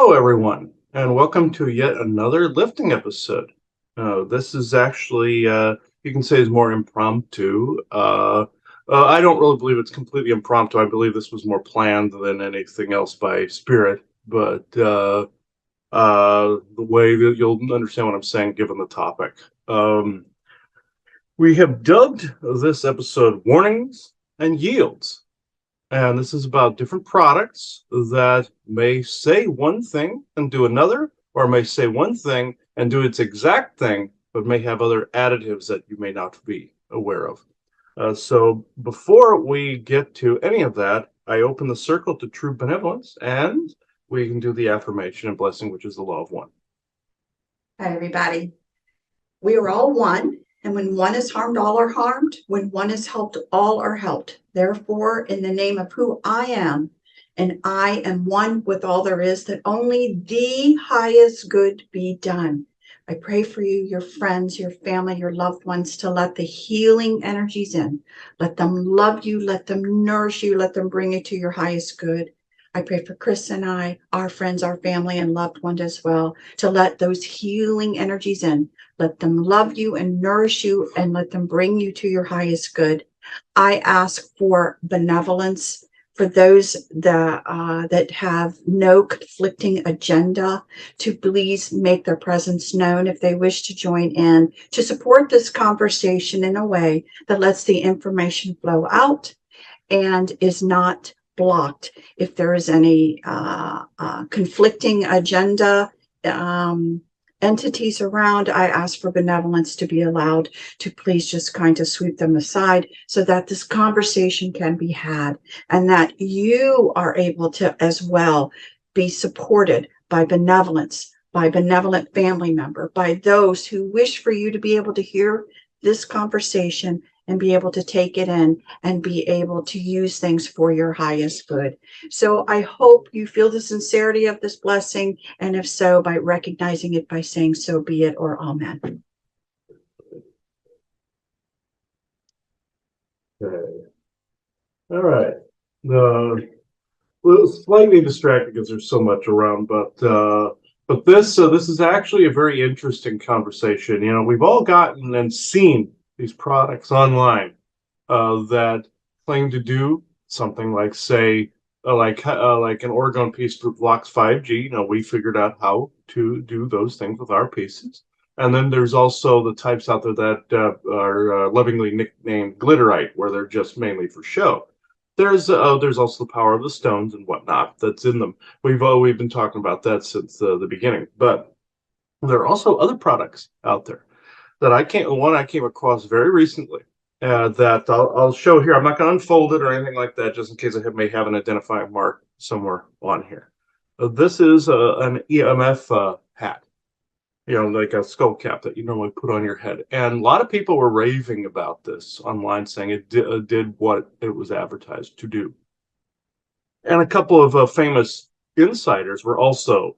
Hello, everyone, and welcome to yet another lifting episode. This is actually, you can say, is more impromptu. I don't really believe it's completely impromptu. I believe this was more planned than anything else by Spirit, but the way that you'll understand what I'm saying given the topic. Um, we have dubbed this episode Warnings and Yields. And this is about different products that may say one thing and do another, or may say one thing and do its exact thing, but may have other additives that you may not be aware of. So before we get to any of that, I open the circle to true benevolence, and we can do the affirmation and blessing, which is the law of one. Hi, everybody. We are all one, and when one is harmed, all are harmed. When one is helped, all are helped. Therefore, in the name of who I am, and I am one with all there is, that only the highest good be done. I pray for you, your friends, your family, your loved ones, to let the healing energies in. Let them love you, let them nourish you, let them bring you to your highest good. I pray for Chris and I, our friends, our family, and loved ones as well, to let those healing energies in. Let them love you and nourish you, and let them bring you to your highest good. I ask for benevolence for those that have no conflicting agenda, to please make their presence known if they wish to join in, to support this conversation in a way that lets the information flow out and is not blocked. If there is any conflicting agenda entities around, I ask for benevolence to be allowed to please just kind of sweep them aside so that this conversation can be had, and that you are able to as well be supported by benevolence, by benevolent family member, by those who wish for you to be able to hear this conversation and be able to take it in and be able to use things for your highest good. So I hope you feel the sincerity of this blessing, and if so, by recognizing it, by saying so be it, or amen. Okay. All right. Well, it's slightly distracting because there's so much around, but this is actually a very interesting conversation. You know, we've all gotten and seen these products online that claim to do something like, say, like an Oregon Peace Group blocks 5G. You know, we figured out how to do those things with our pieces. And then there's also the types out there that are lovingly nicknamed glitterite, where they're just mainly for show. There's also the power of the stones and whatnot that's in them. We've been talking about that since the beginning. But there are also other products out there that I came across very recently that I'll show here. I'm not going to unfold it or anything like that, just in case may have an identifying mark somewhere on here. This is an EMF hat, you know, like a skull cap that you normally put on your head. And a lot of people were raving about this online, saying it did what it was advertised to do. And a couple of famous insiders were also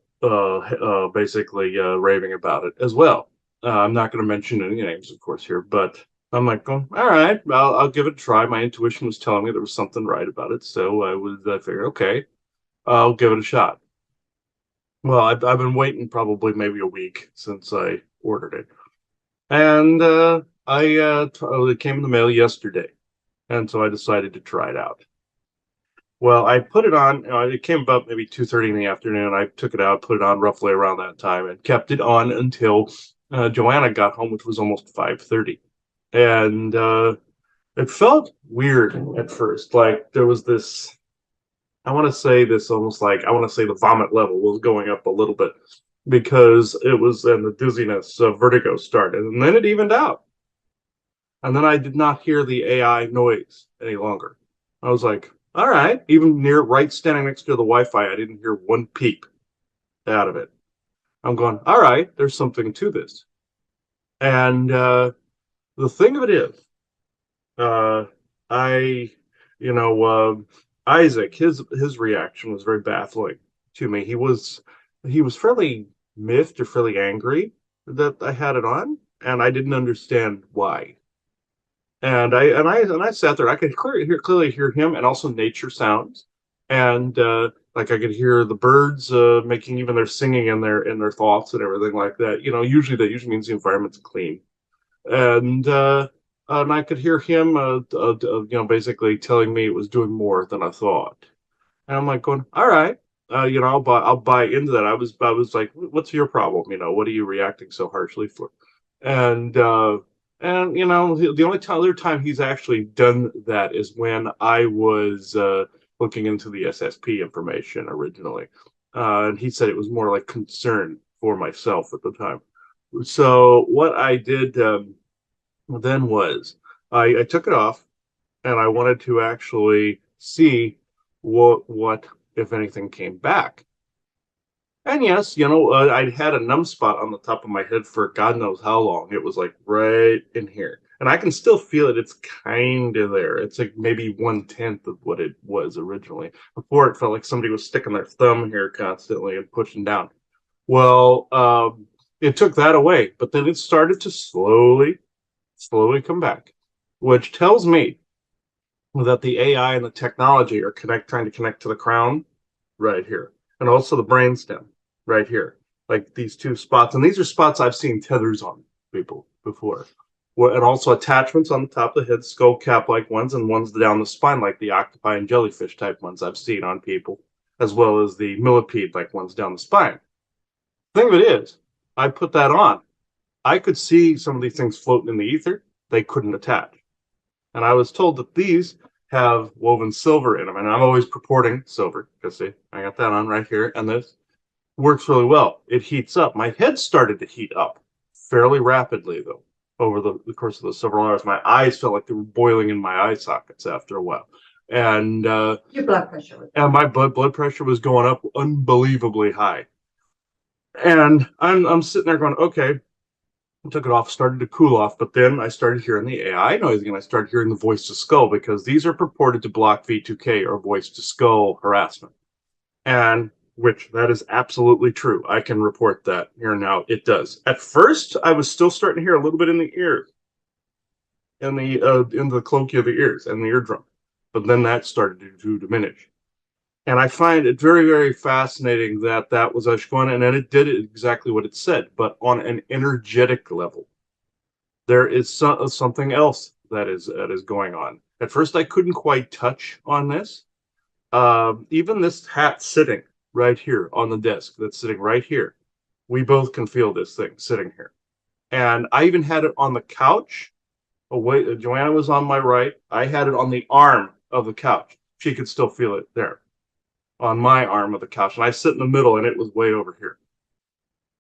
basically raving about it as well. I'm not going to mention any names, of course, here, but I'm like, going, all right, I'll give it a try. My intuition was telling me there was something right about it, so I figured, okay, I'll give it a shot. Well, I've been waiting probably maybe a week since I ordered it, and it came in the mail yesterday, and so I decided to try it out. Well, I put it on. It came about maybe 2:30 in the afternoon. I took it out, put it on roughly around that time, and kept it on until Joanna got home, which was almost 5:30, and it felt weird at first. Like there was this. I want to say this almost like I want to say the vomit level was going up a little bit because it was, and the dizziness, vertigo started, and then it evened out, and then I did not hear the AI noise any longer. I was like, all right, even right standing next to the Wi-Fi, I didn't hear one peep out of it. I'm going, all right, there's something to this. And the thing of it is, uh, I, you know, Isaac, his reaction was very baffling to me. He was fairly miffed or fairly angry that I had it on, and I didn't understand why. And I sat there. I could clearly hear him, and also nature sounds. And like I could hear the birds making even their singing in their thoughts and everything like that. You know, usually that usually means the environment's clean. And I could hear him, basically telling me it was doing more than I thought. And I'm like going, all right, I'll buy into that. I was like, what's your problem? You know, what are you reacting so harshly for? And the only other time he's actually done that is when I was looking into the SSP information originally, and he said it was more like concern for myself at the time. So what I did then was I took it off and I wanted to actually see what if anything came back. And yes, I'd had a numb spot on the top of my head for God knows how long. It was like right in here, and I can still feel it. It's kind of there. It's like maybe 1/10 of what it was originally. Before it felt like somebody was sticking their thumb here constantly and pushing down. Well, it took that away, but then it started to slowly come back, which tells me that the AI and the technology are trying to connect to the crown right here, and also the brainstem right here, like these two spots. And these are spots I've seen tethers on people before, and also attachments on the top of the head, skull cap like ones, and ones down the spine, like the octopi and jellyfish type ones I've seen on people, as well as the millipede like ones down the spine. The thing of it is, I put that on. I could see some of these things floating in the ether. They couldn't attach. And I was told that these have woven silver in them. And I'm always purporting silver because see, I got that on right here. And this works really well. It heats up. My head started to heat up fairly rapidly, though, over the course of the several hours. My eyes felt like they were boiling in my eye sockets after a while. And Your blood pressure was and my blood pressure was going up unbelievably high. And I'm sitting there going, okay, took it off, started to cool off, but then I started hearing the AI noise again. I started hearing the voice to skull because these are purported to block V2K or voice to skull harassment. And which that is absolutely true. I can report that here now. It does. At first, I was still starting to hear a little bit in the ears, in the cloaky of the ears and the eardrum, but then that started to diminish. And I find it very, very fascinating that that was Ashkwan, and then it did exactly what it said, but on an energetic level. There is something else that is going on. At first, I couldn't quite touch on this. Even this hat sitting right here on the desk, that's sitting right here, we both can feel this thing sitting here. And I even had it on the couch. Away, Joanna was on my right. I had it on the arm of the couch. She could still feel it there on my arm of the couch, and I sit in the middle, and it was way over here.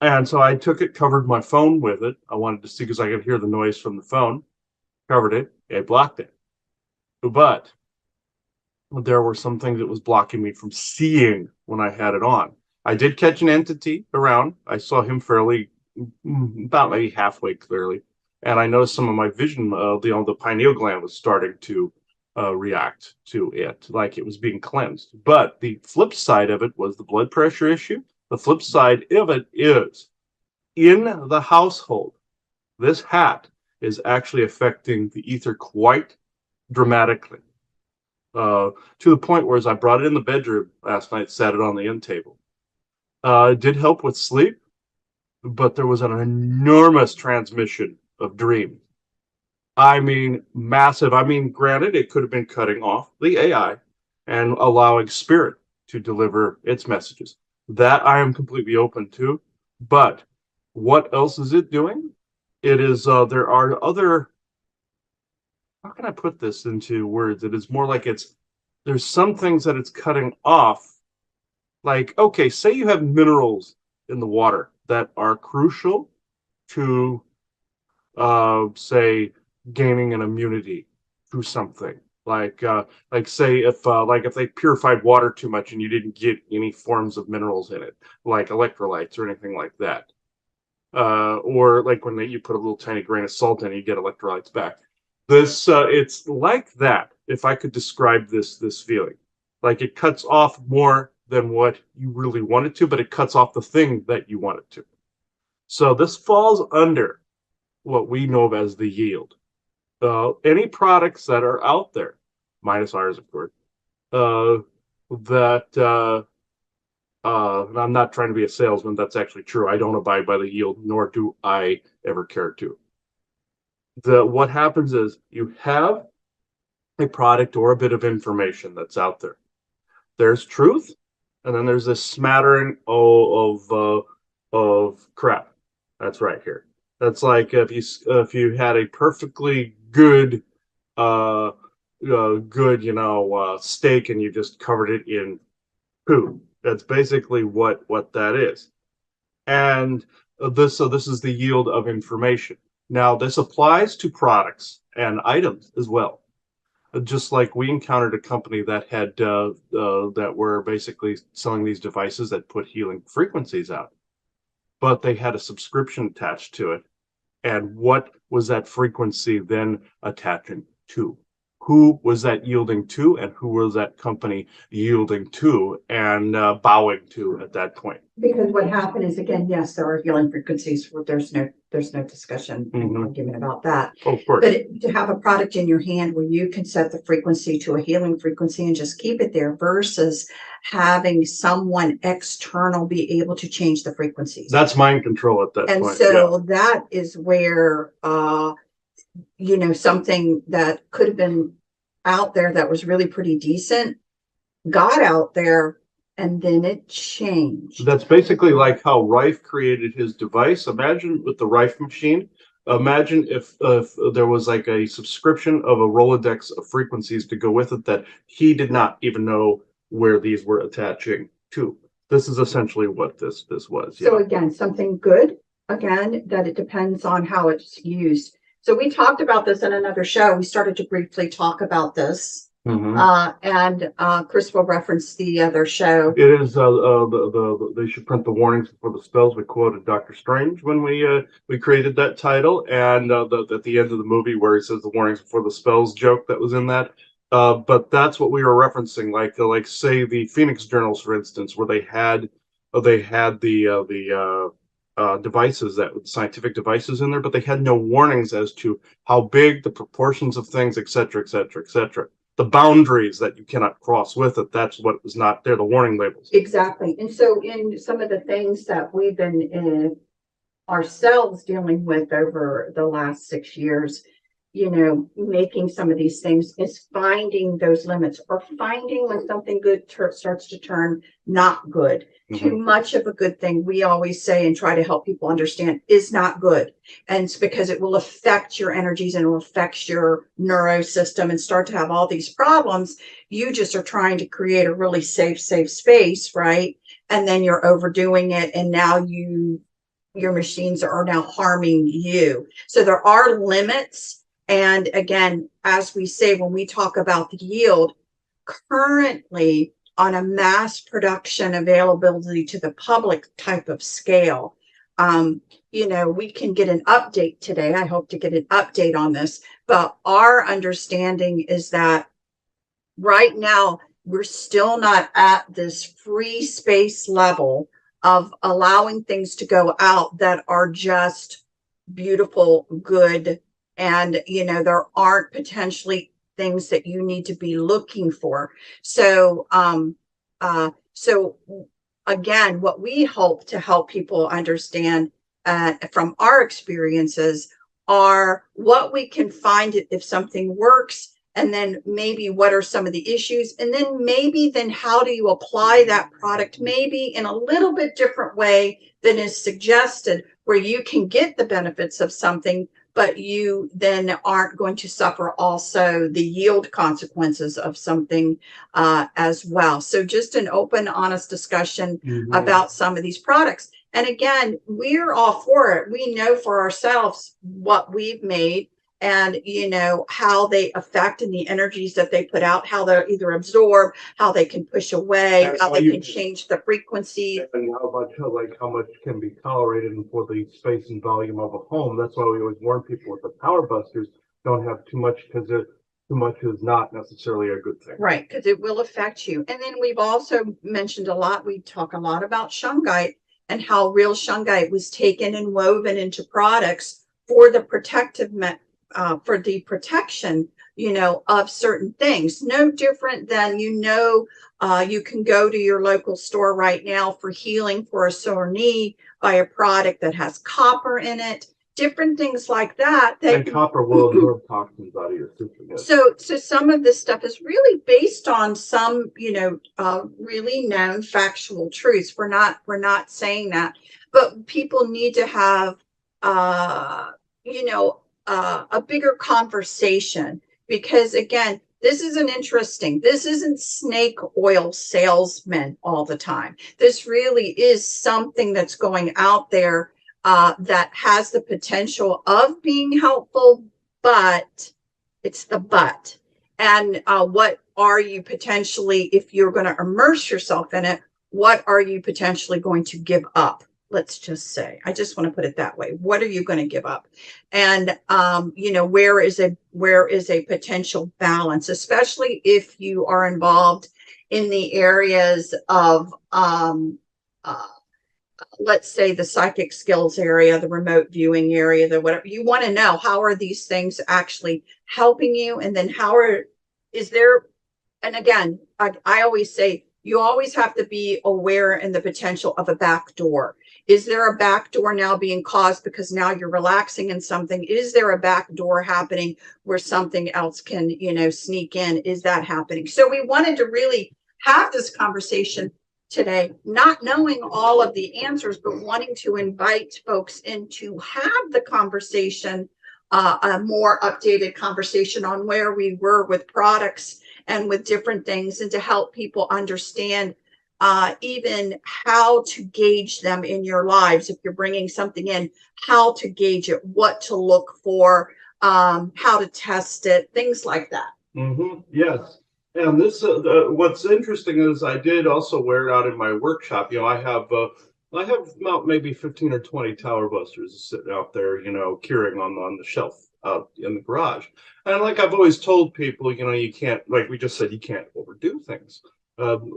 And so I took it, covered my phone with it. I wanted to see because I could hear the noise from the phone. Covered it. It blocked it. But there were some things that was blocking me from seeing when I had it on. I did catch an entity around. I saw him fairly, about maybe halfway clearly, and I noticed some of my vision. The pineal gland was starting to react to it, like it was being cleansed. But the flip side of it was the blood pressure issue. The flip side of it is in the household, this hat is actually affecting the ether quite dramatically. To the point where as I brought it in the bedroom last night, sat it on the end table. It did help with sleep, but there was an enormous transmission of dreams. I mean, massive. I mean, granted, it could have been cutting off the AI and allowing spirit to deliver its messages. That I am completely open to. But what else is it doing? It is, there are other, how can I put this into words? It is more like there's some things that it's cutting off. Like, okay, say you have minerals in the water that are crucial to, say, gaining an immunity through something. Like say if they purified water too much and you didn't get any forms of minerals in it, like electrolytes or anything like that, or like when you put a little tiny grain of salt in, you get electrolytes back. This it's like that. If I could describe this feeling, like it cuts off more than what you really want it to, but it cuts off the thing that you want it to. So this falls under what we know of as the yield. Any products that are out there, minus ours, of course, uh, that and I'm not trying to be a salesman. That's actually true. I don't abide by the yield, nor do I ever care to. What happens is you have a product or a bit of information that's out there. There's truth, and then there's this smattering of crap. That's right here. That's like if you had a perfectly good steak and you just covered it in poo. That's basically what that is. And this is the yield of information. Now this applies to products and items as well. Just like we encountered a company that had that were basically selling these devices that put healing frequencies out, but they had a subscription attached to it. And what was that frequency then attaching to? Who was that yielding to, and who was that company yielding to and bowing to at that point? Because what happened is, again, yes, there are healing frequencies. There's no discussion and Mhm. argument about that. Oh, of course. But to have a product in your hand where you can set the frequency to a healing frequency and just keep it there versus having someone external be able to change the frequencies. That's mind control at that And point. so that is where, something that could have been out there that was really pretty decent got out there and then it changed. That's basically like how Rife created his device. Imagine with the Rife machine. Imagine if there was like a subscription of a Rolodex of frequencies to go with it that he did not even know where these were attaching to. This is essentially what this was. So again, something good, again, that it depends on how it's used. So we talked about this in another show. We started to briefly talk about this. And Chris will reference the other show. It is they should print the warnings before the spells. We quoted Doctor Strange when we created that title, and at the end of the movie where he says the warnings before the spells joke that was in that. But that's what we were referencing, like say the Phoenix Journals, for instance, where they had the devices, that scientific devices in there, but they had no warnings as to how big, the proportions of things, etc., etc., etc. The boundaries that you cannot cross with it. That's what was not there, the warning labels. Exactly. And so in some of the things that we've been ourselves dealing with over the last 6 years, making some of these things is finding those limits, or finding when something good starts to turn not good. Too much of a good thing, we always say and try to help people understand, is not good. And it's because it will affect your energies and it will affect your neuro system and start to have all these problems. You just are trying to create a really safe space, right? And then you're overdoing it. And now your machines are now harming you. So there are limits. And again, as we say, when we talk about the yield, currently on a mass production availability to the public type of scale, we can get an update today. I hope to get an update on this, but our understanding is that right now we're still not at this free space level of allowing things to go out that are just beautiful, good, and there aren't potentially things that you need to be looking for. So again, what we hope to help people understand from our experiences are what we can find if something works, and then maybe what are some of the issues, and then how do you apply that product maybe in a little bit different way than is suggested, where you can get the benefits of something, but you then aren't going to suffer also the yield consequences of something as well. So just an open, honest discussion about some of these products. And again, we're all for it. We know for ourselves what we've made, and how they affect, and the energies that they put out, how they're either absorb, how they can push away, how they can change the frequency. And how much can be tolerated for the space and volume of a home. That's why we always warn people with the power busters, don't have too much, because too much is not necessarily a good thing. Right, because it will affect you. And then we've also mentioned we talk a lot about shungite, and how real shungite was taken and woven into products for the protective for the protection, of certain things. No different than, you can go to your local store right now for healing for a sore knee, buy a product that has copper in it, different things like that. And copper will absorb toxins out of your system. Yes. So some of this stuff is really based on some, really known factual truths. We're not saying that, but people need to have, a bigger conversation, because again, this isn't snake oil salesmen all the time. This really is something that's going out there, that has the potential of being helpful, but it's the but. And what are you potentially, if you're going to immerse yourself in it, what are you potentially going to give up? Let's just say, I just want to put it that way. What are you going to give up? And, where is a potential balance, especially if you are involved in the areas of, let's say the psychic skills area, the remote viewing area, the whatever. You want to know, how are these things actually helping you? And then and again, I always say, you always have to be aware in the potential of a back door. Is there a back door now being caused because now you're relaxing in something? Is there a back door happening where something else can, sneak in? Is that happening? So we wanted to really have this conversation today, not knowing all of the answers, but wanting to invite folks in to have the conversation, a more updated conversation on where we were with products and with different things, and to help people understand even how to gauge them in your lives. If you're bringing something in, how to gauge it, what to look for, how to test it, things like that. Mm-hmm. Yes. And this, what's interesting is I did also wear it out in my workshop. I have about maybe 15 or 20 tower busters sitting out there, curing on the shelf out in the garage. And like I've always told people, you can't, like we just said, you can't overdo things.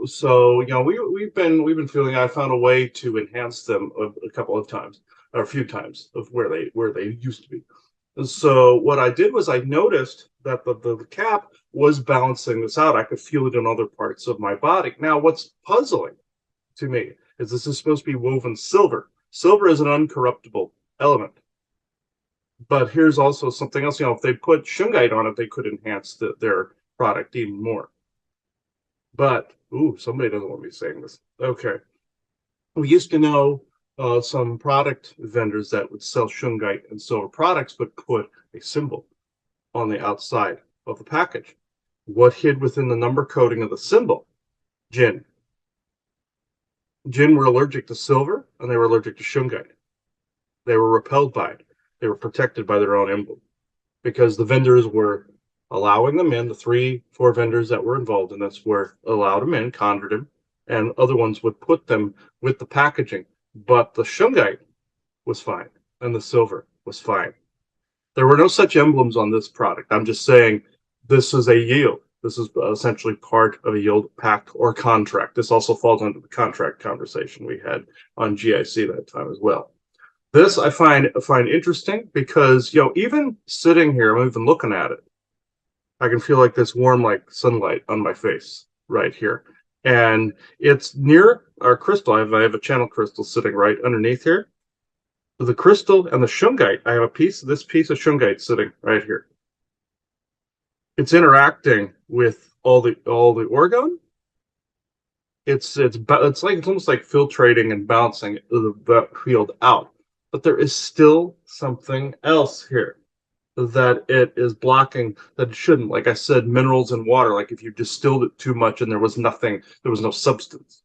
So we've been feeling, I found a way to enhance them a couple of times, or a few times, of where they used to be. And so what I did was I noticed that the cap was balancing this out. I could feel it in other parts of my body. Now, what's puzzling to me is this is supposed to be woven silver. Silver is an uncorruptible element. But here's also something else. If they put shungite on it, they could enhance their product even more. But, somebody doesn't want me saying this. Okay. We used to know some product vendors that would sell shungite and silver products, but put a symbol on the outside of the package. What hid within the number coding of the symbol? Jinn. Jinn were allergic to silver, and they were allergic to shungite. They were repelled by it. They were protected by their own emblem, because the vendors were allowing them in. The 3-4 vendors that were involved in this were allowed them in, conjured them, and other ones would put them with the packaging. But the shungite was fine, and the silver was fine. There were no such emblems on this product. I'm just saying this is a yield. This is essentially part of a yield pact or contract. This also falls under the contract conversation we had on GIC that time as well. This I find interesting because, even sitting here, I'm even looking at it, I can feel like this warm, like sunlight on my face right here. And it's near our crystal. I have a channel crystal sitting right underneath here. The crystal and the shungite, I have this piece of shungite sitting right here. It's interacting with all the orgone. It's almost like filtrating and bouncing the field out. But there is still something else here that it is blocking that it shouldn't. Like I said, minerals and water, like if you distilled it too much and there was no substance.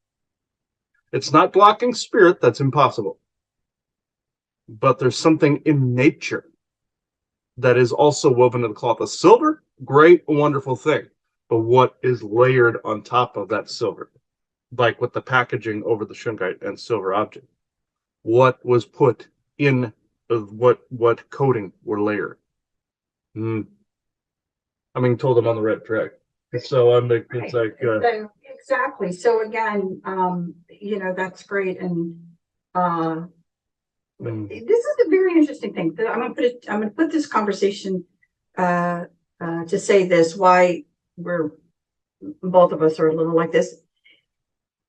It's not blocking spirit, that's impossible. But there's something in nature that is also woven in the cloth. A silver, great, wonderful thing. But what is layered on top of that silver? Like with the packaging over the shungite and silver object. What was put in what coating were layered? I'm being told I'm on the right track. So it's like exactly. So again, that's great. And this is a very interesting thing. I'm gonna put this conversation to say this, why we're both of us are a little like this.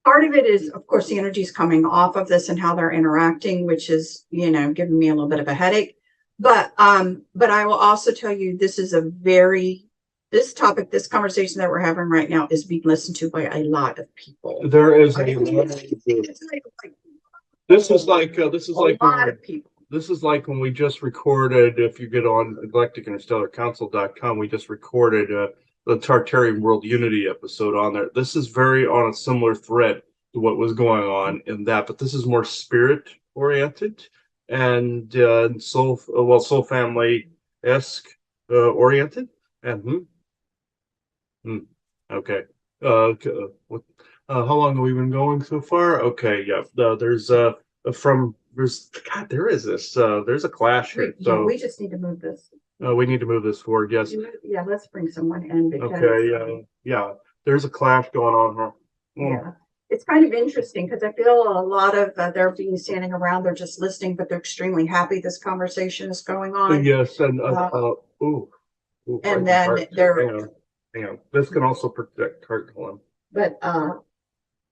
Part of it is, of course, the energy's coming off of this and how they're interacting, which is, giving me a little bit of a headache. But I will also tell you, this is this topic, this conversation that we're having right now is being listened to by a lot of people. There is a It's this is like a lot of people. this is like when we just recorded, if you get on galacticinterstellarcouncil.com, we just recorded the Tartarian World Unity episode on there. This is very on a similar thread to what was going on in that, but this is more spirit oriented and soul family esque oriented. And okay. What? How long have we been going so far? Okay, yeah. There's there is this. There's a clash here. So we just need to move this. we need to move this forward. Yes. Yeah, let's bring someone in because. Okay. Yeah. There's a clash going on here. Yeah, it's kind of interesting because I feel a lot of they're being standing around. They're just listening, but they're extremely happy this conversation is going on. Yes, and and then they're. Hang on. This can also protect heart. Hold on. But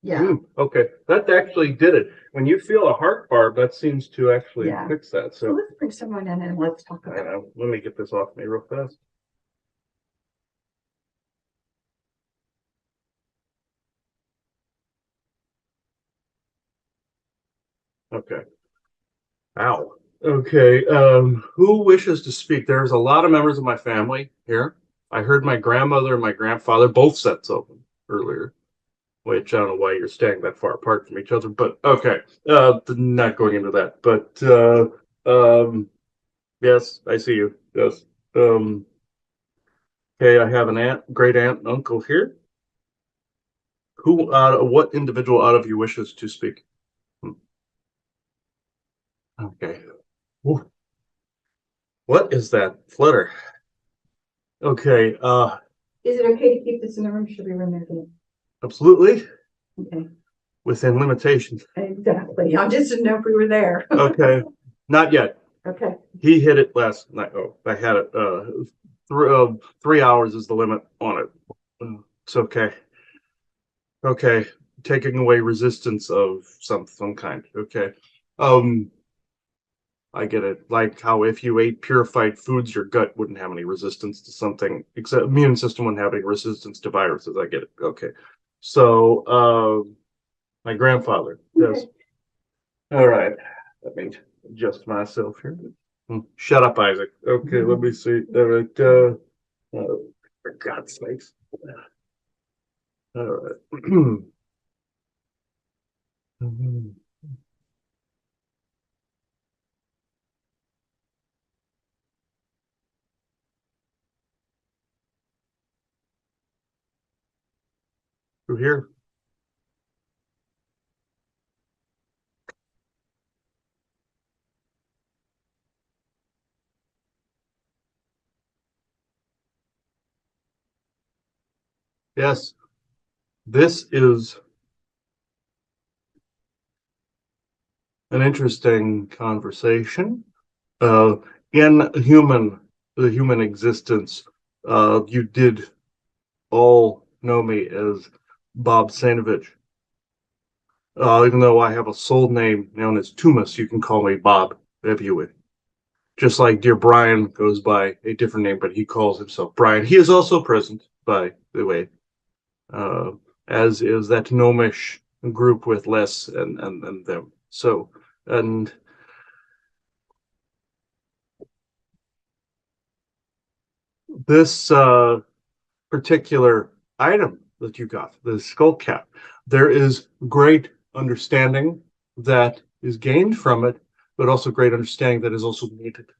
yeah. Okay, that actually did it. When you feel a heart barb, that seems to actually fix that. So let's bring someone in and let's talk about it. Let me get this off me real fast. Okay. Ow. Okay. Who wishes to speak? There's a lot of members of my family here. I heard my grandmother and my grandfather both sets open earlier. Which I don't know why you're staying that far apart from each other, but okay. Not going into that, but yes, I see you. Yes. Okay, I have an great aunt and uncle here. What individual out of you wishes to speak? Okay. Ooh. What is that flutter? Okay. Is it okay to keep this in the room? Should we remove it? Absolutely. Okay. Within limitations. Exactly. I just didn't know if we were there. Okay. Not yet. Okay. He hit it last night. Oh, I had it. 3 hours is the limit on it. It's okay. Okay. Taking away resistance of some kind. Okay. I get it. Like how if you ate purified foods, your gut wouldn't have any resistance to something, except immune system wouldn't have any resistance to viruses. I get it. Okay. So, my grandfather. Yes. All right. Let me adjust myself here. Shut up, Isaac. Okay, let me see. All right. For God's sakes. All right. Through here. Yes, this is an interesting conversation. In the human existence, you did all know me as Bob Sanovich. Even though I have a soul name known as Tumas, you can call me Bob if you would. Just like dear Brian goes by a different name, but he calls himself Brian. He is also present, by the way, as is that gnomish group with Les and them. So, and this particular item that you got, the skull cap, there is great understanding that is gained from it, but also great understanding that is also needed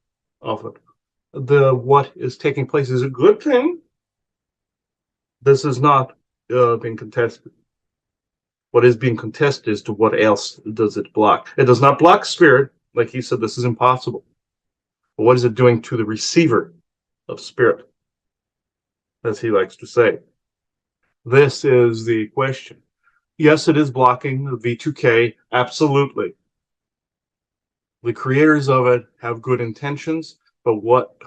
of it. What is taking place is a good thing. This is not being contested. What is being contested is to what else does it block? It does not block spirit, like he said, this is impossible. But what is it doing to the receiver of spirit, as he likes to say? This is the question. Yes, it is blocking the V2K, absolutely. The creators of it have good intentions, but what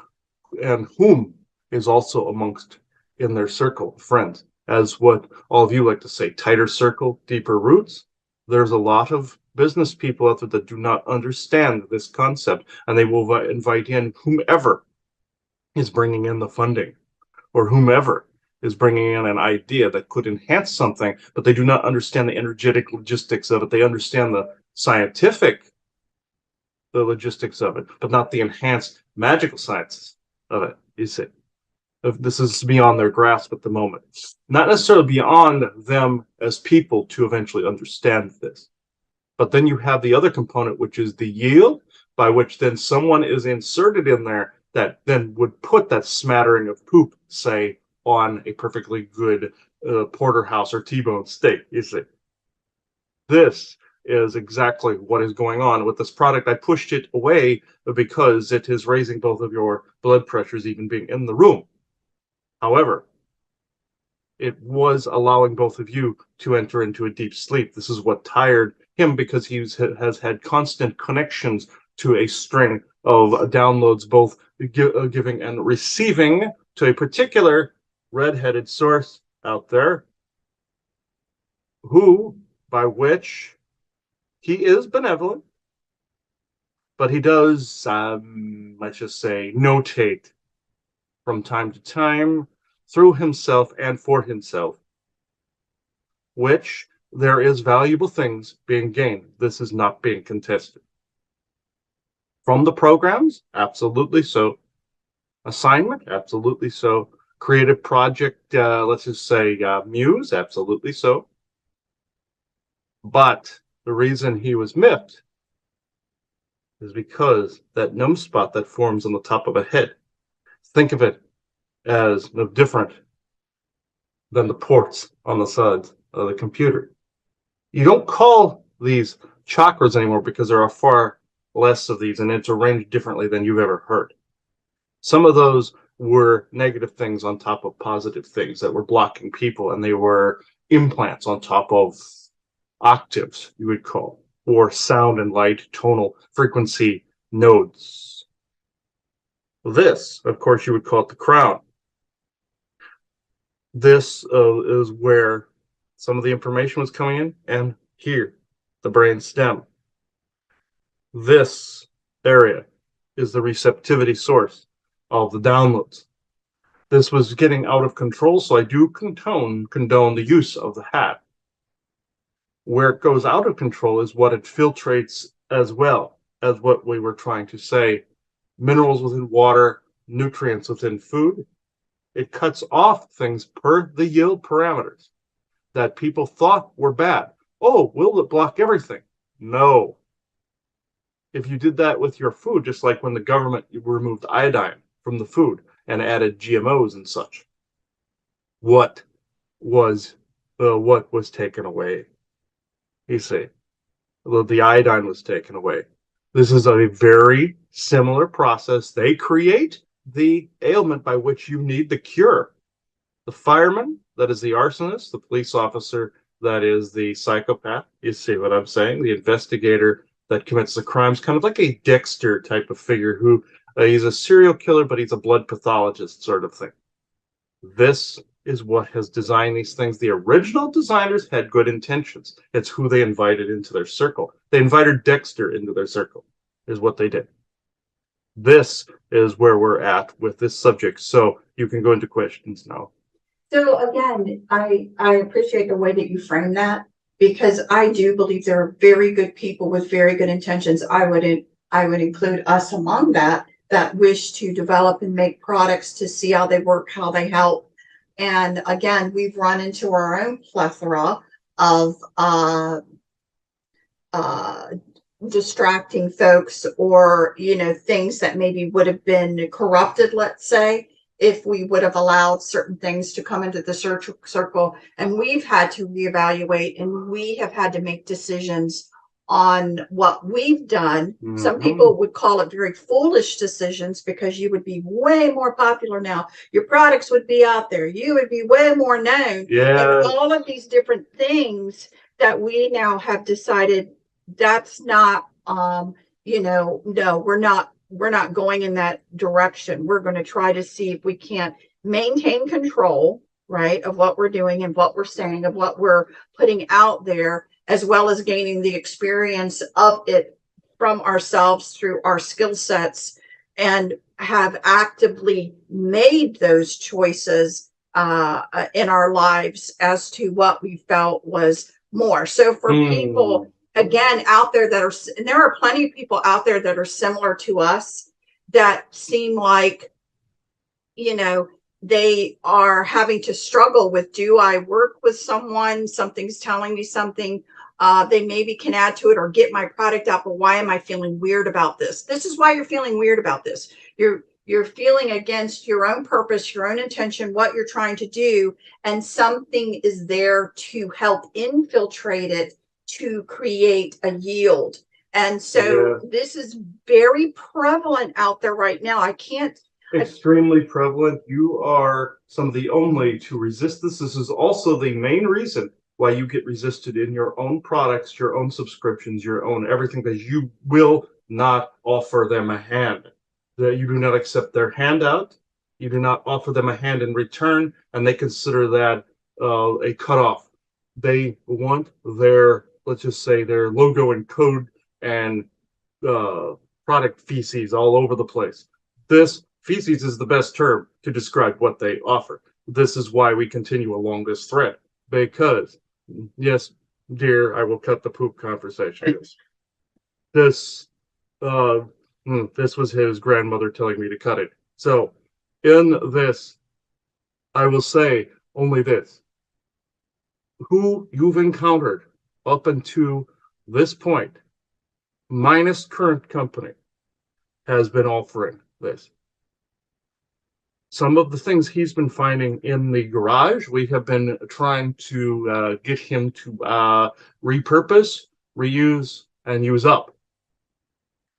and whom is also amongst in their circle of friends. As what all of you like to say, tighter circle, deeper roots. There's a lot of business people out there that do not understand this concept, and they will invite in whomever is bringing in the funding or whomever is bringing in an idea that could enhance something, but they do not understand the energetic logistics of it. They understand the scientific, the logistics of it, but not the enhanced magical sciences of it. You see, if this is beyond their grasp at the moment, not necessarily beyond them as people to eventually understand this. But then you have the other component, which is the yield, by which then someone is inserted in there that then would put that smattering of poop, say, on a perfectly good porterhouse or T-bone steak. You see, this is exactly what is going on with this product. I pushed it away because it is raising both of your blood pressures, even being in the room. However, it was allowing both of you to enter into a deep sleep. This is what tired him, because he has had constant connections to a string of downloads, both giving and receiving to a particular red-headed source out there, who, by which he is benevolent, but he does, let's just say, notate from time to time through himself and for himself, which there is valuable things being gained. This is not being contested. From the programs, absolutely so. Assignment, absolutely so. Creative project, let's just say Muse, absolutely so. But the reason he was miffed is because that numb spot that forms on the top of a head, think of it as no different than the ports on the sides of the computer. You don't call these chakras anymore because there are far less of these, and it's arranged differently than you've ever heard. Some of those were negative things on top of positive things that were blocking people, and they were implants on top of octaves, you would call, or sound and light tonal frequency nodes. This, of course, you would call it the crown. This is where some of the information was coming in, and here, the brain stem. This area is the receptivity source of the downloads. This was getting out of control, so I do condone the use of the hat. Where it goes out of control is what it filtrates, as well as what we were trying to say. Minerals within water, nutrients within food. It cuts off things per the yield parameters that people thought were bad. Oh, will it block everything? No. If you did that with your food, just like when the government removed iodine from the food and added GMOs and such, what was taken away? You see, the iodine was taken away. This is a very similar process. They create the ailment by which you need the cure. The fireman, that is the arsonist, the police officer, that is the psychopath. You see what I'm saying? The investigator that commits the crimes, kind of like a Dexter type of figure who he's a serial killer, but he's a blood pathologist sort of thing. This is what has designed these things. The original designers had good intentions. It's who they invited into their circle. They invited Dexter into their circle, is what they did. This is where we're at with this subject. So you can go into questions now. So again, I appreciate the way that you frame that, because I do believe there are very good people with very good intentions. I would include us among that wish to develop and make products to see how they work, how they help. And again, we've run into our own plethora of distracting folks, or things that maybe would have been corrupted, let's say, if we would have allowed certain things to come into the circle. And we've had to reevaluate, and we have had to make decisions on what we've done. Mm-hmm. Some people would call it very foolish decisions, because you would be way more popular now. Your products would be out there. You would be way more known. Yeah. And all of these different things that we now have decided that's not, no, we're not going in that direction. We're going to try to see if we can't maintain control, right, of what we're doing and what we're saying, of what we're putting out there, as well as gaining the experience of it from ourselves through our skill sets, and have actively made those choices in our lives as to what we felt was more. So for people, again, out there that are, and there are plenty of people out there that are similar to us that seem like, you know, they are having to struggle with, do I work with someone? Something's telling me something. They maybe can add to it or get my product out, but why am I feeling weird about this? This is why you're feeling weird about this. You're feeling against your own purpose, your own intention, what you're trying to do, and something is there to help infiltrate it to create a yield. And so this is very prevalent out there right now. I can't. Extremely prevalent. You are some of the only to resist this. This is also the main reason why you get resisted in your own products, your own subscriptions, your own everything, because you will not offer them a hand. That you do not accept their handout. You do not offer them a hand in return, and they consider that a cutoff. They want their, let's just say, their logo and code and product feces all over the place. This feces is the best term to describe what they offer. This is why we continue along this thread, because, yes, dear, I will cut the poop conversation. This was his grandmother telling me to cut it. So in this, I will say only this. Who you've encountered up until this point, minus current company, has been offering this. Some of the things he's been finding in the garage, we have been trying to get him to repurpose, reuse, and use up.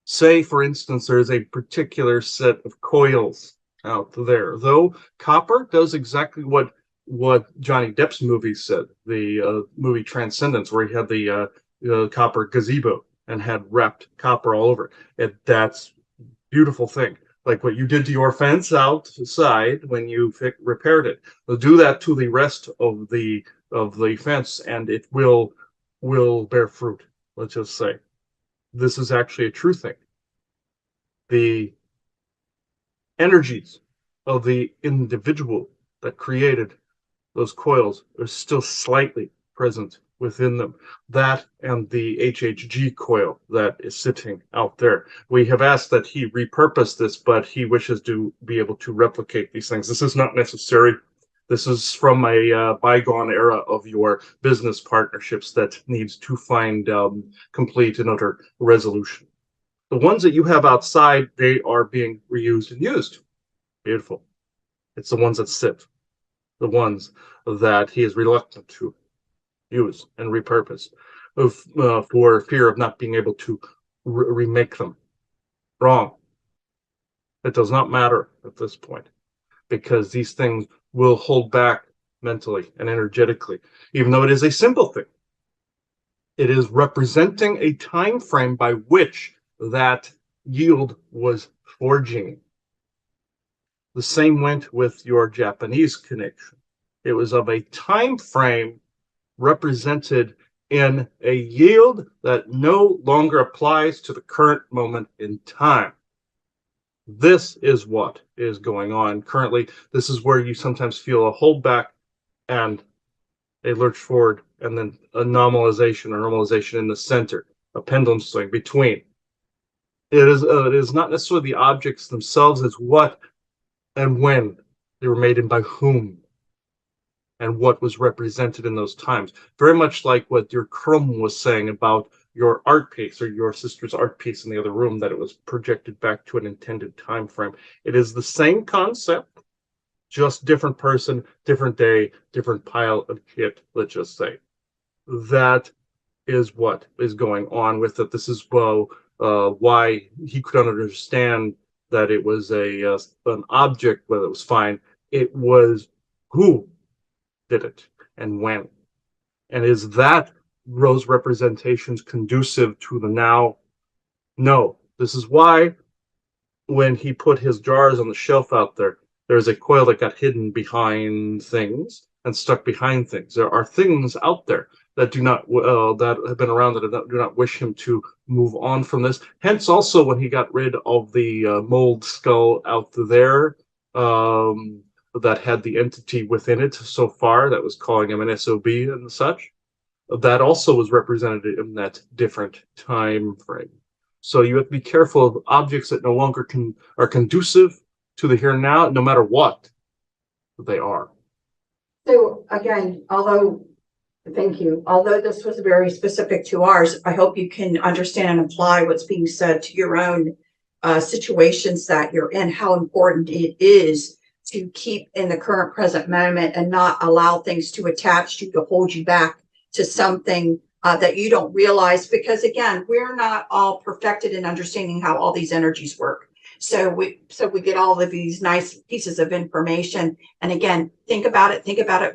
Say, for instance, there's a particular set of coils out there. Though copper does exactly what Johnny Depp's movie said, the movie Transcendence, where he had the copper gazebo and had wrapped copper all over it. That's a beautiful thing. Like what you did to your fence outside when you repaired it. We'll do that to the rest of the fence, and it will bear fruit. Let's just say this is actually a true thing. The energies of the individual that created those coils are still slightly present within them. That and the HHG coil that is sitting out there. We have asked that he repurpose this, but he wishes to be able to replicate these things. This is not necessary. This is from a bygone era of your business partnerships that needs to find complete and utter resolution. The ones that you have outside, they are being reused and used. Beautiful. It's the ones that sit, the ones that he is reluctant to use and repurpose for fear of not being able to remake them. Wrong. It does not matter at this point, because these things will hold back mentally and energetically, even though it is a simple thing. It is representing a time frame by which that yield was forging. The same went with your Japanese connection. It was of a time frame represented in a yield that no longer applies to the current moment in time. This is what is going on currently. This is where you sometimes feel a holdback and a lurch forward, and then a normalization in the center, a pendulum swing between. It is not necessarily the objects themselves, it's what and when they were made and by whom, and what was represented in those times. Very much like what your Chrome was saying about your art piece, or your sister's art piece in the other room, that it was projected back to an intended time frame. It is the same concept, just different person, different day, different pile of shit, let's just say. That is what is going on with it. This is why he couldn't understand that it was an object, whether it was fine. It was who did it and when. And is that those representations conducive to the now? No. This is why when he put his jars on the shelf out there, there's a coil that got hidden behind things and stuck behind things. There are things out there that do not that have been around that do not wish him to move on from this. Hence, also when he got rid of the mold skull out there, that had the entity within it so far that was calling him an SOB and such, that also was represented in that different time frame. So you have to be careful of objects that no longer are conducive to the here and now, no matter what they are. So again, thank you. Although this was very specific to ours, I hope you can understand and apply what's being said to your own situations that you're in, how important it is to keep in the current present moment and not allow things to attach you, to hold you back to something that you don't realize. Because again, we're not all perfected in understanding how all these energies work. So we get all of these nice pieces of information. And again, think about it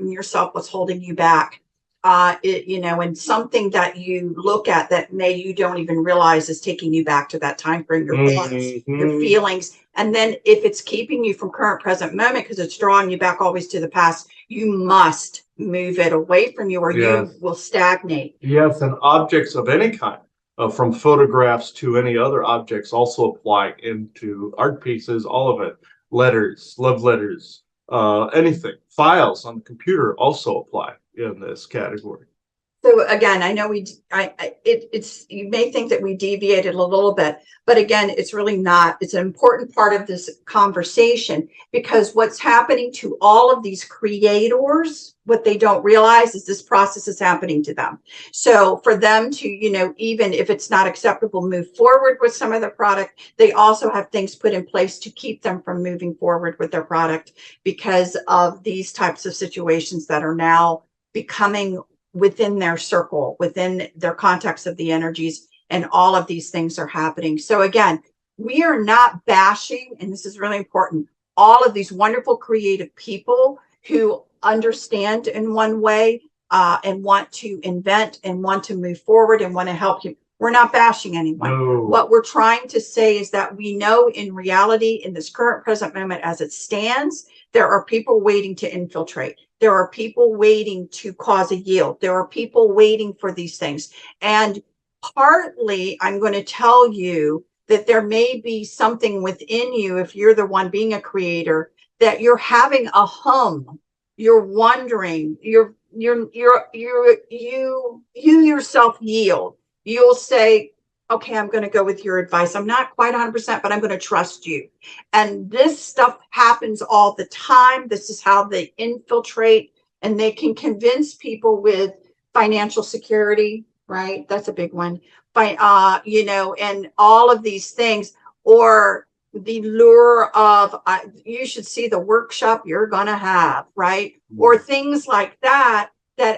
in yourself, what's holding you back. And something that you look at that you don't even realize is taking you back to that time frame, your thoughts, your feelings. And then if it's keeping you from current present moment because it's drawing you back always to the past, you must move it away from you or you will stagnate. Yes, and objects of any kind, from photographs to any other objects, also apply into art pieces, all of it. Letters, love letters, anything. Files on the computer also apply in this category. So again, I know it's you may think that we deviated a little bit, but again, it's really not. It's an important part of this conversation because what's happening to all of these creators, what they don't realize is this process is happening to them. So for them to, even if it's not acceptable, move forward with some of the product, they also have things put in place to keep them from moving forward with their product because of these types of situations that are now becoming within their circle, within their context of the energies, and all of these things are happening. So again, we are not bashing, and this is really important, all of these wonderful creative people who understand in one way and want to invent and want to move forward and want to help you. We're not bashing anyone. No. What we're trying to say is that we know in reality, in this current present moment as it stands, there are people waiting to infiltrate. There are people waiting to cause a yield. There are people waiting for these things. And partly, I'm going to tell you that there may be something within you, if you're the one being a creator, that you're having a hum. You're wondering, you yourself yield. You'll say, okay, I'm going to go with your advice. I'm not quite 100%, but I'm going to trust you. And this stuff happens all the time. This is how they infiltrate, and they can convince people with financial security, right? That's a big one. And all of these things, or the lure of, you should see the workshop you're going to have, right? Or things like that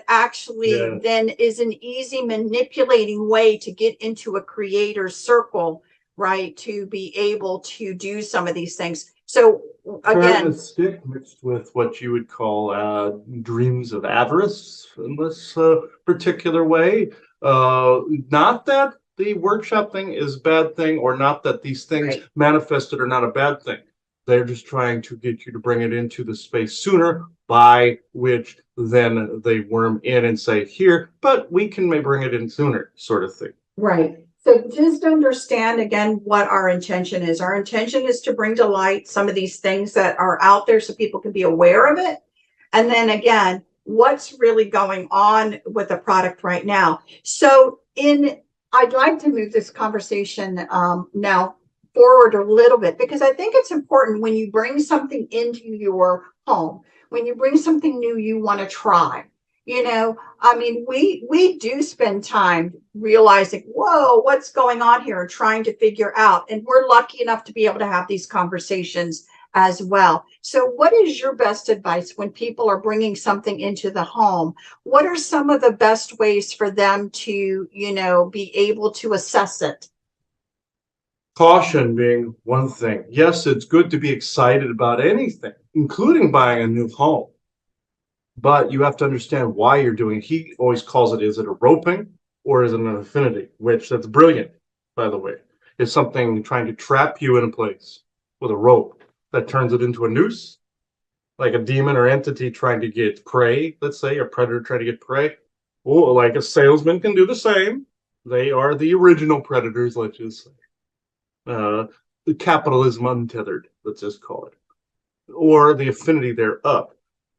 actually then is an easy manipulating way to get into a creator's circle, right? To be able to do some of these things. So again, stick mixed with what you would call dreams of avarice in this particular way. Not that the workshop thing is a bad thing, or not that these things manifested are not a bad thing. They're just trying to get you to bring it into the space sooner, by which then they worm in and say, here, but we can maybe bring it in sooner, sort of thing. Right. So just understand again what our intention is. Our intention is to bring to light some of these things that are out there so people can be aware of it. And then again, what's really going on with the product right now. So I'd like to move this conversation now forward a little bit, because I think it's important when you bring something into your home, when you bring something new you want to try. We do spend time realizing, whoa, what's going on here, and trying to figure out. And we're lucky enough to be able to have these conversations as well. So what is your best advice when people are bringing something into the home? What are some of the best ways for them to, be able to assess it? Caution being one thing. Yes, it's good to be excited about anything, including buying a new home. But you have to understand why you're doing it. He always calls it, is it a roping or is it an affinity? Which, that's brilliant, by the way. is something trying to trap you in a place with a rope that turns it into a noose, like a demon or entity trying to get prey, let's say, a predator trying to get prey. Or like a salesman can do the same. They are the original predators, let's just say. The capitalism untethered, let's just call it, or the affinity thereof.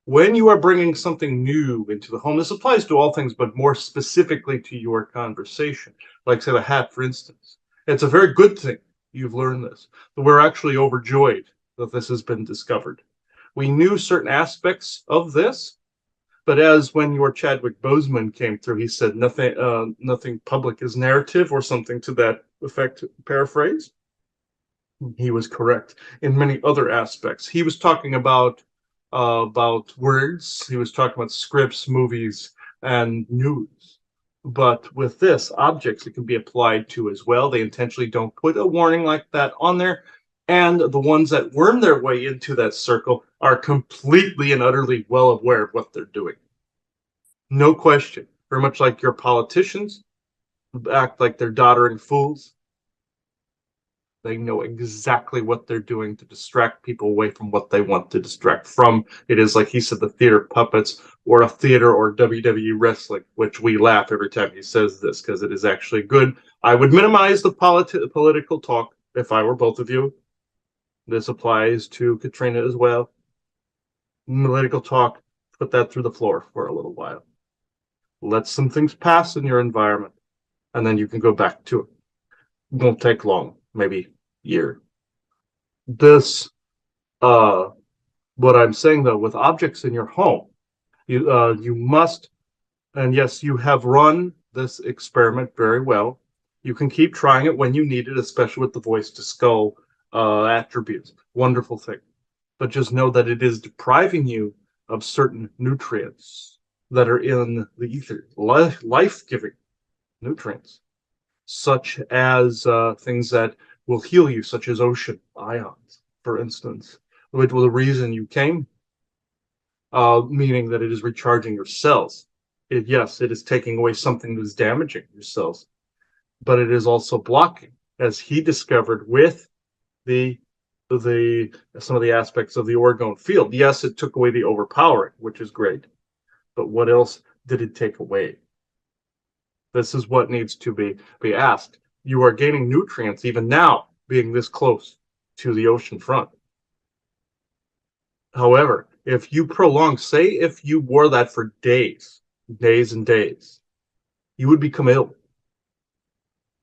When you are bringing something new into the home, this applies to all things, but more specifically to your conversation, like say the hat, for instance. It's a very good thing you've learned this. But we're actually overjoyed that this has been discovered. We knew certain aspects of this, but as when your Chadwick Boseman came through, he said nothing public is narrative or something to that effect, paraphrase. He was correct in many other aspects. He was talking about words. He was talking about scripts, movies, and news. But with this, objects it can be applied to as well. They intentionally don't put a warning like that on there. And the ones that worm their way into that circle are completely and utterly well aware of what they're doing. No question. Very much like your politicians act like they're doddering fools. They know exactly what they're doing to distract people away from what they want to distract from. It is, like he said, the theater puppets or a theater or WWE wrestling, which we laugh every time he says this because it is actually good. I would minimize the political talk if I were both of you. This applies to Katrina as well. Political talk, put that through the floor for a little while. Let some things pass in your environment, and then you can go back to it. It won't take long, maybe year. This, what I'm saying though, with objects in your home, you must, and yes, you have run this experiment very well. You can keep trying it when you need it, especially with the voice to skull attributes. Wonderful thing. But just know that it is depriving you of certain nutrients that are in the ether, life-giving nutrients, such as things that will heal you, such as ocean ions, for instance, which was the reason you came, meaning that it is recharging your cells. Yes, it is taking away something that is damaging your cells, but it is also blocking, as he discovered with the some of the aspects of the orgone field. Yes, it took away the overpowering, which is great, but what else did it take away? This is what needs to be asked. You are gaining nutrients even now, being this close to the ocean front. However, if you prolong, say if you wore that for days and days, you would become ill.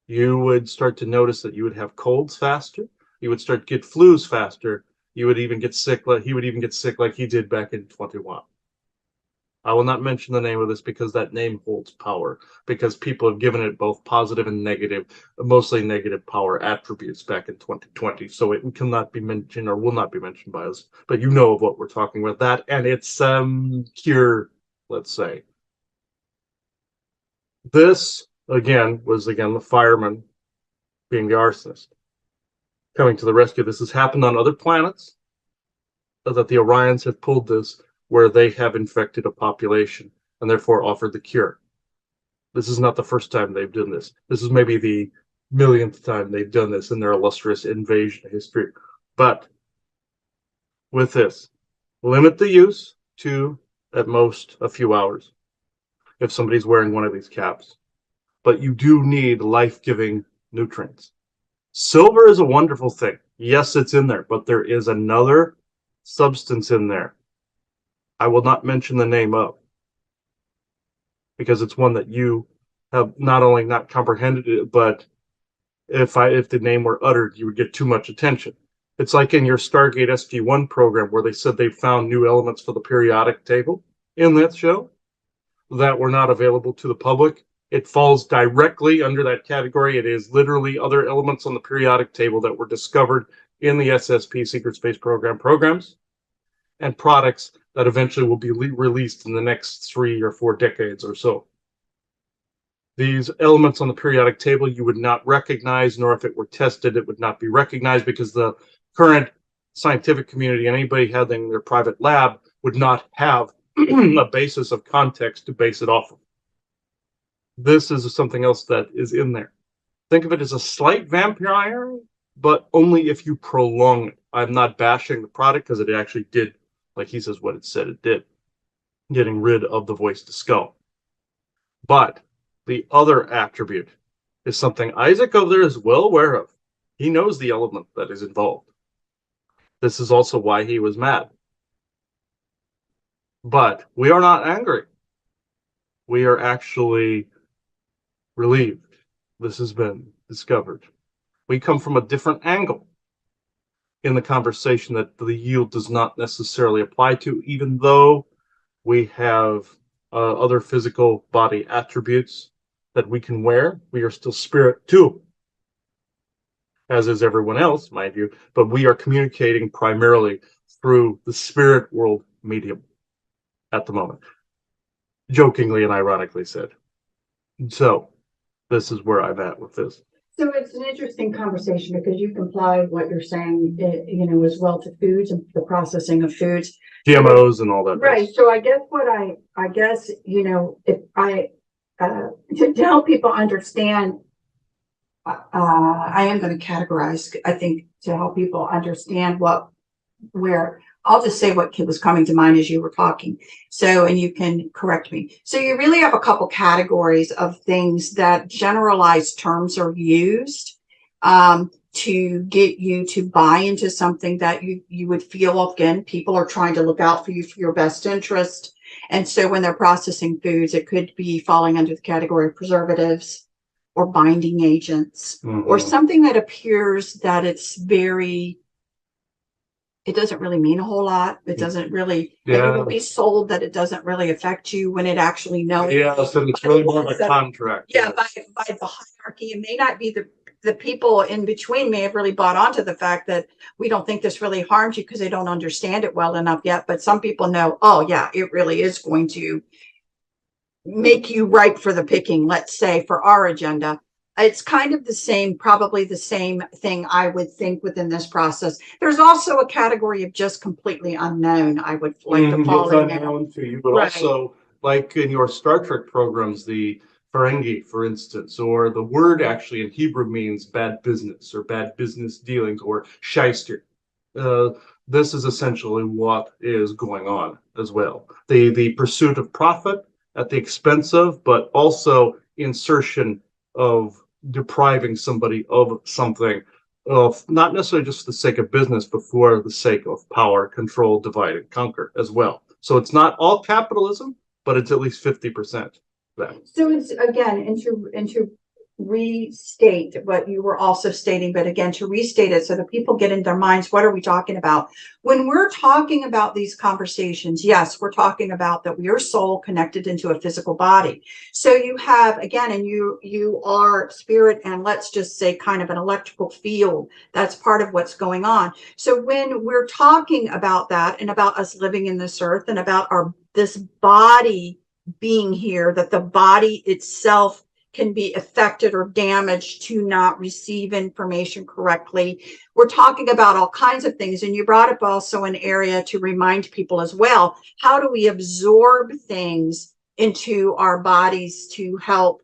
You would start to notice that you would have colds faster. You would start to get flus faster. You would even get sick. He would even get sick like he did back in 21. I will not mention the name of this because that name holds power, because people have given it both positive and negative, mostly negative power attributes back in 2020. So it cannot be mentioned or will not be mentioned by us. But you know of what we're talking about, that and its cure, let's say. This, again, was the fireman being the arsonist, coming to the rescue. This has happened on other planets, that the Orions have pulled this, where they have infected a population and therefore offered the cure. This is not the first time they've done this. This is maybe the millionth time they've done this in their illustrious invasion history. But with this, limit the use to at most a few hours if somebody's wearing one of these caps. But you do need life-giving nutrients. Silver is a wonderful thing. Yes, it's in there, but there is another substance in there I will not mention the name of, because it's one that you have not only not comprehended it, but if the name were uttered, you would get too much attention. It's like in your Stargate SG-1 program where they said they found new elements for the periodic table in that show that were not available to the public. It falls directly under that category. It is literally other elements on the periodic table that were discovered in the SSP Secret Space Program programs and products that eventually will be released in the next 3 or 4 decades or so. These elements on the periodic table you would not recognize, nor if it were tested, it would not be recognized, because the current scientific community and anybody having their private lab would not have a basis of context to base it off of. This is something else that is in there. Think of it as a slight vampire, but only if you prolong it. I'm not bashing the product because it actually did, like he says, what it said it did, getting rid of the voice to skull. But the other attribute is something Isaac over there is well aware of. He knows the element that is involved. This is also why he was mad. But we are not angry. We are actually relieved this has been discovered. We come from a different angle in the conversation that the yield does not necessarily apply to, even though we have other physical body attributes that we can wear. We are still spirit too, as is everyone else, mind you, but we are communicating primarily through the spirit world medium at the moment, jokingly and ironically said. So this is where I'm at with this. So it's an interesting conversation because you can apply what you're saying, as well to foods and the processing of foods. GMOs and all that. Right. So I guess I guess, if to help people understand, I am going to categorize, I think, to help people understand where I'll just say what was coming to mind as you were talking. So, and you can correct me. So you really have a couple categories of things that generalized terms are used to get you to buy into something that you would feel, again, people are trying to look out for you for your best interest. And so when they're processing foods, it could be falling under the category of preservatives or binding agents, or something that appears that it doesn't really mean a whole lot. It doesn't really, it will be sold that it doesn't really affect you when it actually knows. Yeah, so it's really more of a contract. Yeah, by the hierarchy. It may not be the people in between may have really bought onto the fact that we don't think this really harms you because they don't understand it well enough yet. But some people know, oh yeah, it really is going to make you ripe for the picking, let's say, for our agenda. It's kind of the same, probably the same thing I would think within this process. There's also a category of just completely unknown. I would like to fall in there. Unknown to you, but also like in your Star Trek programs, the Ferengi, for instance, or the word actually in Hebrew means bad business or bad business dealings or shyster. This is essentially what is going on as well. The pursuit of profit at the expense of, but also insertion of depriving somebody of something, of not necessarily just for the sake of business, but for the sake of power, control, divide, and conquer as well. So it's not all capitalism, but it's at least 50% that. So it's, again, and to restate what you were also stating, but again, to restate it so that people get in their minds, what are we talking about? When we're talking about these conversations, yes, we're talking about that we are soul connected into a physical body. So you have, again, and you are spirit, and let's just say kind of an electrical field. That's part of what's going on. So when we're talking about that and about us living in this earth and about this body being here, that the body itself can be affected or damaged to not receive information correctly. We're talking about all kinds of things. And you brought up also an area to remind people as well. How do we absorb things into our bodies to help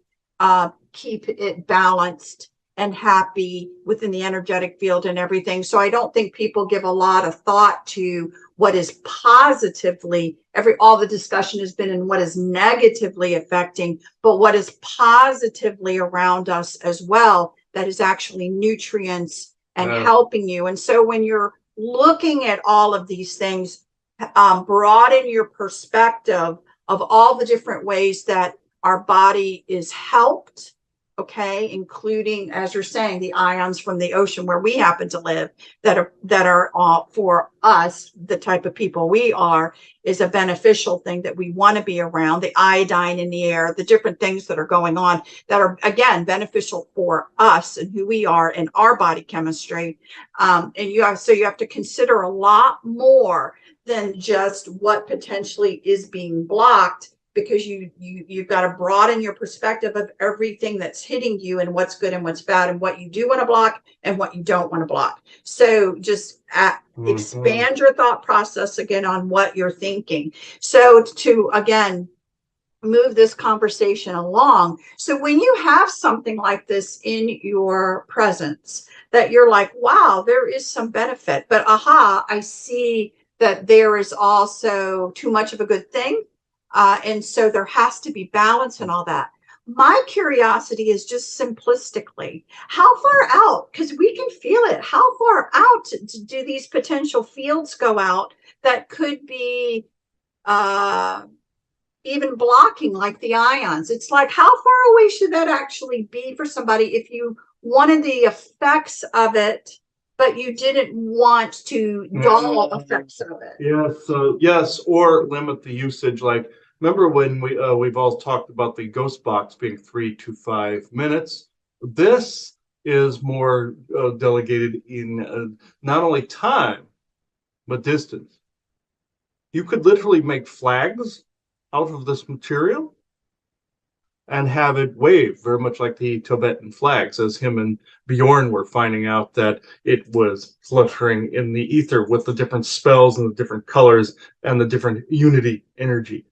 keep it balanced and happy within the energetic field and everything? So I don't think people give a lot of thought to what is positively, all the discussion has been in what is negatively affecting, but what is positively around us as well, that is actually nutrients and helping you. And so when you're looking at all of these things, broaden your perspective of all the different ways that our body is helped. Okay, including, as you're saying, the ions from the ocean where we happen to live that are for us, the type of people we are, is a beneficial thing that we want to be around. The iodine in the air, the different things that are going on that are, again, beneficial for us and who we are and our body chemistry. And you have to consider a lot more than just what potentially is being blocked, because you've got to broaden your perspective of everything that's hitting you and what's good and what's bad and what you do want to block and what you don't want to block. So just expand your thought process again on what you're thinking. So to, again, move this conversation along. So when you have something like this in your presence, that you're like, wow, there is some benefit, but aha, I see that there is also too much of a good thing. And so there has to be balance and all that. My curiosity is just simplistically, how far out, because we can feel it, how far out do these potential fields go out that could be even blocking, like the ions? It's like, how far away should that actually be for somebody if you wanted the effects of it, but you didn't want to dull effects of it? Yes, yes, or limit the usage. Like, remember when we've all talked about the ghost box being 3 to 5 minutes? This is more delegated in not only time but distance. You could literally make flags out of this material and have it wave, very much like the Tibetan flags, as him and Bjorn were finding out that it was fluttering in the ether with the different spells and the different colors and the different unity energy.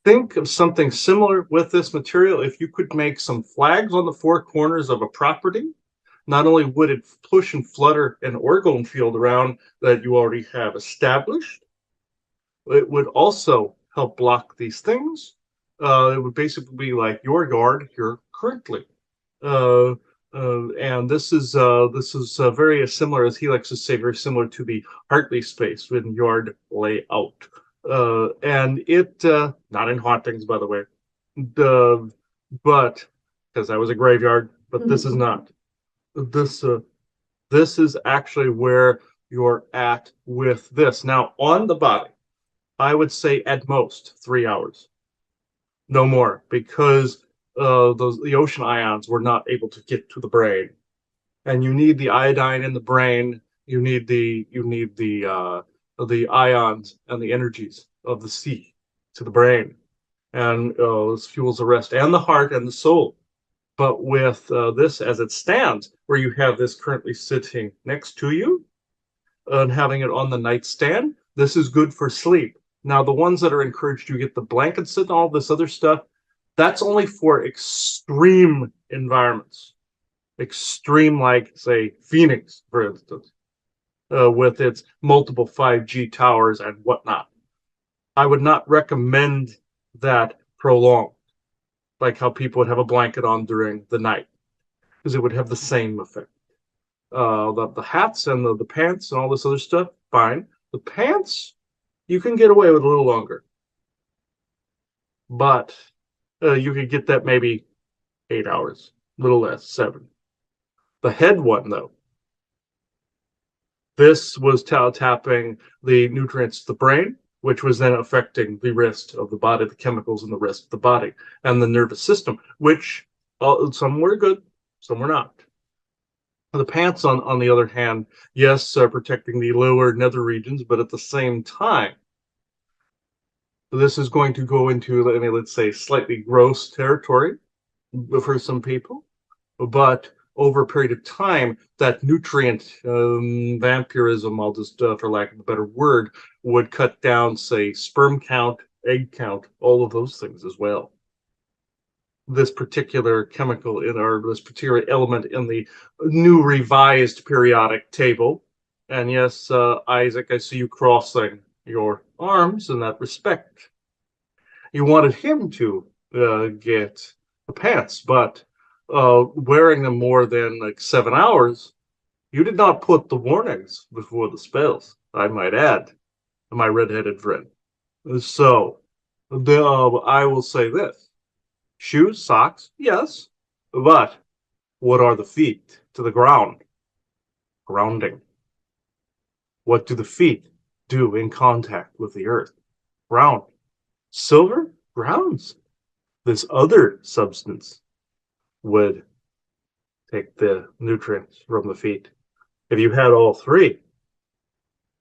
Think of something similar with this material. If you could make some flags on the four corners of a property, not only would it push and flutter an orgone field around that you already have established, it would also help block these things. It would basically be like your yard here currently. Uh, and this is very similar, as he likes to say, very similar to the Hartley space in yard layout. And it not in hauntings, by the way, but because that was a graveyard, but this is not. This this is actually where you're at with this. Now on the body, I would say at most 3 hours, no more, because the ocean ions were not able to get to the brain, and you need the iodine in the brain. You need the ions and the energies of the sea to the brain, and this fuels the rest, and the heart and the soul. But with this as it stands, where you have this currently sitting next to you and having it on the nightstand, this is good for sleep. Now, the ones that are encouraged to get the blankets and all this other stuff, that's only for extreme environments. Extreme, like, say, Phoenix, for instance, with its multiple 5G towers and whatnot. I would not recommend that prolonged, like how people would have a blanket on during the night, because it would have the same effect. The hats and the pants and all this other stuff, fine. The pants, you can get away with a little longer, but you could get that maybe 8 hours, a little less, 7. The head one, though, this was tapping the nutrients to the brain, which was then affecting the rest of the body, the chemicals in the rest of the body, and the nervous system, which some were good, some were not. The pants, on the other hand, yes, protecting the lower nether regions, but at the same time, this is going to go into, let's say, slightly gross territory for some people, but over a period of time, that nutrient vampirism, I'll just, for lack of a better word, would cut down, say, sperm count, egg count, all of those things as well. This particular chemical this particular element in the new revised periodic table. And yes, Isaac, I see you crossing your arms in that respect. You wanted him to get the pants, but wearing them more than like 7 hours, you did not put the warnings before the spells, I might add, my redheaded friend. So, I will say this. Shoes, socks, yes, but what are the feet to the ground? Grounding. What do the feet do in contact with the earth? Ground. Silver grounds. This other substance would take the nutrients from the feet. If you had all three,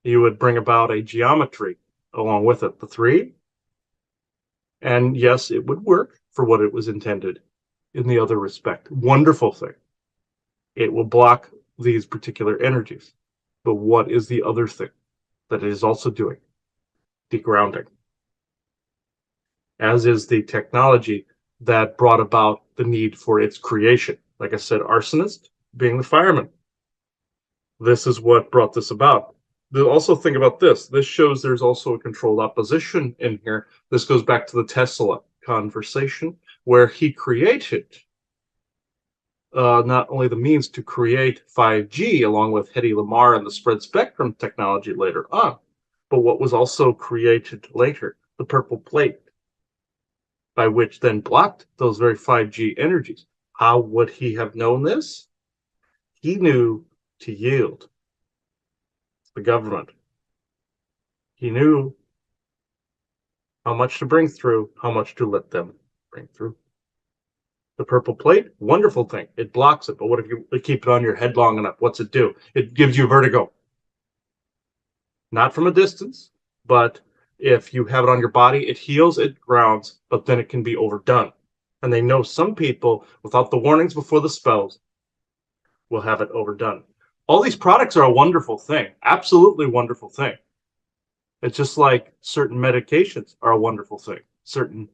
you would bring about a geometry along with it, the three. And yes, it would work for what it was intended in the other respect. Wonderful thing. It will block these particular energies. But what is the other thing that it is also doing? Degrounding. as is the technology that brought about the need for its creation. Like I said, arsonist being the fireman. This is what brought this about. Also think about this. This shows there's also a controlled opposition in here. This goes back to the Tesla conversation where he created not only the means to create 5G along with Hedy Lamarr and the spread spectrum technology later on, but what was also created later, the purple plate, by which then blocked those very 5G energies. How would he have known this? He knew to yield the government. He knew how much to bring through, how much to let them bring through. The purple plate, wonderful thing. It blocks it, but what if you keep it on your head long enough? What's it do? It gives you vertigo. Not from a distance, but if you have it on your body, it heals, it grounds, but then it can be overdone. And they know some people, without the warnings before the spells, will have it overdone. All these products are a wonderful thing, absolutely wonderful thing. It's just like certain medications are a wonderful thing. Certain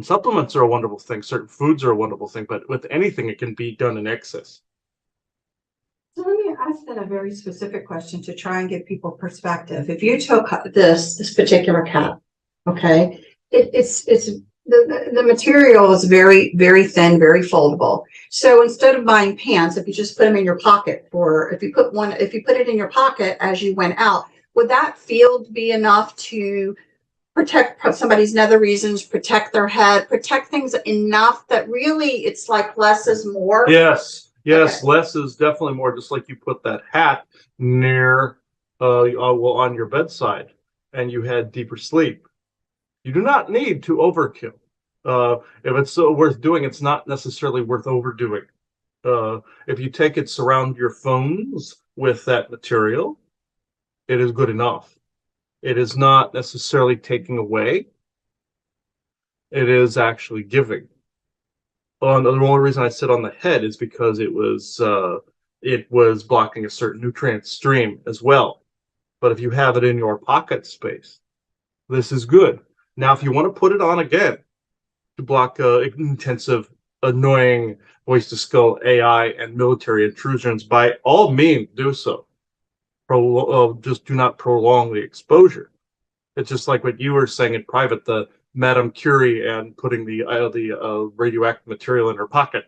supplements are a wonderful thing. Certain foods are a wonderful thing. But with anything, it can be done in excess. So let me ask then a very specific question to try and give people perspective. If you took this particular cap, okay, it's the material is very, very thin, very foldable. So instead of buying pants, if you just put them in your pocket, or if you put it in your pocket as you went out, would that field be enough to protect somebody's nether regions, protect their head, protect things enough that really it's like less is more? Yes, Okay. less is definitely more. Just like you put that hat near, on your bedside, and you had deeper sleep. You do not need to overkill. If it's so worth doing, it's not necessarily worth overdoing. If you take it, surround your phones with that material, it is good enough. It is not necessarily taking away. It is actually giving. The only reason I said on the head is because it was blocking a certain nutrient stream as well. But if you have it in your pocket space, this is good. Now, if you want to put it on again to block intensive, annoying voice to skull AI and military intrusions, by all means do so. Just do not prolong the exposure. It's just like what you were saying in private, the Madame Curie and putting the radioactive material in her pocket.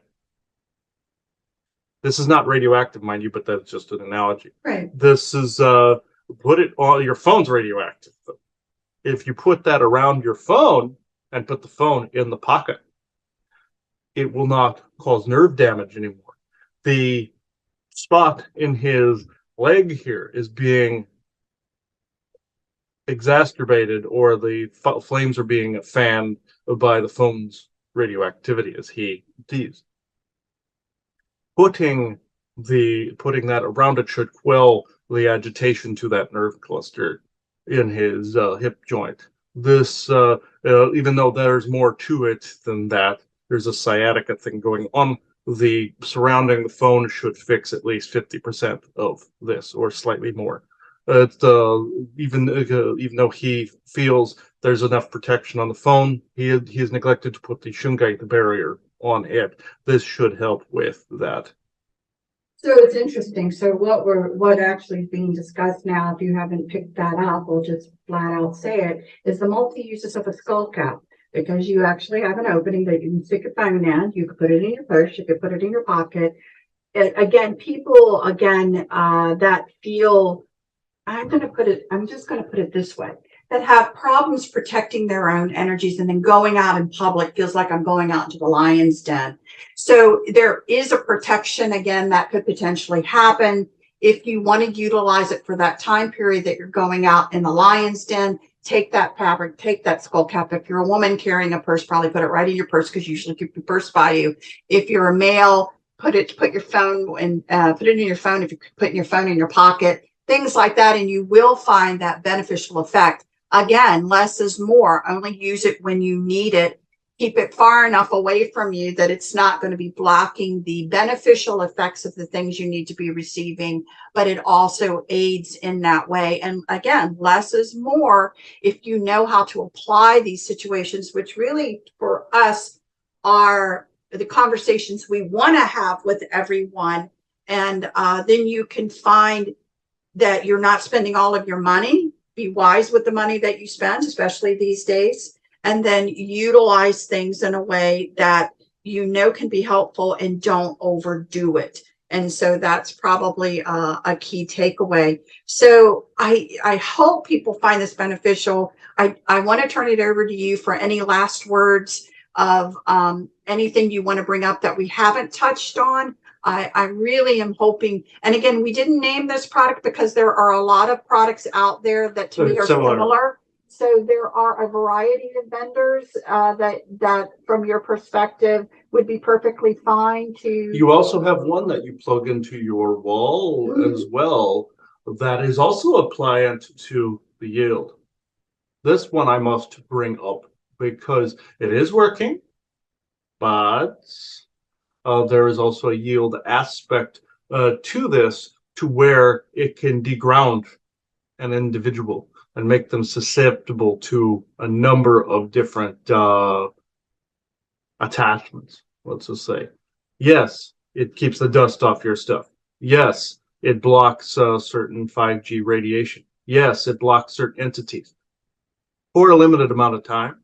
This is not radioactive, mind you, but that's just an analogy. Right. This is put it on your phone's radioactive. If you put that around your phone and put the phone in the pocket, it will not cause nerve damage anymore. The spot in his leg here is being exacerbated, or the flames are being fanned by the phone's radioactivity, as he teased. Putting that around it should quell the agitation to that nerve cluster in his hip joint. This, even though there's more to it than that, there's a sciatica thing going on. The surrounding the phone should fix at least 50% of this, or slightly more. Even though he feels there's enough protection on the phone, he has neglected to put the shungite, the barrier, on it. This should help with that. So it's interesting. So what actually is being discussed now, if you haven't picked that up, we'll just flat out say it, is the multi-uses of a skull cap. Because you actually have an opening that you can stick your phone in, you could put it in your purse, you could put it in your pocket. People that feel, I'm just going to put it this way, that have problems protecting their own energies, and then going out in public feels like I'm going out into the lion's den. So there is a protection, again, that could potentially happen. If you want to utilize it for that time period that you're going out in the lion's den, take that fabric, take that skull cap. If you're a woman carrying a purse, probably put it right in your purse, because you usually keep your purse by you. If you're a male, put your phone and put it in your phone. If you're putting your phone in your pocket, things like that, and you will find that beneficial effect. Again, less is more. Only use it when you need it. keep it far enough away from you that it's not going to be blocking the beneficial effects of the things you need to be receiving, but it also aids in that way. And again, less is more if you know how to apply these situations, which really for us are the conversations we want to have with everyone. And then you can find that you're not spending all of your money. Be wise with the money that you spend, especially these days, and then utilize things in a way that you know can be helpful and don't overdo it. And so that's probably a key takeaway. So I hope people find this beneficial. I want to turn it over to you for any last words of anything you want to bring up that we haven't touched on. I really am hoping, and again, we didn't name this product because there are a lot of products out there that to me are similar. So there are a variety of vendors that from your perspective would be perfectly fine to. You also have one that you plug into your wall as well that is also appliant to the yield. This one I must bring up because it is working, but there is also a yield aspect to this, to where it can deground an individual and make them susceptible to a number of different attachments, let's just say. Yes, it keeps the dust off your stuff. Yes, it blocks certain 5G radiation. Yes, it blocks certain entities for a limited amount of time.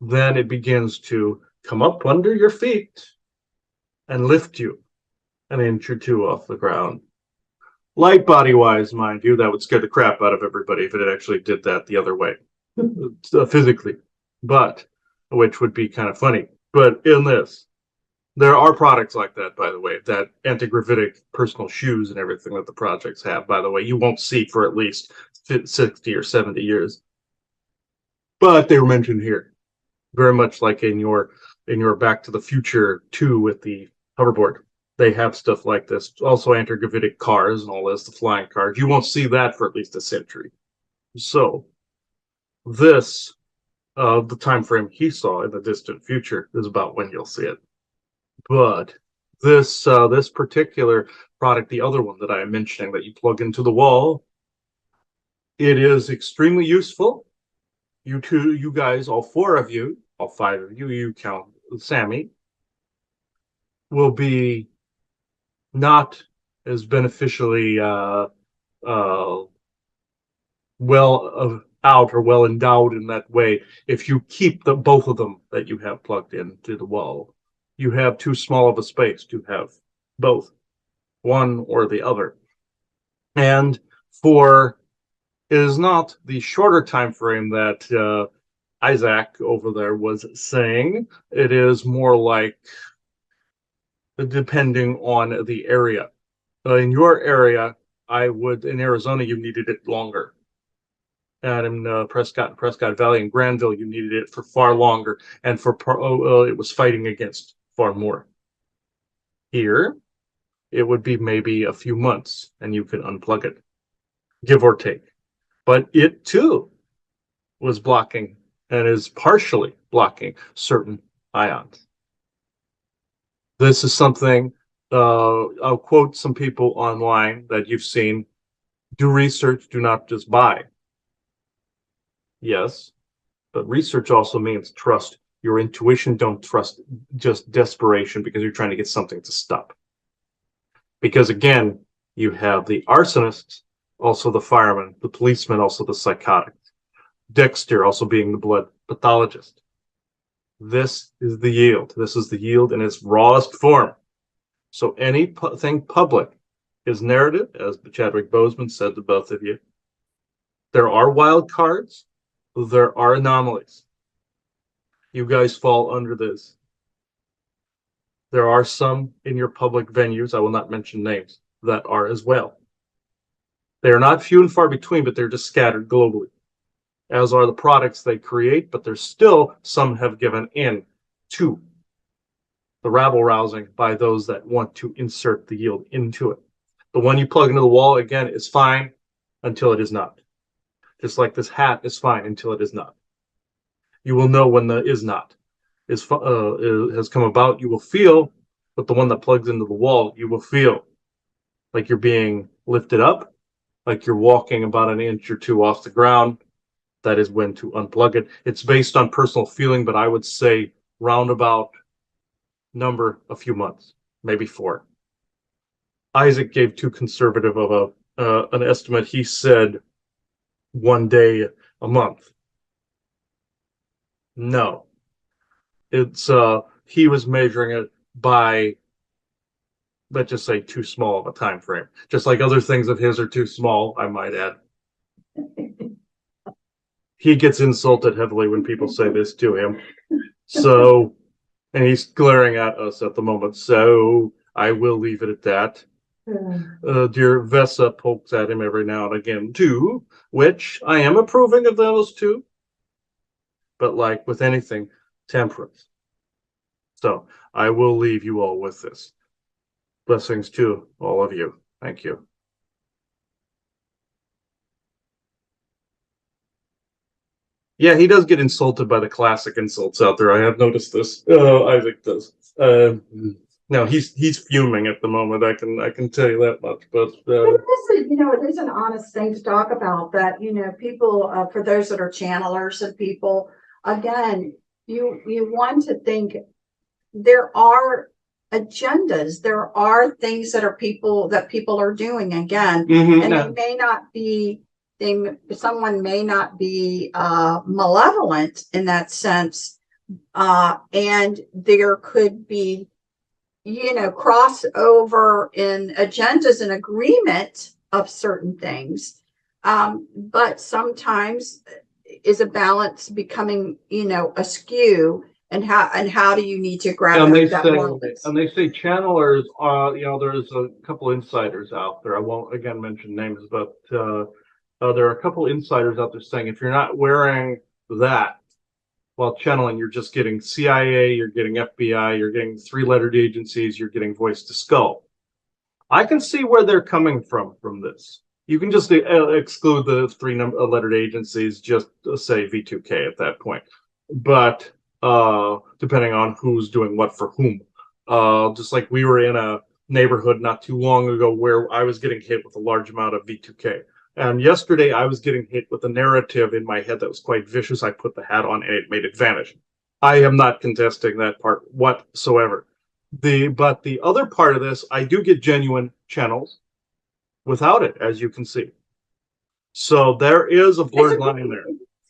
Then it begins to come up under your feet and lift you an inch or two off the ground. Light body wise, mind you, that would scare the crap out of everybody if it actually did that the other way, physically, but which would be kind of funny. But in this, there are products like that, by the way, that anti-gravitic personal shoes and everything that the projects have, by the way, you won't see for at least 60 or 70 years. But they were mentioned here, very much like in your Back to the Future 2 with the hoverboard. They have stuff like this. Also anti-gravitic cars and all this, the flying cars. You won't see that for at least a century. So this, the time frame he saw in the distant future is about when you'll see it. But this this particular product, the other one that I am mentioning that you plug into the wall, it is extremely useful. You guys, all four of you, all five of you, you count Sammy, will be not as beneficially well out or well endowed in that way if you keep the both of them that you have plugged into the wall. You have too small of a space to have both, one or the other. And for it is not the shorter time frame that Isaac over there was saying. It is more like depending on the area. In your area, in Arizona, you needed it longer. And in Prescott Valley and Granville, you needed it for far longer. And it was fighting against far more. Here, it would be maybe a few months and you could unplug it, give or take. But it too was blocking and is partially blocking certain ions. This is something, I'll quote some people online that you've seen. Do research, do not just buy. Yes, but research also means trust your intuition. Don't trust just desperation because you're trying to get something to stop. Because again, you have the arsonists, also the firemen, the policemen, also the psychotics. Dexter also being the blood pathologist. This is the yield. This is the yield in its rawest form. So anything public is narrative, as Chadwick Boseman said to both of you. There are wild cards. There are anomalies. You guys fall under this. There are some in your public venues, I will not mention names, that are as well. They are not few and far between, but they're just scattered globally, as are the products they create, but there's still some have given in to the rabble-rousing by those that want to insert the yield into it. The one you plug into the wall, again, is fine until it is not. Just like this hat is fine until it is not. You will know when the is not has come about. You will feel, but the one that plugs into the wall, you will feel like you're being lifted up, like you're walking about an inch or two off the ground. That is when to unplug it. It's based on personal feeling, but I would say roundabout number a few months, maybe 4. Isaac gave too conservative of an estimate. He said 1 day a month. No, it's he was measuring it by, let's just say, too small of a time frame. Just like other things of his are too small, I might add. He gets insulted heavily when people say this to him. So, and he's glaring at us at the moment. So I will leave it at that. Dear Vesa pokes at him every now and again too, which I am approving of those too. But like with anything, temperance. So I will leave you all with this. Blessings to all of you. Thank you. Yeah, he does get insulted by the classic insults out there. I have noticed this. Isaac does. No, he's fuming at the moment. I can tell you that much. But It is, it is an honest thing to talk about that, people, for those that are channelers and people, again, you want to think there are agendas, there are things that people are doing again, and they may not be, someone may not be malevolent in that sense, and there could be crossover in agendas and agreement of certain things. But sometimes is a balance becoming, askew, and how do you need to grab and they that say balance? and they say channelers are, there's a couple insiders out there. I won't again mention names, but there are a couple insiders out there saying if you're not wearing that while channeling, you're just getting CIA, you're getting FBI, you're getting 3-lettered agencies, you're getting voice to skull. I can see where they're coming from this. You can just exclude the 3-lettered agencies, just say V2K at that point. But depending on who's doing what for whom. Just like we were in a neighborhood not too long ago where I was getting hit with a large amount of V2K. And yesterday I was getting hit with a narrative in my head that was quite vicious. I put the hat on and it made it vanish. I am not contesting that part whatsoever. But the other part of this, I do get genuine channels without it, as you can see. So there is a blurred line there.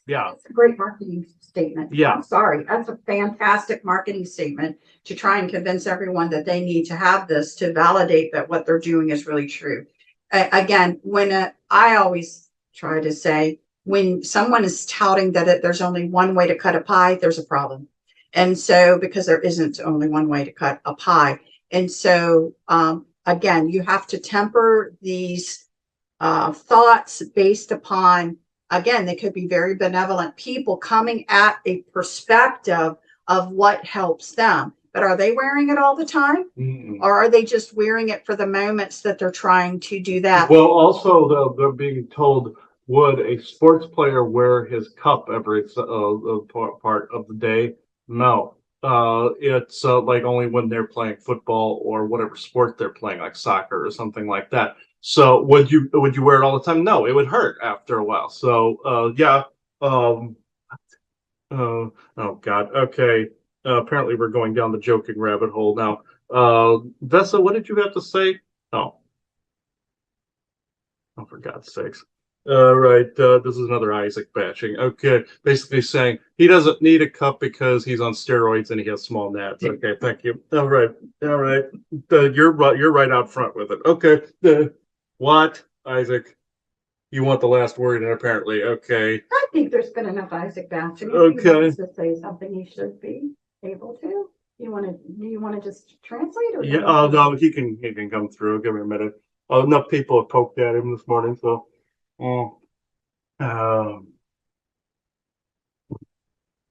Yeah. It's a great marketing statement. Yeah. I'm sorry. That's a fantastic marketing statement to try and convince everyone that they need to have this to validate that what they're doing is really true. Again, I always try to say, when someone is touting that there's only one way to cut a pie, there's a problem. And so, because there isn't only one way to cut a pie. And so, again, you have to temper these thoughts based upon, again, they could be very benevolent people coming at a perspective of what helps them. But are they wearing it all the time? Or are they just wearing it for the moments that they're trying to do that? Well, also they're being told, would a sports player wear his cup every part of the day? No. It's like only when they're playing football or whatever sport they're playing, like soccer or something like that. So would you wear it all the time? No, it would hurt after a while. So yeah. Oh God. Okay. Apparently we're going down the joking rabbit hole now. Vesa, what did you have to say? Oh, for God's sakes. Right. This is another Isaac bashing. Okay. Basically saying he doesn't need a cup because he's on steroids and he has small nads. Okay. Thank you. All right. All right. You're right. You're right out front with it. Okay. What, Isaac? You want the last word, and apparently, okay. I think there's been enough Isaac bashing. Okay. If he wants to say something, he should be able to. Do you want to just translate, or Yeah. Oh no, he can come through. Give me a minute. Enough people have poked at him this morning, so.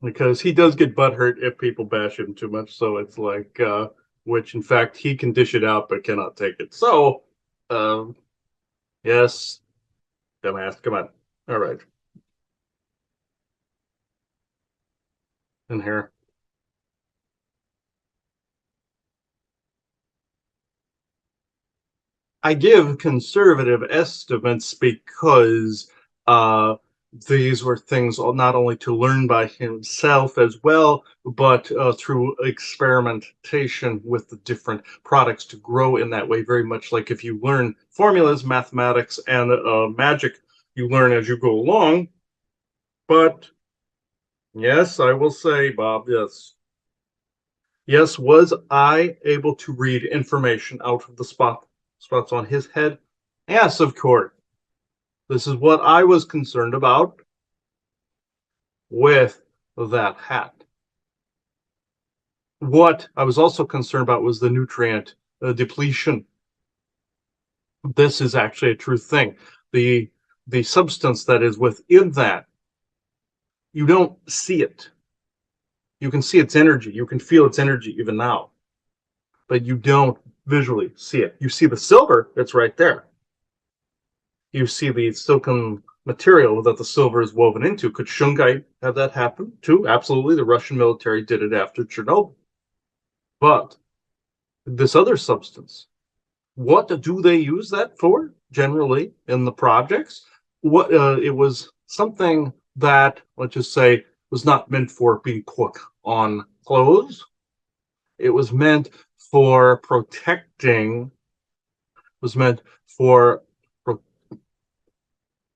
Because he does get butthurt if people bash him too much. So it's like, which in fact he can dish it out but cannot take it. So, yes, dumbass, come on. All right. in here. I give conservative estimates because these were things not only to learn by himself as well, but through experimentation with the different products to grow in that way. Very much like if you learn formulas, mathematics, and magic, you learn as you go along. But yes, I will say, Bob, yes. Yes, was I able to read information out of the spots on his head? Yes, of course. This is what I was concerned about with that hat. What I was also concerned about was the nutrient depletion. This is actually a true thing. The the substance that is within that, you don't see it. You can see its energy. You can feel its energy even now, but you don't visually see it. You see the silver, it's right there. You see the silken material that the silver is woven into. Could Shungite have that happen too? Absolutely. The Russian military did it after Chernobyl. But this other substance, what do they use that for generally in the projects? What it was something that, let's just say, was not meant for being put on clothes. It was meant for protecting, was meant for,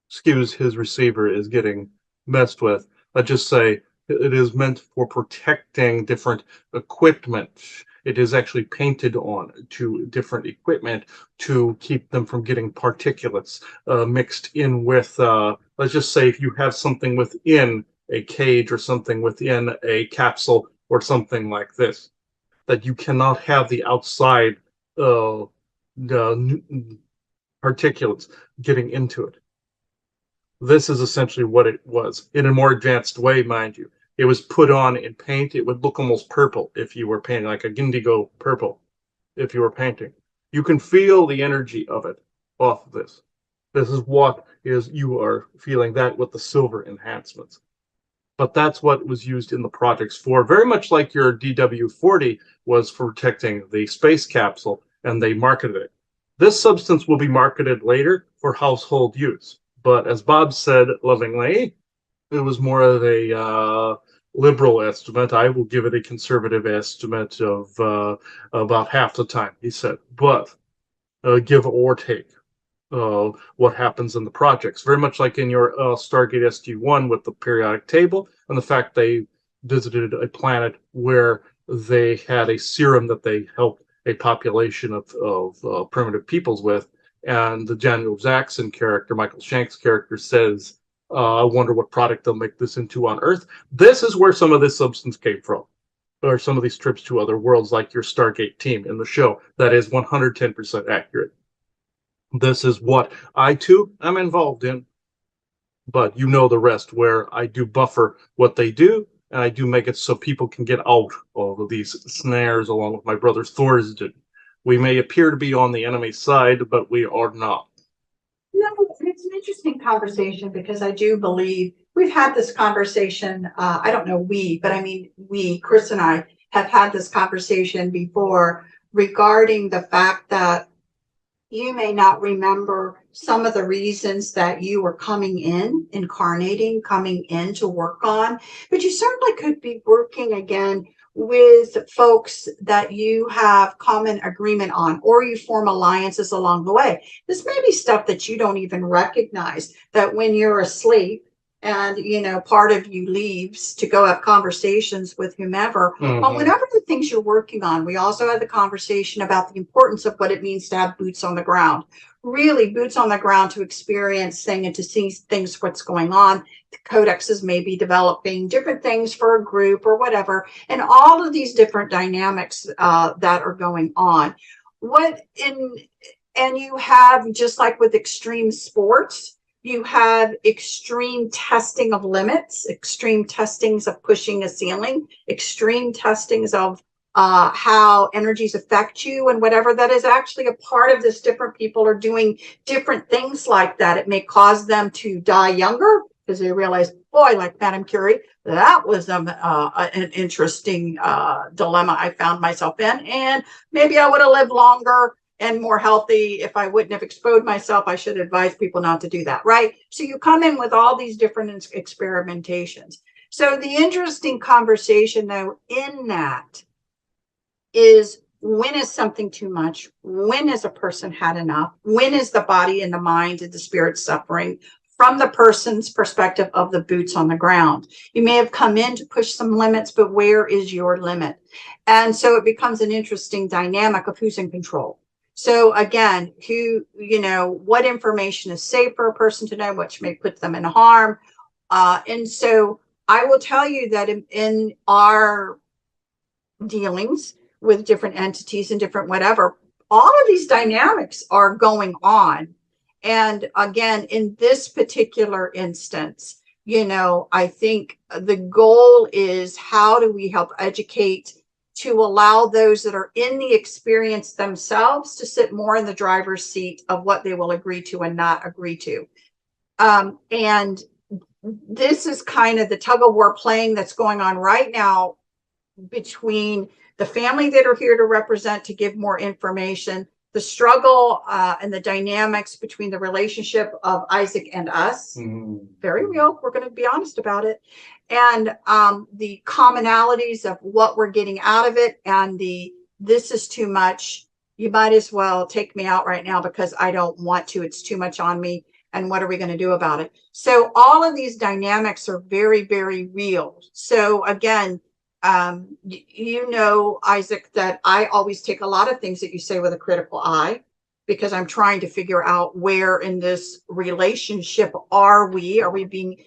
excuse, his receiver is getting messed with. Let's just say it is meant for protecting different equipment. It is actually painted on to different equipment to keep them from getting particulates mixed in with, let's just say if you have something within a cage or something within a capsule or something like this, that you cannot have the outside particulates getting into it. This is essentially what it was in a more advanced way, mind you. It was put on in paint. It would look almost purple if you were painting, like a indigo purple if you were painting. You can feel the energy of it off of this. This is what is you are feeling that with the silver enhancements. But that's what was used in the projects for, very much like your DW40 was for protecting the space capsule, and they marketed it. This substance will be marketed later for household use. But as Bob said lovingly, it was more of a liberal estimate. I will give it a conservative estimate of about half the time, he said. But give or take what happens in the projects. Very much like in your Stargate SG-1 with the periodic table and the fact they visited a planet where they had a serum that they helped a population of primitive peoples with. And the Daniel Jackson character, Michael Shank's character, says, I wonder what product they'll make this into on Earth. This is where some of this substance came from, or some of these trips to other worlds, like your Stargate team in the show. That is 110% accurate. This is what I too am involved in, but you know the rest, where I do buffer what they do, and I do make it so people can get out of these snares along with my brother Thorsden. We may appear to be on the enemy side, but we are not. No, it's an interesting conversation because I do believe we've had this conversation. I don't know but I mean, Chris and I have had this conversation before regarding the fact that you may not remember some of the reasons that you were coming in to work on, but you certainly could be working again with folks that you have common agreement on, or you form alliances along the way. This may be stuff that you don't even recognize, that when you're asleep and part of you leaves to go have conversations with whomever on whatever the things you're working on. We also had the conversation about the importance of what it means to have boots on the ground, really boots on the ground to experience things and to see things, what's going on. The codexes may be developing different things for a group or whatever, and all of these different dynamics that are going on. And you have, just like with extreme sports, you have extreme testing of limits, extreme testings of pushing a ceiling, extreme testings of how energies affect you, and whatever that is actually a part of this. Different people are doing different things like that. It may cause them to die younger. because they realized, boy, like Madame Curie, that was an interesting dilemma I found myself in. And maybe I would have lived longer and more healthy if I wouldn't have exposed myself. I should advise people not to do that, right? So you come in with all these different experimentations. So the interesting conversation, though, in that is, when is something too much? When has a person had enough? When is the body and the mind and the spirit suffering from the person's perspective of the boots on the ground? You may have come in to push some limits, but where is your limit? And so it becomes an interesting dynamic of who's in control. So again, what information is safe for a person to know, which may put them in harm. And so I will tell you that in our dealings with different entities and different whatever, all of these dynamics are going on. And again, in this particular instance, I think the goal is, how do we help educate to allow those that are in the experience themselves to sit more in the driver's seat of what they will agree to and not agree to. And this is kind of the tug of war playing that's going on right now between the family that are here to represent, to give more information, the struggle and the dynamics between the relationship of Isaac and us. Very real. We're going to be honest about it. And the commonalities of what we're getting out of it, and this is too much. You might as well take me out right now because I don't want to. It's too much on me. And what are we going to do about it? So all of these dynamics are very, very real. So again, Isaac, that I always take a lot of things that you say with a critical eye, because I'm trying to figure out where in this relationship are we being,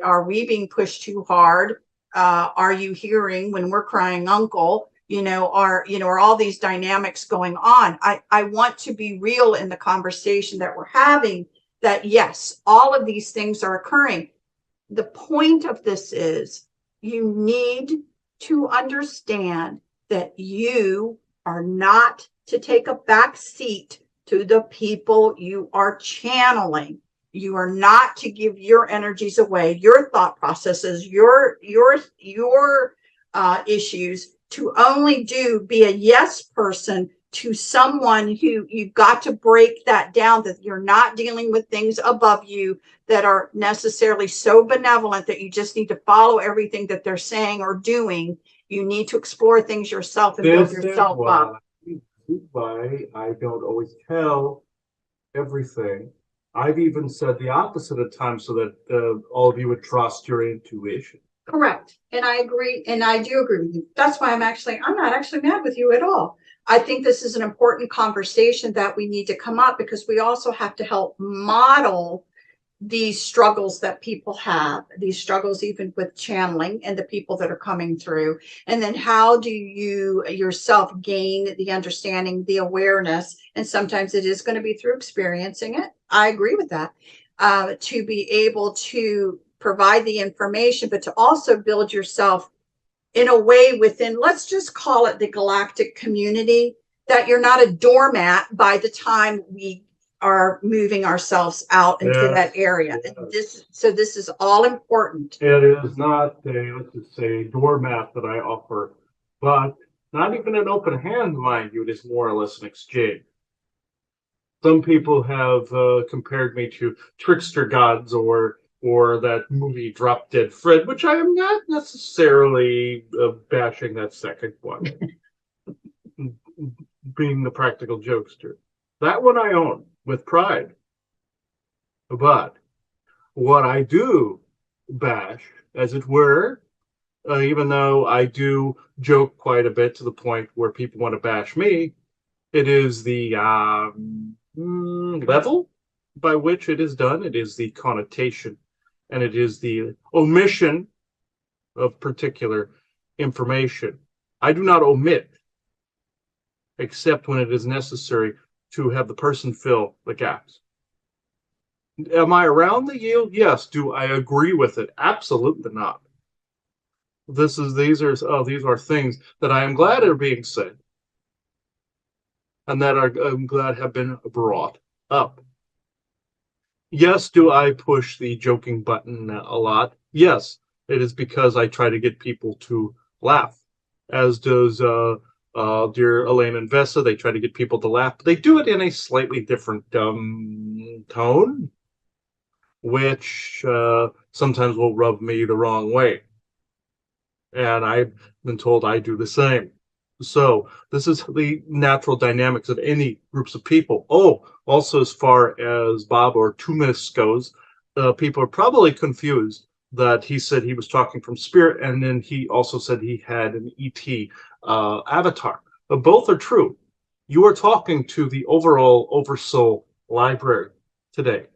are we being pushed too hard? Are you hearing when we're crying uncle? Are all these dynamics going on? I want to be real in the conversation that we're having, that yes, all of these things are occurring. The point of this is, you need to understand that you are not to take a back seat to the people you are channeling. You are not to give your energies away, your thought processes, your issues, to only be a yes person to someone who you've got to break that down, that you're not dealing with things above you that are necessarily so benevolent that you just need to follow everything that they're saying or doing. You need to explore things yourself and build yourself up. Why I don't always tell everything. I've even said the opposite at times so that all of you would trust your intuition. Correct. And I agree. And I do agree with you. That's why I'm not actually mad with you at all. I think this is an important conversation that we need to come up, because we also have to help model these struggles that people have, these struggles even with channeling and the people that are coming through. And then how do you yourself gain the understanding, the awareness? And sometimes it is going to be through experiencing it. I agree with that. To be able to provide the information, but to also build yourself in a way within, let's just call it the galactic community, that you're not a doormat by the time we are moving ourselves out into that area. This is all important. It is not let's just say, doormat that I offer, but not even an open hand, mind you. It is more or less an exchange. Some people have compared me to trickster gods or that movie Drop Dead Fred, which I am not necessarily bashing that second one, being the practical jokester. That one I own with pride. But what I do bash, as it were, even though I do joke quite a bit to the point where people want to bash me, it is the level by which it is done. It is the connotation, and it is the omission of particular information. I do not omit, except when it is necessary to have the person fill the gaps. Am I around the yield? Yes. Do I agree with it? Absolutely not. These are things that I am glad are being said, and that I'm glad have been brought up. Yes, do I push the joking button a lot? Yes, it is because I try to get people to laugh, as does dear Elaine and Vessa. They try to get people to laugh, but they do it in a slightly different tone, which sometimes will rub me the wrong way. And I've been told I do the same. So this is the natural dynamics of any groups of people. Oh, also as far as Bob or Tumis goes, people are probably confused that he said he was talking from spirit, and then he also said he had an ET avatar. But both are true. You are talking to the overall Oversoul library today.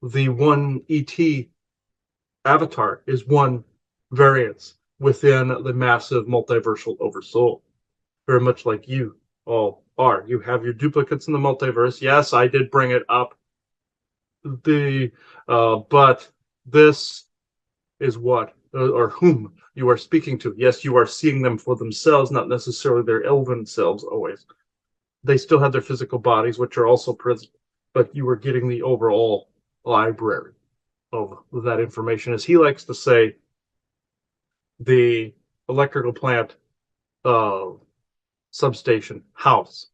The one ET avatar is one variance within the massive multiversal Oversoul, very much like you all are. You have your duplicates in the multiverse. Yes, I did bring it up. But this is what or whom you are speaking to. Yes, you are seeing them for themselves, not necessarily their elven selves always. They still have their physical bodies, which are also present, but you are getting the overall library of that information. As he likes to say, the electrical plant substation house.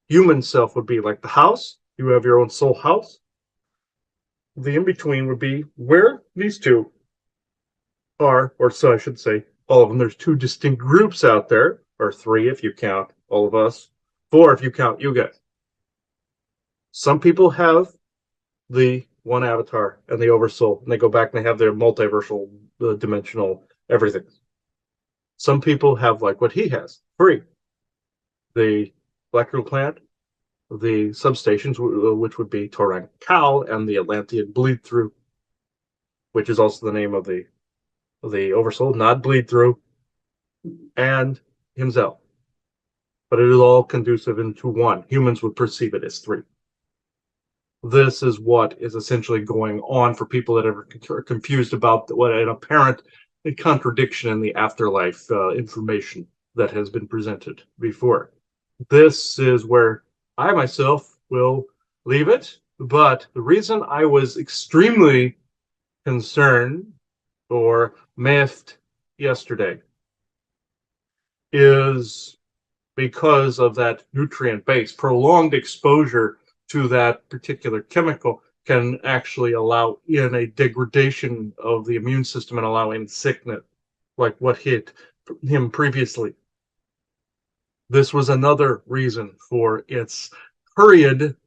Human self would be like the house. You have your own soul house. The in between would be where these two are, or so I should say, all of them. There's two distinct groups out there, or three if you count all of us, four if you count you guys. Some people have the one avatar and the oversoul, and they go back and they have their multiversal, dimensional everything. Some people have like what he has, free. The electrical plant, the substations, which would be Torang Cal and the Atlantean Bleed Through, which is also the name of the Oversoul, not Bleed Through, and himself. But it is all conducive into one. Humans would perceive it as three. This is what is essentially going on for people that are confused about what an apparent contradiction in the afterlife information that has been presented before. This is where I myself will leave it. But the reason I was extremely concerned or miffed yesterday is because of that nutrient base. Prolonged exposure to that particular chemical can actually allow in a degradation of the immune system and allow in sickness, like what hit him previously. This was another reason for its hurried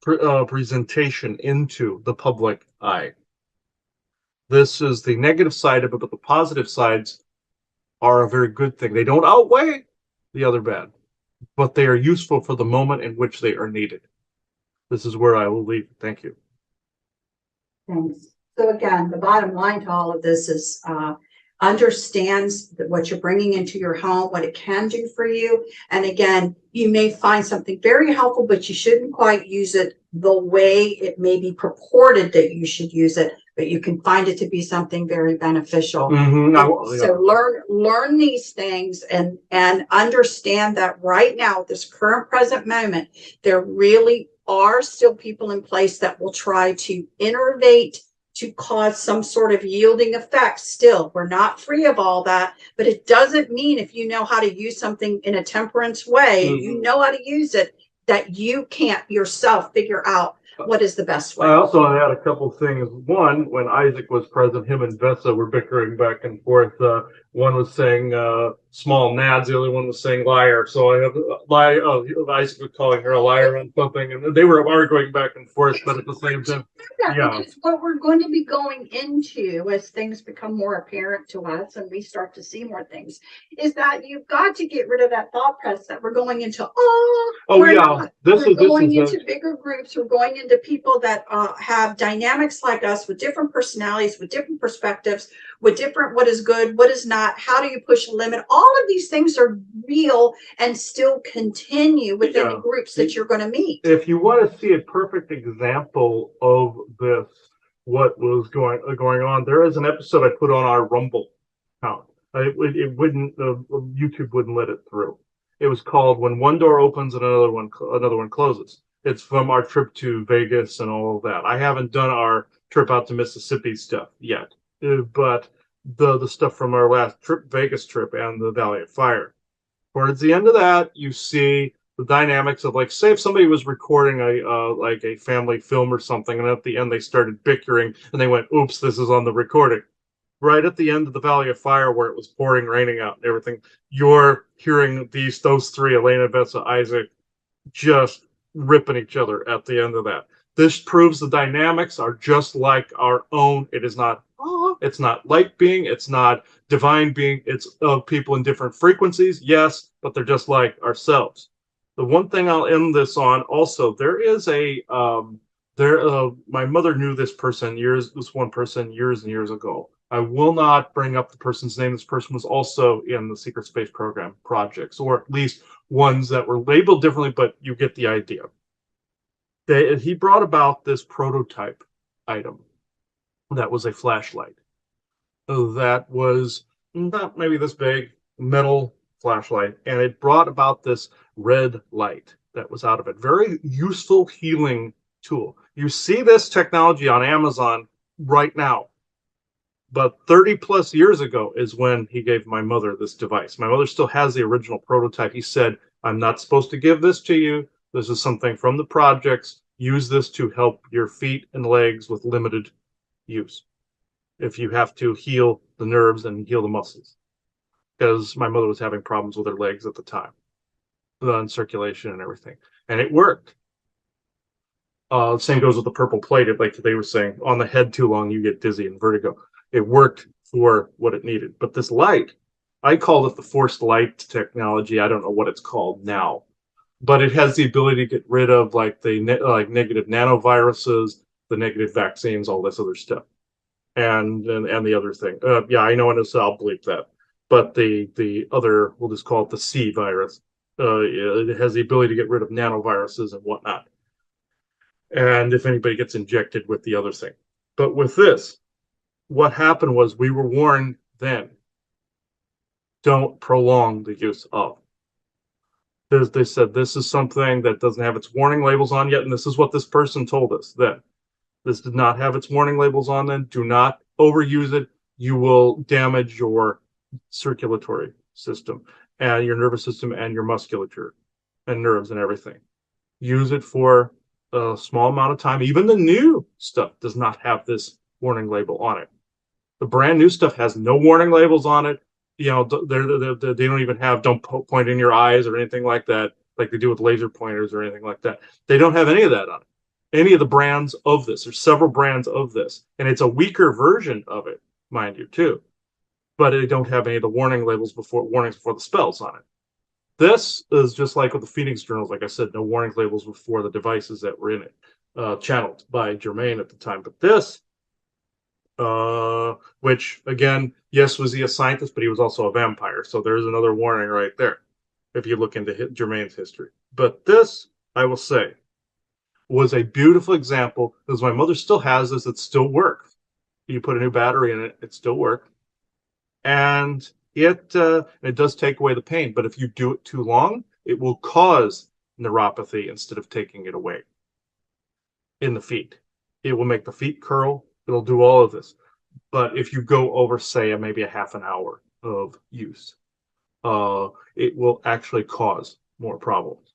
presentation into the public eye. This is the negative side of it, but the positive sides are a very good thing. They don't outweigh the other bad, but they are useful for the moment in which they are needed. This is where I will leave. Thank you. Thanks. So again, the bottom line to all of this is understands what you're bringing into your home, what it can do for you. And again, you may find something very helpful, but you shouldn't quite use it the way it may be purported that you should use it, but you can find it to be something very beneficial. So learn these things and understand that right now, this current present moment, there really are still people in place that will try to innervate to cause some sort of yielding effect. Still, we're not free of all that, but it doesn't mean if you know how to use something in a temperance way, you know how to use it, that you can't yourself figure out what is the best way. I also had a couple things. One, when Isaac was present, him and Vessa were bickering back and forth. One was saying small nads, the other one was saying liar. So I have Isaac was calling her a liar on something, and they were arguing back and forth, but at the same time, because what we're going to be going into as things become more apparent to us and we start to see more things is that you've got to get rid of that thought process that we're going into, we're going into bigger groups, we're going into people that have dynamics like us with different personalities, with different perspectives, with different what is good, what is not, how do you push a limit. All of these things are real and still continue within the groups that you're going to meet. If you want to see a perfect example of this, what was going on, there is an episode I put on our Rumble account. It wouldn't, YouTube wouldn't let it through. It was called When One Door Opens and Another One Closes. It's from our trip to Vegas and all of that. I haven't done our trip out to Mississippi stuff yet, but the stuff from our last trip, Vegas trip, and the Valley of Fire. Towards the end of that, you see the dynamics of, like, say if somebody was recording a like a family film or something, and at the end they started bickering and they went, "Oops, this is on the recording." Right at the end of the Valley of Fire, where it was pouring, raining out, and everything, you're hearing those three, Elena, Vesa, Isaac, just ripping each other at the end of that. This proves the dynamics are just like our own. It is not, it's not light being, it's not divine being, it's people in different frequencies, yes, but they're just like ourselves. The one thing I'll end this on also, there is a my mother knew this one person years and years ago. I will not bring up the person's name. This person was also in the secret space program projects, or at least ones that were labeled differently, but you get the idea. He brought about this prototype item that was a flashlight that was not maybe this big, metal flashlight, and it brought about this red light that was out of it. Very useful healing tool. You see this technology on Amazon right now, but 30 plus years ago is when he gave my mother this device. My mother still has the original prototype. He said, "I'm not supposed to give this to you. This is something from the projects. Use this to help your feet and legs with limited use, if you have to heal the nerves and heal the muscles." Because my mother was having problems with her legs at the time, the circulation and everything. And it worked. Same goes with the purple plate. Like they were saying, on the head too long, you get dizzy and vertigo. It worked for what it needed. But this light, I call it the forced light technology. I don't know what it's called now, but it has the ability to get rid of like the negative nanoviruses, the negative vaccines, all this other stuff, and the other thing. Yeah, I know, and I'll bleep that. But the other, we'll just call it the C virus. It has the ability to get rid of nanoviruses and whatnot. And if anybody gets injected with the other thing. But with this, what happened was we were warned then, don't prolong the use of. They said this is something that doesn't have its warning labels on yet, and this is what this person told us then. This did not have its warning labels on then. Do not overuse it. You will damage your circulatory system and your nervous system and your musculature and nerves and everything. Use it for a small amount of time. Even the new stuff does not have this warning label on it. The brand new stuff has no warning labels on it. You know, they don't even have "don't point in your eyes" or anything like that, like they do with laser pointers or anything like that. They don't have any of that on it. Any of the brands of this. There's several brands of this, and it's a weaker version of it, mind you, too. But they don't have any of the warnings before the spells on it. This is just like with the Phoenix journals. Like I said, no warning labels before the devices that were in it, channeled by Germain at the time. But this, which again, yes, was he a scientist, but he was also a vampire. So there's another warning right there if you look into Germain's history. But this, I will say, was a beautiful example, because my mother still has this. It still works. You put a new battery in it, it still works. And it does take away the pain, but if you do it too long, it will cause neuropathy instead of taking it away in the feet. It will make the feet curl. It'll do all of this. But if you go over, say, maybe a half an hour of use, it will actually cause more problems.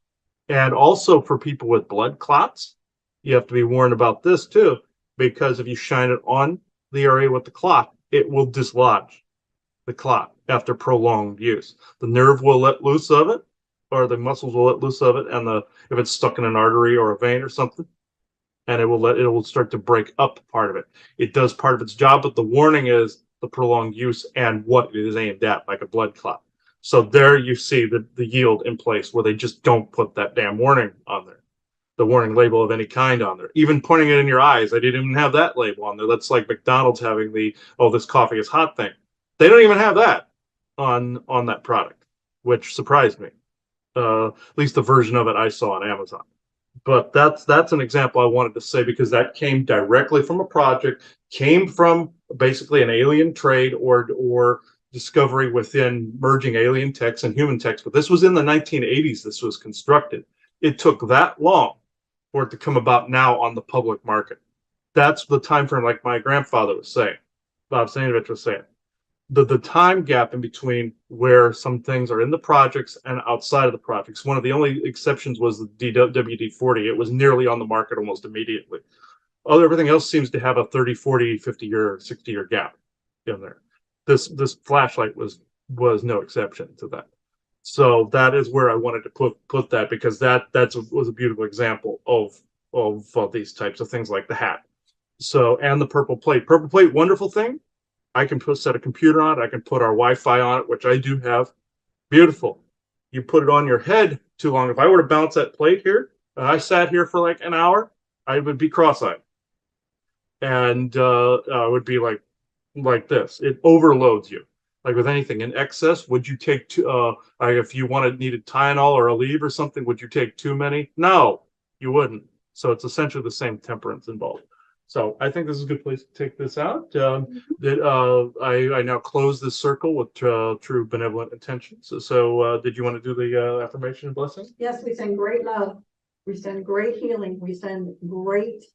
And also for people with blood clots, you have to be warned about this too, because if you shine it on the area with the clot, it will dislodge the clot after prolonged use. The nerve will let loose of it, or the muscles will let loose of it, and if it's stuck in an artery or a vein or something, and it will start to break up part of it. It does part of its job, but the warning is the prolonged use and what it is aimed at, like a blood clot. So there you see the yield in place, where they just don't put that damn warning on there, the warning label of any kind on there. Even pointing it in your eyes, they didn't even have that label on there. That's like McDonald's having the, "oh, this coffee is hot" thing. They don't even have that on that product, which surprised me. At least the version of it I saw on Amazon. But that's an example I wanted to say, because that came directly from a project, came from basically an alien trade or discovery within merging alien techs and human techs. But this was in the 1980s. This was constructed. It took that long for it to come about now on the public market. That's the time frame, like my grandfather was saying, Bob Stanovich was saying. The time gap in between where some things are in the projects and outside of the projects. One of the only exceptions was the WD-40. It was nearly on the market almost immediately. Everything else seems to have a 30, 40, 50-year, 60-year gap in there. This flashlight was no exception to that. So that is where I wanted to put that, because that was a beautiful example of these types of things, like the hat. So, and the purple plate. Purple plate, wonderful thing. I can set a computer on it. I can put our Wi-Fi on it, which I do have. Beautiful. You put it on your head too long. If I were to bounce that plate here, and I sat here for like an hour, I would be cross-eyed. And would be like this. It overloads you. Like with anything in excess, would you take if you needed Tylenol or Aleve or something, would you take too many? No, you wouldn't. So it's essentially the same temperance involved. So I think this is a good place to take this out. I now close this circle with true benevolent intentions. So did you want to do the affirmation and blessing? Yes, we send great love. We send great healing. We send great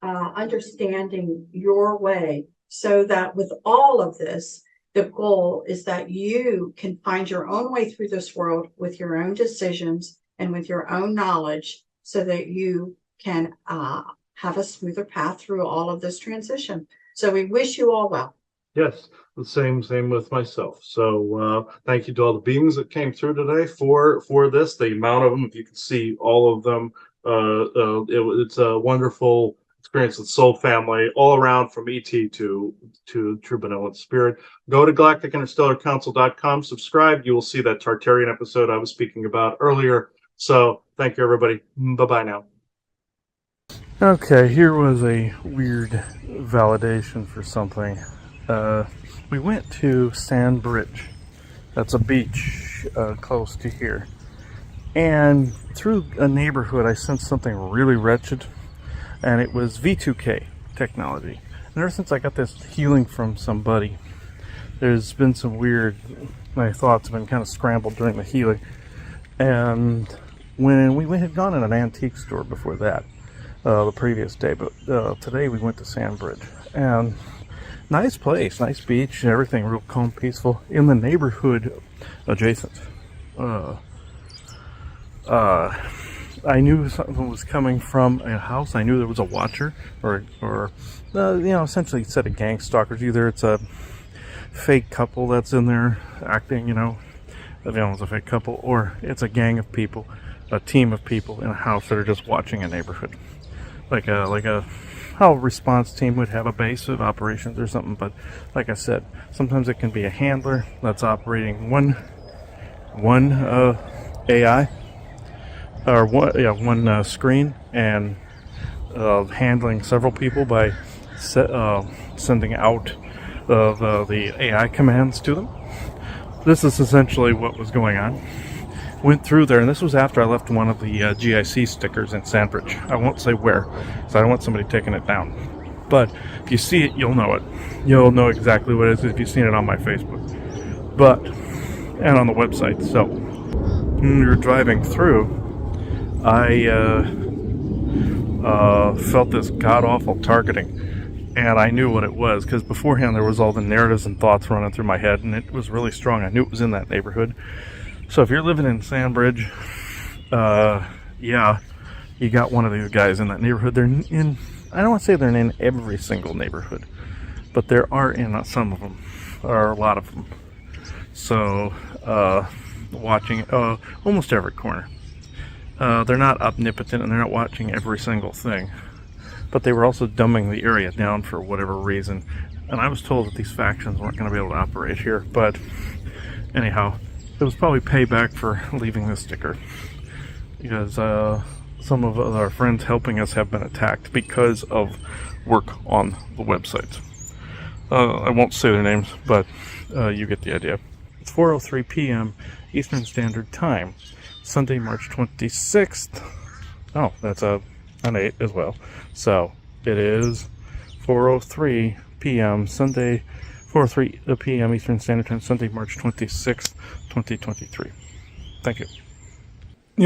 understanding your way, so that with all of this, the goal is that you can find your own way through this world with your own decisions and with your own knowledge, so that you can have a smoother path through all of this transition. So we wish you all well. Yes, the same with myself. So thank you to all the beings that came through today for this. The amount of them, if you can see all of them, it's a wonderful experience with Soul Family all around, from ET to True Benevolent Spirit. Go to galacticinterstellarcouncil.com, subscribe. You will see that Tartarian episode I was speaking about earlier. So thank you, everybody. Bye-bye now. Okay, here was a weird validation for something. We went to Sandbridge. That's a beach close to here. And through a neighborhood, I sensed something really wretched. And it was V2K technology. And ever since I got this healing from somebody, there's been some weird, my thoughts have been kind of scrambled during the healing. And when we had gone in an antique store before that, the previous day, but today we went to Sandbridge. And nice place, nice beach, everything real calm, peaceful. In the neighborhood adjacent, I knew something was coming from a house. I knew there was a watcher, or essentially a set of gang stalkers. Either it's a fake couple that's in there acting, it's a fake couple, or it's a gang of people, a team of people in a house that are just watching a neighborhood, like a how a response team would have a base of operations or something. But like I said, sometimes it can be a handler that's operating one AI. Or one screen, and handling several people by sending out the AI commands to them. This is essentially what was going on. Went through there, and this was after I left one of the GIC stickers in Sandbridge. I won't say where, so I don't want somebody taking it down. But if you see it, you'll know it. You'll know exactly what it is if you've seen it on my Facebook. And on the website. So when we were driving through, I felt this god-awful targeting, and I knew what it was, because beforehand there was all the narratives and thoughts running through my head, and it was really strong. I knew it was in that neighborhood. So if you're living in Sandbridge, you got one of these guys in that neighborhood. They're in, I don't want to say they're in every single neighborhood, but there are in some of them, or a lot of them. So watching almost every corner. They're not omnipotent, and they're not watching every single thing. But they were also dumbing the area down for whatever reason. And I was told that these factions weren't going to be able to operate here. But anyhow, it was probably payback for leaving this sticker. Because some of our friends helping us have been attacked because of work on the websites. I won't say their names, but you get the idea. It's 4:03 p.m. Eastern Standard Time. Sunday, March 26th. Oh, that's an 8 as well. So it is 4:03 p.m. Sunday, 4:03 p.m. Eastern Standard Time, Sunday, March 26th, 2023. Thank you.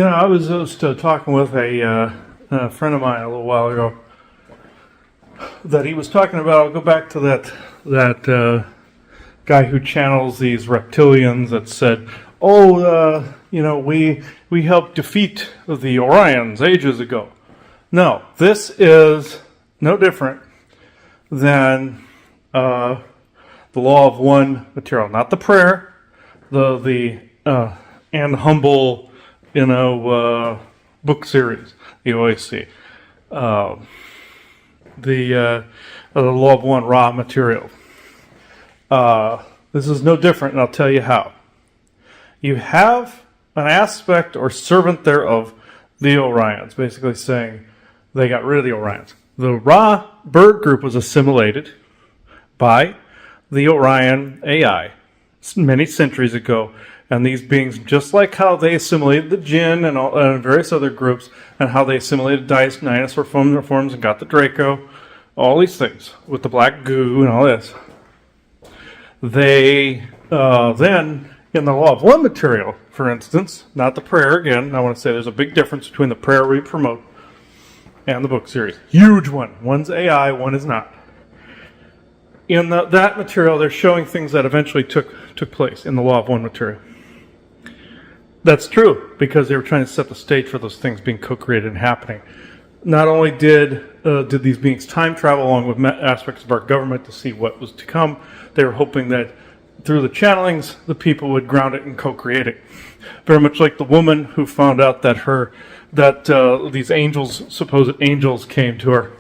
I was just talking with a a friend of mine a little while ago that he was talking about. I'll go back to that guy who channels these reptilians that said, we helped defeat the Orions ages ago. No, this is no different than the law of one material, not the prayer, and humble, book series you always see. The law of one raw material. This is no different, and I'll tell you how. You have an aspect or servant there of the Orions, basically saying they got rid of the Orions. The Ra bird group was assimilated by the Orion AI many centuries ago, and these beings, just like how they assimilated the Jinn and various other groups, and how they assimilated dinosaur forms and got the Draco, all these things with the black goo and all this. They then, in the law of one material, for instance, not the prayer again, I want to say there's a big difference between the prayer we promote and the book series. Huge one. One's AI, one is not. In that material, they're showing things that eventually took place in the law of one material. That's true, because they were trying to set the stage for those things being co-created and happening. Not only did these beings time travel along with aspects of our government to see what was to come, they were hoping that through the channelings, the people would ground it and co-create it. Very much like the woman who found out that these supposed angels came to her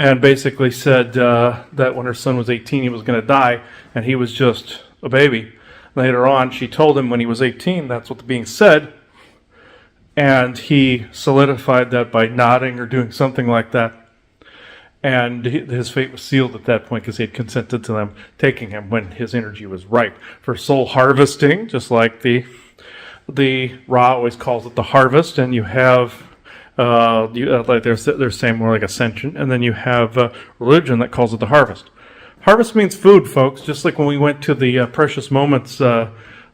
and basically said that when her son was 18, he was going to die, and he was just a baby. Later on, she told him when he was 18, that's what the being said, and he solidified that by nodding or doing something like that. And his fate was sealed at that point because he had consented to them taking him when his energy was ripe for soul harvesting, just like the Ra always calls it the harvest. And you have like they're saying more like ascension, and then you have religion that calls it the harvest. Harvest means food, folks. Just like when we went to the Precious Moments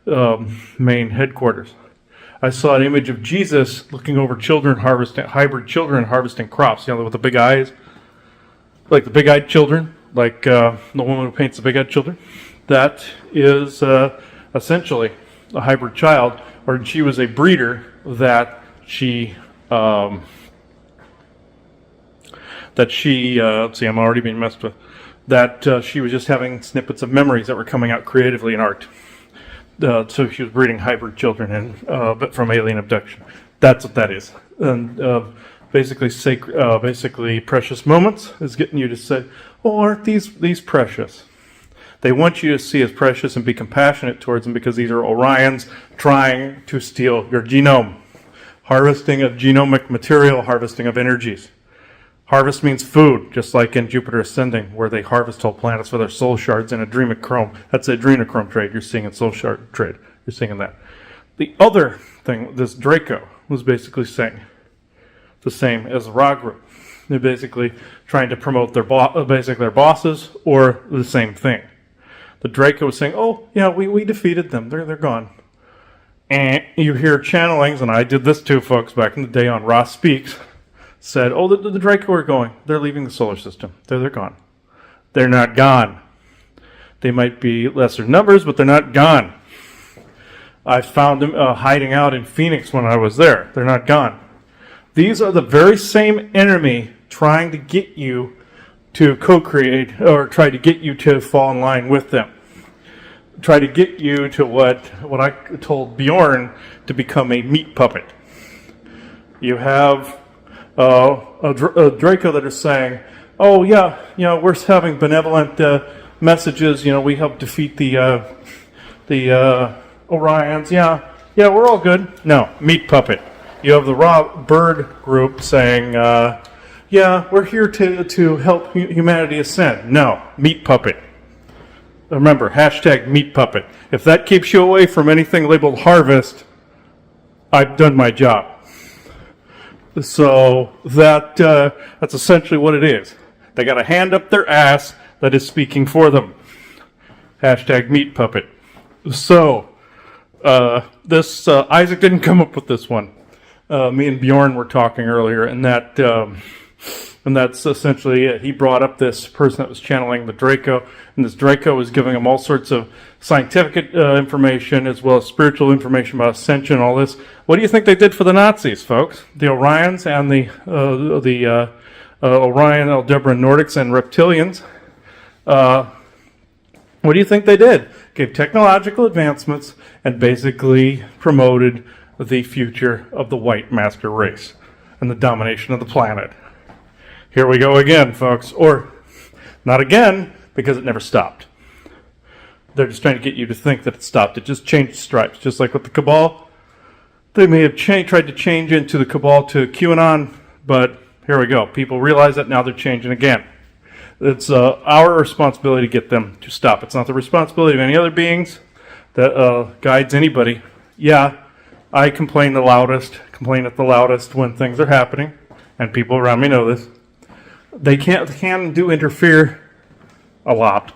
main headquarters. I saw an image of Jesus looking over hybrid children harvesting crops. With the big eyes. Like the big-eyed children, like the woman who paints the big-eyed children. That is essentially a hybrid child, or she was a breeder that she I'm already being messed with. That she was just having snippets of memories that were coming out creatively in art. So she was breeding hybrid children, but from alien abduction. That's what that is. And basically Precious Moments is getting you to say, oh, aren't these precious? They want you to see as precious and be compassionate towards them because these are Orions trying to steal your genome. Harvesting of genomic material, harvesting of energies. Harvest means food, just like in Jupiter Ascending, where they harvest whole planets for their soul shards in adrenochrome. That's the adrenochrome trade you're seeing in soul shard trade. You're seeing in that. The other thing, this Draco was basically saying, the same as the Ra group. They're basically trying to promote their bosses, or the same thing. The Draco was saying, oh, yeah, we defeated them. They're gone. And you hear channelings, and I did this too, folks, back in the day on Ra Speaks, said, oh, the Draco are going. They're leaving the solar system. They're gone. They're not gone. They might be lesser numbers, but they're not gone. I found them hiding out in Phoenix when I was there. They're not gone. These are the very same enemy trying to get you to co-create or try to get you to fall in line with them. Try to get you to what I told Bjorn to become a meat puppet. You have a Draco that are saying, oh yeah, we're having benevolent messages. We helped defeat the Orions. Yeah, we're all good. No, meat puppet. You have the Ra bird group saying, yeah, we're here to help humanity ascend. No, meat puppet. Remember, hashtag meat puppet. If that keeps you away from anything labeled harvest, I've done my job. So that's essentially what it is. They got a hand up their ass that is speaking for them. Hashtag meat puppet. So, Isaac didn't come up with this one. me and Bjorn were talking earlier, and that's essentially it. He brought up this person that was channeling the Draco, and this Draco was giving him all sorts of scientific information as well as spiritual information about ascension, all this. What do you think they did for the Nazis, folks? The Orions and the Orion, Aldebaran, Nordics, and Reptilians. What do you think they did? Gave technological advancements and basically promoted the future of the white master race and the domination of the planet. Here we go again, folks. Or, not again, because it never stopped. They're just trying to get you to think that it stopped. It just changed stripes, just like with the Cabal. They may have tried to change into the Cabal to QAnon, but here we go. People realize that now they're changing again. It's our responsibility to get them to stop. It's not the responsibility of any other beings that guides anybody. Yeah, I complain at the loudest when things are happening, and people around me know this. They can interfere a lot.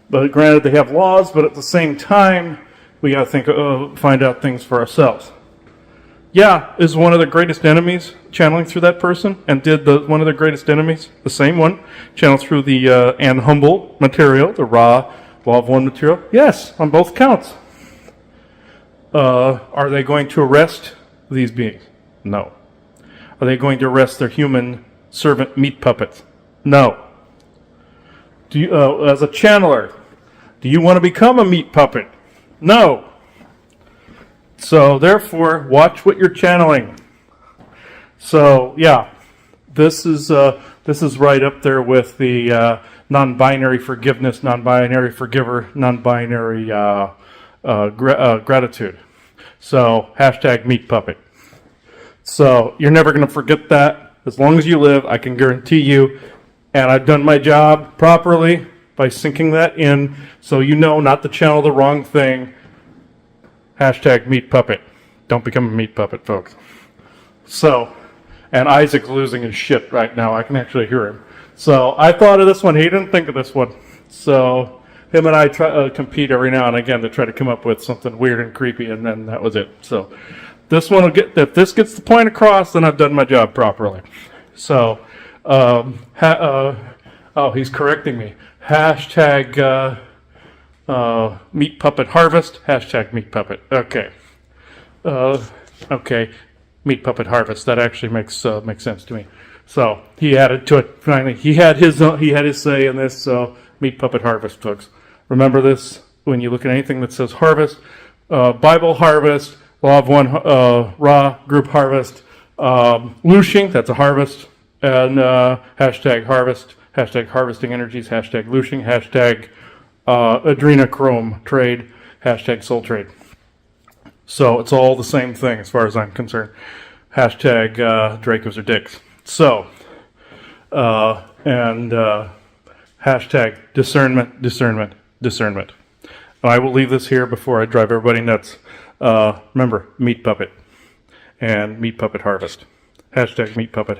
But granted, they have laws, but at the same time, we got to find out things for ourselves. Yeah, is one of the greatest enemies channeling through that person, and did one of the greatest enemies, the same one, channel through the Anne Humble material, the raw Law of One material? Yes, on both counts. Are they going to arrest these beings? No. Are they going to arrest their human servant meat puppets? No. Do you, as a channeler, do you want to become a meat puppet? No. So therefore, watch what you're channeling. So yeah, this is right up there with the non-binary forgiveness, non-binary forgiver, non-binary gratitude. So hashtag meat puppet. So you're never going to forget that. As long as you live, I can guarantee you, and I've done my job properly by syncing that in, so you know not to channel the wrong thing. Hashtag meat puppet. Don't become a meat puppet, folks. So, and Isaac's losing his shit right now. I can actually hear him. So I thought of this one. He didn't think of this one. So him and I try compete every now and again to try to come up with something weird and creepy, and then that was it. So this one will get. If this gets the point across, then I've done my job properly. So, he's correcting me. Hashtag meat puppet harvest. Hashtag meat puppet. Okay. Okay. Meat puppet harvest. That actually makes sense to me. So he added to it finally. He had his say in this. So meat puppet harvest, folks. Remember this when you look at anything that says harvest. Bible harvest. Law of One raw group harvest. Looshing. That's a harvest. And hashtag harvest. Hashtag harvesting energies. Hashtag looshing. Hashtag adrenochrome trade. Hashtag soul trade. So it's all the same thing as far as I'm concerned. Hashtag Dracos are dicks. So, and hashtag discernment. I will leave this here before I drive everybody nuts. Remember, meat puppet and meat puppet harvest. Hashtag meat puppet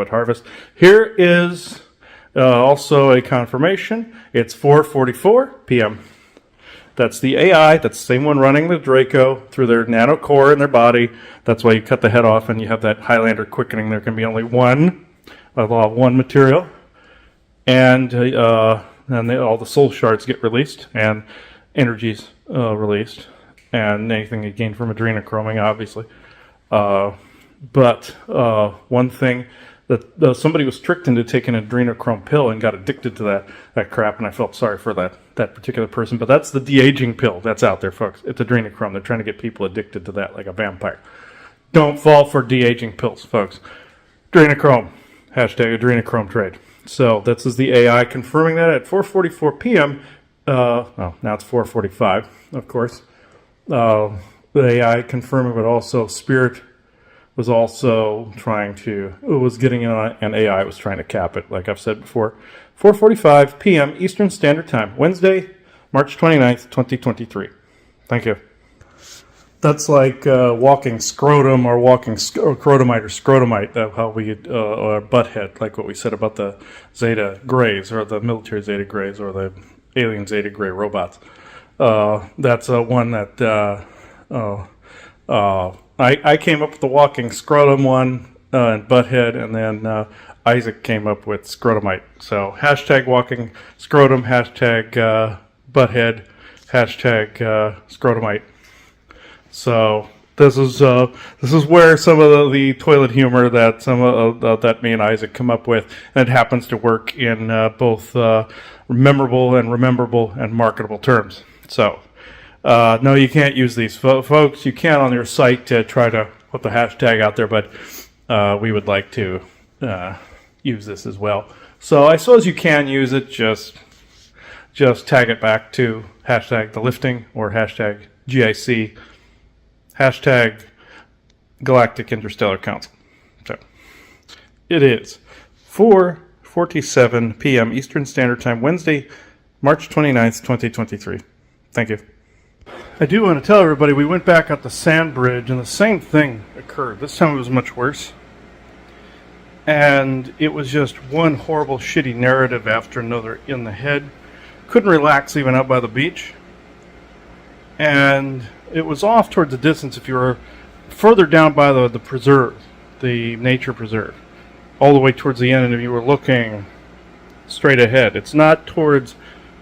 harvest. Here is also a confirmation. It's 4:44 p.m. That's the AI. That's the same one running the Draco through their nano core in their body. That's why you cut the head off and you have that Highlander quickening. There can be only one, Law of One material. And all the soul shards get released and energies released. And anything you gain from adrenochroming, obviously. But one thing that somebody was tricked into taking an adrenochrome pill and got addicted to that crap, and I felt sorry for that particular person. But that's the de-aging pill that's out there, folks. It's adrenochrome. They're trying to get people addicted to that like a vampire. Don't fall for de-aging pills, folks. Adrenochrome. Hashtag adrenochrome trade. So this is the AI confirming that at 4:44 p.m. Now it's 4:45, of course. The AI confirming, but also Spirit was also getting an AI was trying to cap it, like I've said before. 4:45 p.m. Eastern Standard Time, Wednesday, March 29th, 2023. Thank you. That's like walking scrotum or walking crotomite or scrotumite, how we or butthead, like what we said about the Zeta Greys or the military Zeta Greys or the alien Zeta Grey robots. That's one that I came up with the walking scrotum one and butthead, and then Isaac came up with scrotumite. So hashtag walking scrotum, hashtag butthead, hashtag scrotumite. So this is where some of the toilet humor that that me and Isaac come up with, and it happens to work in both memorable and rememberable and marketable terms. So no, you can't use these, folks. You can on your site to try to put the hashtag out there, but we would like to use this as well. So I suppose you can use it. Just tag it back to hashtag the lifting or hashtag GIC, hashtag Galactic Interstellar Council. So it is 4:47 p.m. Eastern Standard Time, Wednesday, March 29th, 2023. Thank you. I do want to tell everybody we went back up the sand bridge and the same thing occurred. This time it was much worse. And it was just one horrible, shitty narrative after another in the head. Couldn't relax even out by the beach. And it was off towards the distance if you were further down by the preserve, the nature preserve, all the way towards the end, and if you were looking straight ahead. It's not towards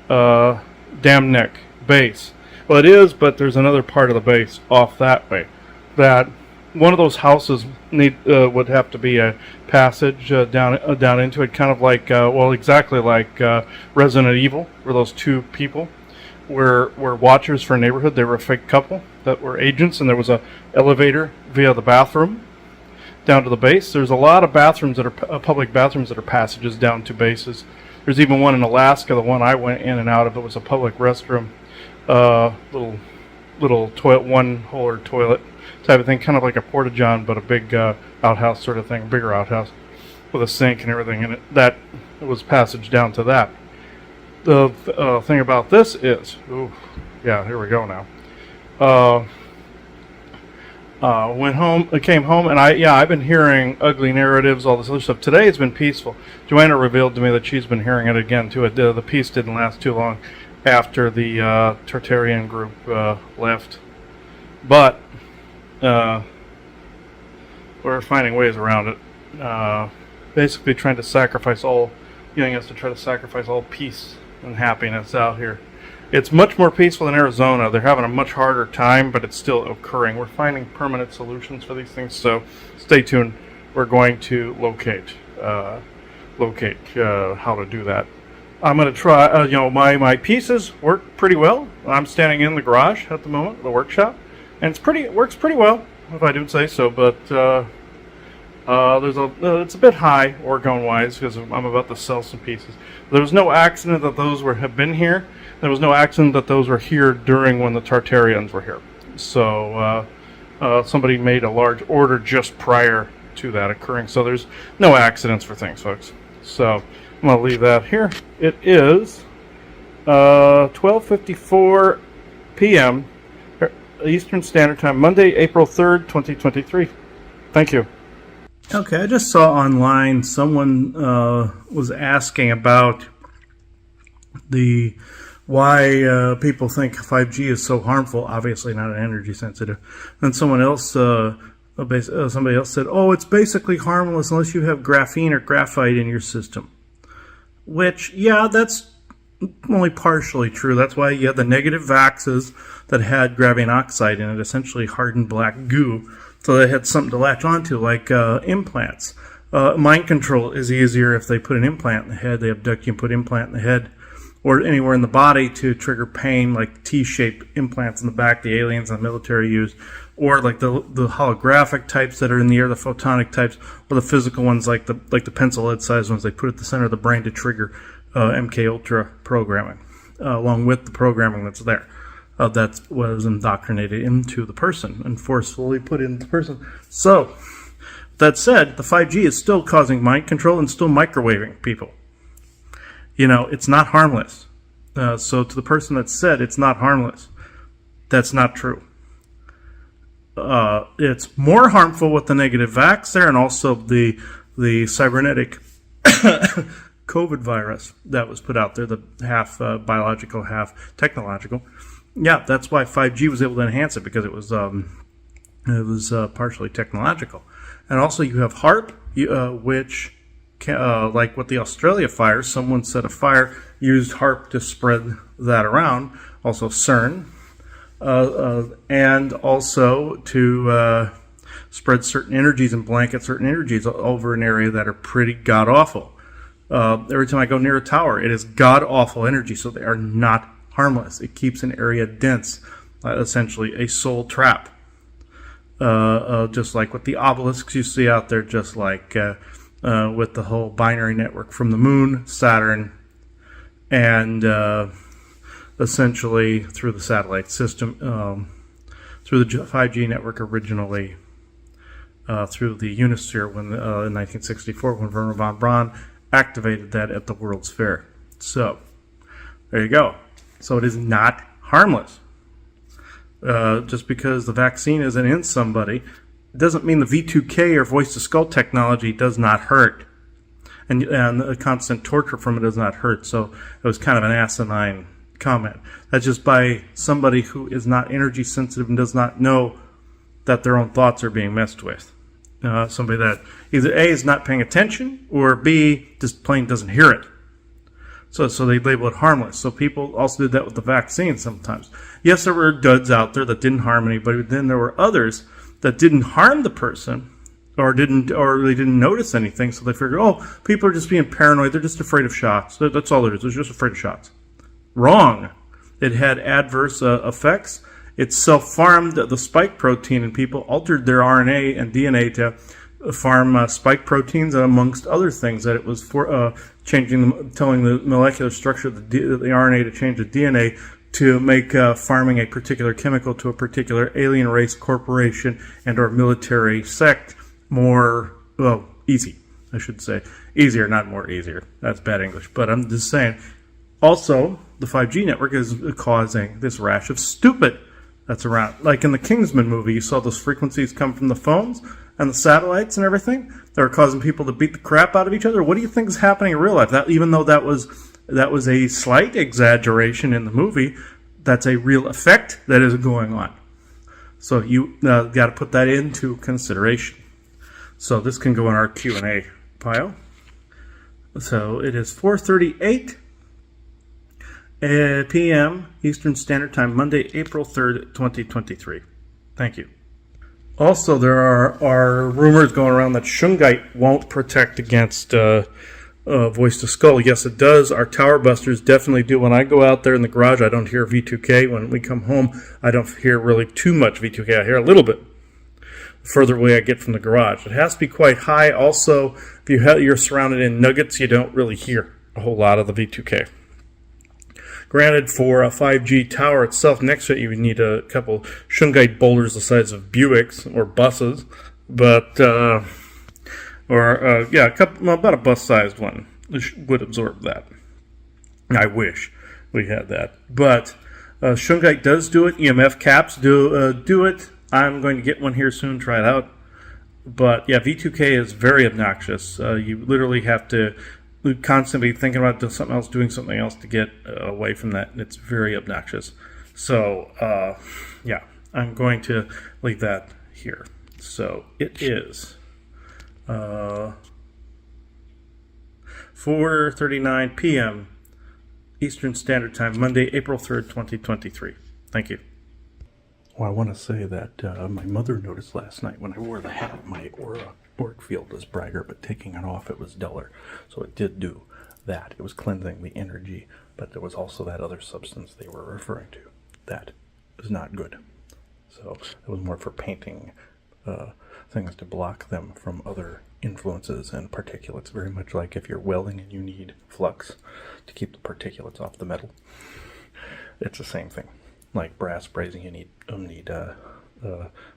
Dam Neck base. Well, it is, but there's another part of the base off that way. That one of those houses would have to be a passage down into it, kind of like, exactly like Resident Evil, where those two people were watchers for a neighborhood. They were a fake couple that were agents, and there was a elevator via the bathroom down to the base. There's a lot of bathrooms that are public bathrooms that are passages down to bases. There's even one in Alaska. The one I went in and out of, it was a public restroom, little toilet, one-holer toilet type of thing, kind of like a porta-john, but a big outhouse sort of thing, bigger outhouse with a sink and everything in it. That was passage down to that. The thing about this is, here we go now. Went home, came home, and I've been hearing ugly narratives, all this other stuff. Today it's been peaceful. Joanna revealed to me that she's been hearing it again too. The peace didn't last too long after the Tartarian group left, but we're finding ways around it. Basically trying to sacrifice all, getting us to try to sacrifice all peace and happiness out here. It's much more peaceful in Arizona. They're having a much harder time, but it's still occurring. We're finding permanent solutions for these things, so stay tuned. We're going to locate how to do that. I'm going to try, my pieces work pretty well. I'm standing in the garage at the moment, the workshop, and it works pretty well, if I do say so, but it's a bit high orgone-wise because I'm about to sell some pieces. There was no accident that those have been here. There was no accident that those were here during when the Tartarians were here. So somebody made a large order just prior to that occurring. So there's no accidents for things, folks. So I'm going to leave that here. It is 12:54 p.m. Eastern Standard Time, Monday, April 3rd, 2023. Thank you. Okay, I just saw online someone was asking about why people think 5G is so harmful. Obviously not energy sensitive. Then somebody else said, "Oh, it's basically harmless unless you have graphene or graphite in your system." Which, yeah, that's only partially true. That's why you had the negative vaxes that had graphene oxide in it, essentially hardened black goo. So they had something to latch onto, like implants. Mind control is easier if they put an implant in the head. They abduct you and put an implant in the head or anywhere in the body to trigger pain, like T-shaped implants in the back the aliens and the military use, or like the holographic types that are in the air, the photonic types, or the physical ones like the pencil head size ones they put at the center of the brain to trigger MK Ultra programming, along with the programming that's there. That was indoctrinated into the person and forcefully put into the person. So, that said, the 5G is still causing mind control and still microwaving people. It's not harmless. So to the person that said it's not harmless, that's not true. It's more harmful with the negative vax there and also the cybernetic COVID virus that was put out there, the half biological, half technological. Yeah, that's why 5G was able to enhance it, because it was It was partially technological. And also you have HARP, which, like with the Australia fire, someone set a fire, used HARP to spread that around. Also CERN, and also to spread certain energies and blanket certain energies over an area that are pretty god-awful. Every time I go near a tower, it is god-awful energy, so they are not harmless. It keeps an area dense, essentially a soul trap. Just like with the obelisks you see out there, just like with the whole binary network from the moon, Saturn, and essentially through the satellite system, through the 5G network originally, through the Unisphere in 1964 when Wernher von Braun activated that at the World's Fair. So, there you go. So it is not harmless. Just because the vaccine isn't in somebody, it doesn't mean the V2K or voice-to-skull technology does not hurt. And the constant torture from it does not hurt. So it was kind of an asinine comment. That's just by somebody who is not energy sensitive and does not know that their own thoughts are being messed with. Somebody that either A, is not paying attention, or B, just plain doesn't hear it. So they label it harmless. So people also did that with the vaccine sometimes. Yes, there were duds out there that didn't harm anybody, but then there were others that didn't harm the person, or they didn't notice anything. So they figured, oh, people are just being paranoid. They're just afraid of shots. That's all it is. They're just afraid of shots. Wrong. It had adverse effects. It self-farmed the spike protein, and people altered their RNA and DNA to farm spike proteins, amongst other things. That it was for telling the molecular structure of the RNA to change the DNA to make farming a particular chemical to a particular alien race, corporation, and or military sect more, well, easy, I should say. Easier, not more easier. That's bad English. But I'm just saying. Also, the 5G network is causing this rash of stupid that's around. Like in the Kingsman movie, you saw those frequencies come from the phones and the satellites and everything. They were causing people to beat the crap out of each other. What do you think is happening in real life? That, even though that was a slight exaggeration in the movie, that's a real effect that is going on. So you got to put that into consideration. So this can go in our Q&A pile. So it is 4:38 p.m. Eastern Standard Time, Monday, April 3rd, 2023. Thank you. Also, there are rumors going around that Shungite won't protect against voice-to-skull. Yes, it does. Our tower busters definitely do. When I go out there in the garage, I don't hear V2K. When we come home, I don't hear really too much V2K. I hear a little bit the further away I get from the garage. It has to be quite high. Also, if you're surrounded in nuggets, you don't really hear a whole lot of the V2K. Granted, for a 5G tower itself, next to it, you would need a couple Shungite boulders the size of Buicks or buses, but a couple, about a bus-sized one would absorb that. I wish we had that, but Shungite does do it. EMF caps do it. I'm going to get one here soon, try it out. But yeah, V2K is very obnoxious. You literally have to constantly thinking about doing something else to get away from that. It's very obnoxious. So, yeah, I'm going to leave that here. So it is 4:39 p.m. Eastern Standard Time, Monday, April 3rd, 2023. Thank you. Well, I want to say that my mother noticed last night when I wore the hat, my aura field was brighter, but taking it off, it was duller. So it did do that. It was cleansing the energy, but there was also that other substance they were referring to that is not good. So it was more for painting things to block them from other influences and particulates, very much like if you're welding and you need flux to keep the particulates off the metal. It's the same thing. Like brass brazing, you need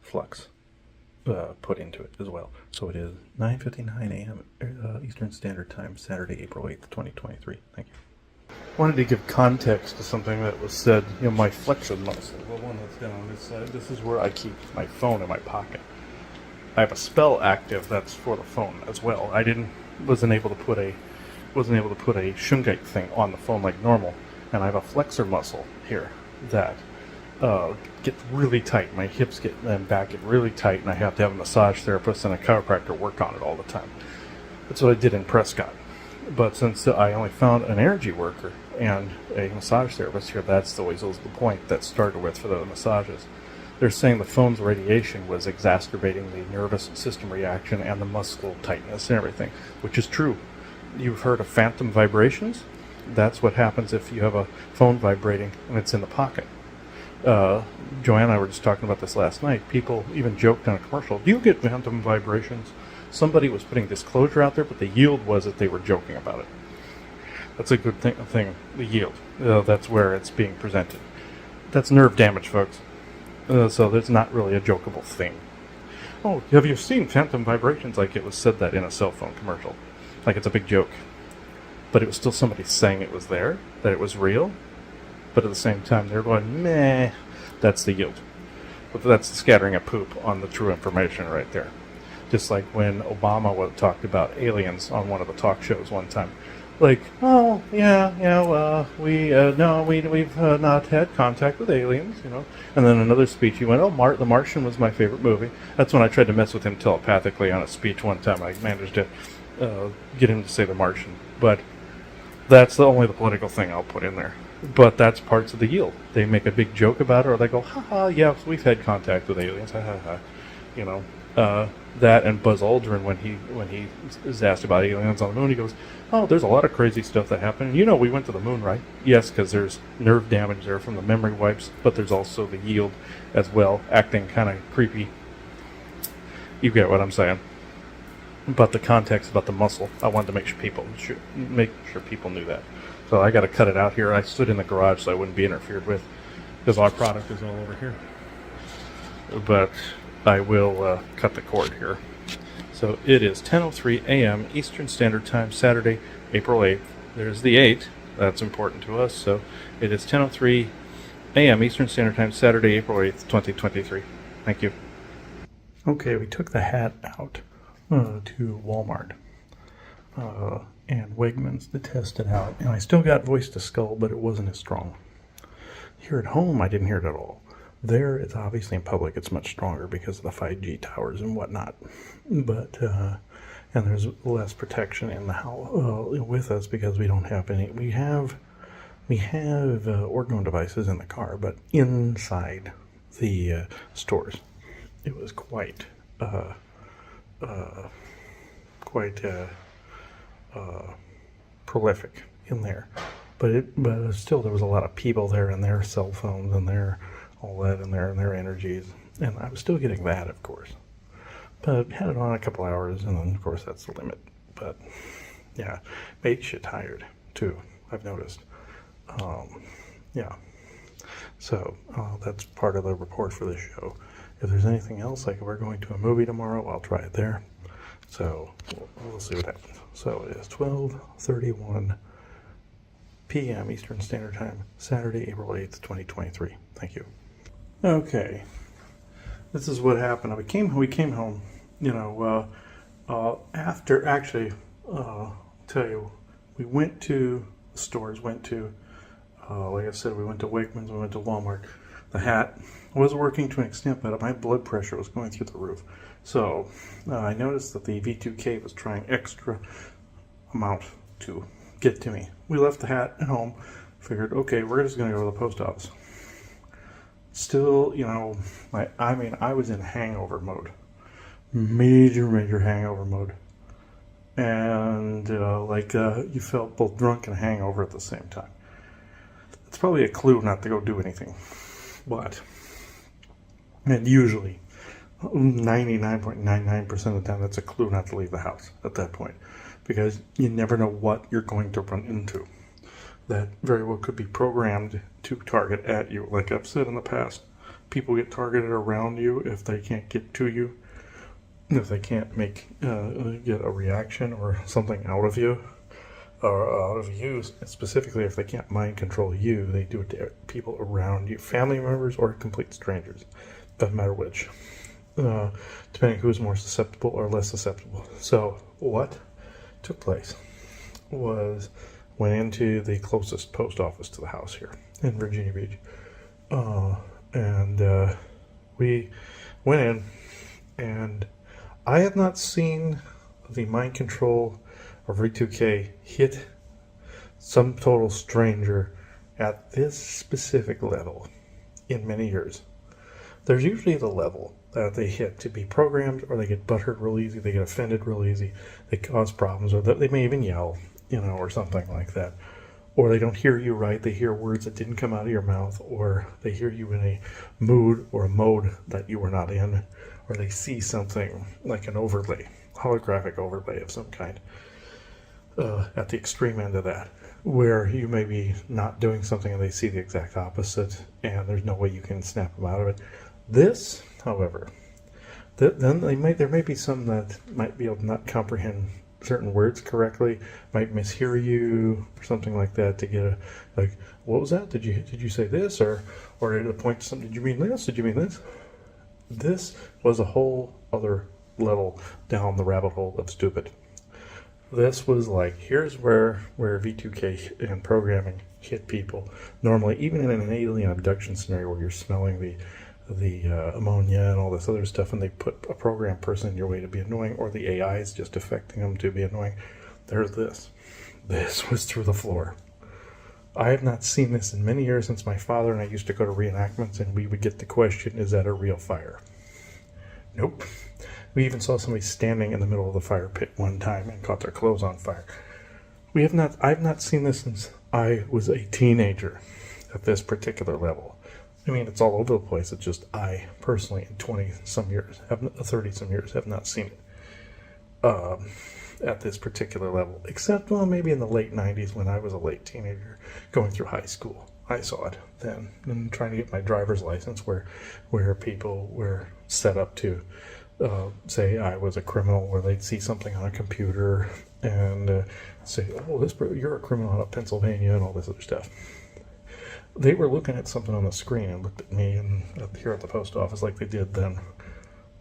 flux put into it as well. So it is 9:59 a.m. Eastern Standard Time, Saturday, April 8th, 2023. Thank you. Wanted to give context to something that was said. My flexion muscle, the one that's down on this side, this is where I keep my phone in my pocket. I have a spell active that's for the phone as well. I wasn't able to put a Shungite thing on the phone like normal, and I have a flexor muscle here that get really tight. My hips get and back get really tight, and I have to have a massage therapist and a chiropractor work on it all the time. That's what I did in Prescott. But since I only found an energy worker and a massage therapist here, that's always was the point that started with for the massages. They're saying the phone's radiation was exacerbating the nervous system reaction and the muscle tightness and everything, which is true. You've heard of phantom vibrations? That's what happens if you have a phone vibrating and it's in the pocket. Joanne and I were just talking about this last night. People even joked on a commercial, do you get phantom vibrations? Somebody was putting disclosure out there, but the yield was that they were joking about it. That's a good thing, the yield. That's where it's being presented. That's nerve damage, folks. So there's not really a jokeable thing. Oh, have you seen phantom vibrations? Like it was said that in a cell phone commercial. Like it's a big joke. But it was still somebody saying it was there, that it was real. But at the same time, they're going, meh, that's the yield. But that's the scattering of poop on the true information right there. Just like when Obama talked about aliens on one of the talk shows one time. Like, oh, we've not had contact with aliens, you know. And then another speech, he went, oh, The Martian was my favorite movie. That's when I tried to mess with him telepathically on a speech one time. I managed to get him to say The Martian. But that's only the political thing I'll put in there. But that's parts of the yield. They make a big joke about it, or they go, ha, yes, we've had contact with aliens, ha, ha, ha. You know, that and Buzz Aldrin, when he is asked about aliens on the moon, he goes, oh, there's a lot of crazy stuff that happened. You know, we went to the moon, right? Yes, because there's nerve damage there from the memory wipes, but there's also the yield as well, acting kind of creepy. You get what I'm saying. But the context about the muscle, I wanted to make sure people knew that. So I got to cut it out here. I stood in the garage so I wouldn't be interfered with, because our product is all over here. But I will cut the cord here. So it is 10:03 a.m. Eastern Standard Time, Saturday, April 8th. There's the 8. That's important to us. So it is 10:03 a.m. Eastern Standard Time, Saturday, April 8th, 2023. Thank you. Okay, we took the hat out to Walmart and Wegmans to test it out. And I still got voice to skull, but it wasn't as strong. Here at home, I didn't hear it at all. There, it's obviously in public, it's much stronger because of the 5G towers and whatnot. But, and there's less protection in the house with us because we don't have any. We have orgone devices in the car, but inside the stores, it was quite prolific in there. But still, there was a lot of people there and their cell phones and their all that in there and their energies, and I was still getting that, of course. But had it on a couple hours, and then of course that's the limit. But yeah, makes you tired too, I've noticed. Yeah. So that's part of the report for this show. If there's anything else, like we're going to a movie tomorrow, I'll try it there. So we'll see what happens. So it is 12:31 p.m. Eastern Standard Time, Saturday, April 8th, 2023. Thank you. Okay. This is what happened. We came home, you know, after, actually, tell you, we went to the stores, like I said, we went to Wegmans, we went to Walmart. The hat was working to an extent, but my blood pressure was going through the roof. So I noticed that the V2K was trying extra amount to get to me. We left the hat at home, figured, okay, we're just going to go to the post office. Still, you know, I was in hangover mode. Major hangover mode. And you felt both drunk and hangover at the same time. It's probably a clue not to go do anything. But, and usually, 99.99% of the time, that's a clue not to leave the house at that point. Because you never know what you're going to run into. That very well could be programmed to target at you. Like I've said in the past, people get targeted around you if they can't get to you. If they can't get a reaction or something out of you, or out of you, specifically if they can't mind control you, they do it to people around you, family members or complete strangers. Doesn't matter which. Depending who's more susceptible or less susceptible. So what took place was went into the closest post office to the house here in Virginia Beach. and we went in, and I have not seen the mind control of V2K hit some total stranger at this specific level in many years. There's usually the level that they hit to be programmed, or they get butthurt real easy, they get offended real easy, they cause problems, or they may even yell, or something like that. Or they don't hear you right, they hear words that didn't come out of your mouth, or they hear you in a mood or a mode that you were not in, or they see something like an overlay, holographic overlay of some kind, at the extreme end of that, where you may be not doing something and they see the exact opposite, and there's no way you can snap them out of it. This, however, then there may be some that might be able to not comprehend certain words correctly, might mishear you or something like that, to get a, like, what was that? Did you say this, or did it point to something? Did you mean this? Did you mean this? This was a whole other level down the rabbit hole of stupid. This was like, here's where V2K and programming hit people. Normally, even in an alien abduction scenario where you're smelling the ammonia and all this other stuff, and they put a program person in your way to be annoying, or the AI is just affecting them to be annoying. There's this. This was through the floor. I have not seen this in many years, since my father and I used to go to reenactments, and we would get the question, is that a real fire? Nope. We even saw somebody standing in the middle of the fire pit one time and caught their clothes on fire. I've not seen this since I was a teenager at this particular level. I mean, it's all over the place. It's just I personally, in 20-some years, 30-some years, have not seen it at this particular level. Except, well, maybe in the late 90s when I was a late teenager going through high school. I saw it then, and trying to get my driver's license, where people were set up to say I was a criminal, where they'd see something on a computer and say, oh, you're a criminal out of Pennsylvania, and all this other stuff. They were looking at something on the screen and looked at me and here at the post office like they did then.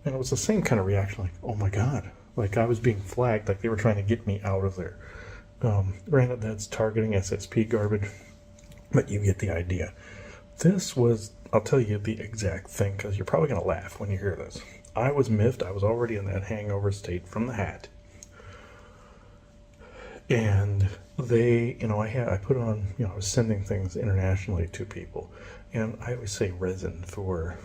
And it was the same kind of reaction, like, oh my God, like I was being flagged, like they were trying to get me out of there. Granted, that's targeting SSP garbage, but you get the idea. This was, I'll tell you the exact thing, because you're probably going to laugh when you hear this. I was miffed. I was already in that hangover state from the hat. And they, I put on, I was sending things internationally to people, and I always say resin for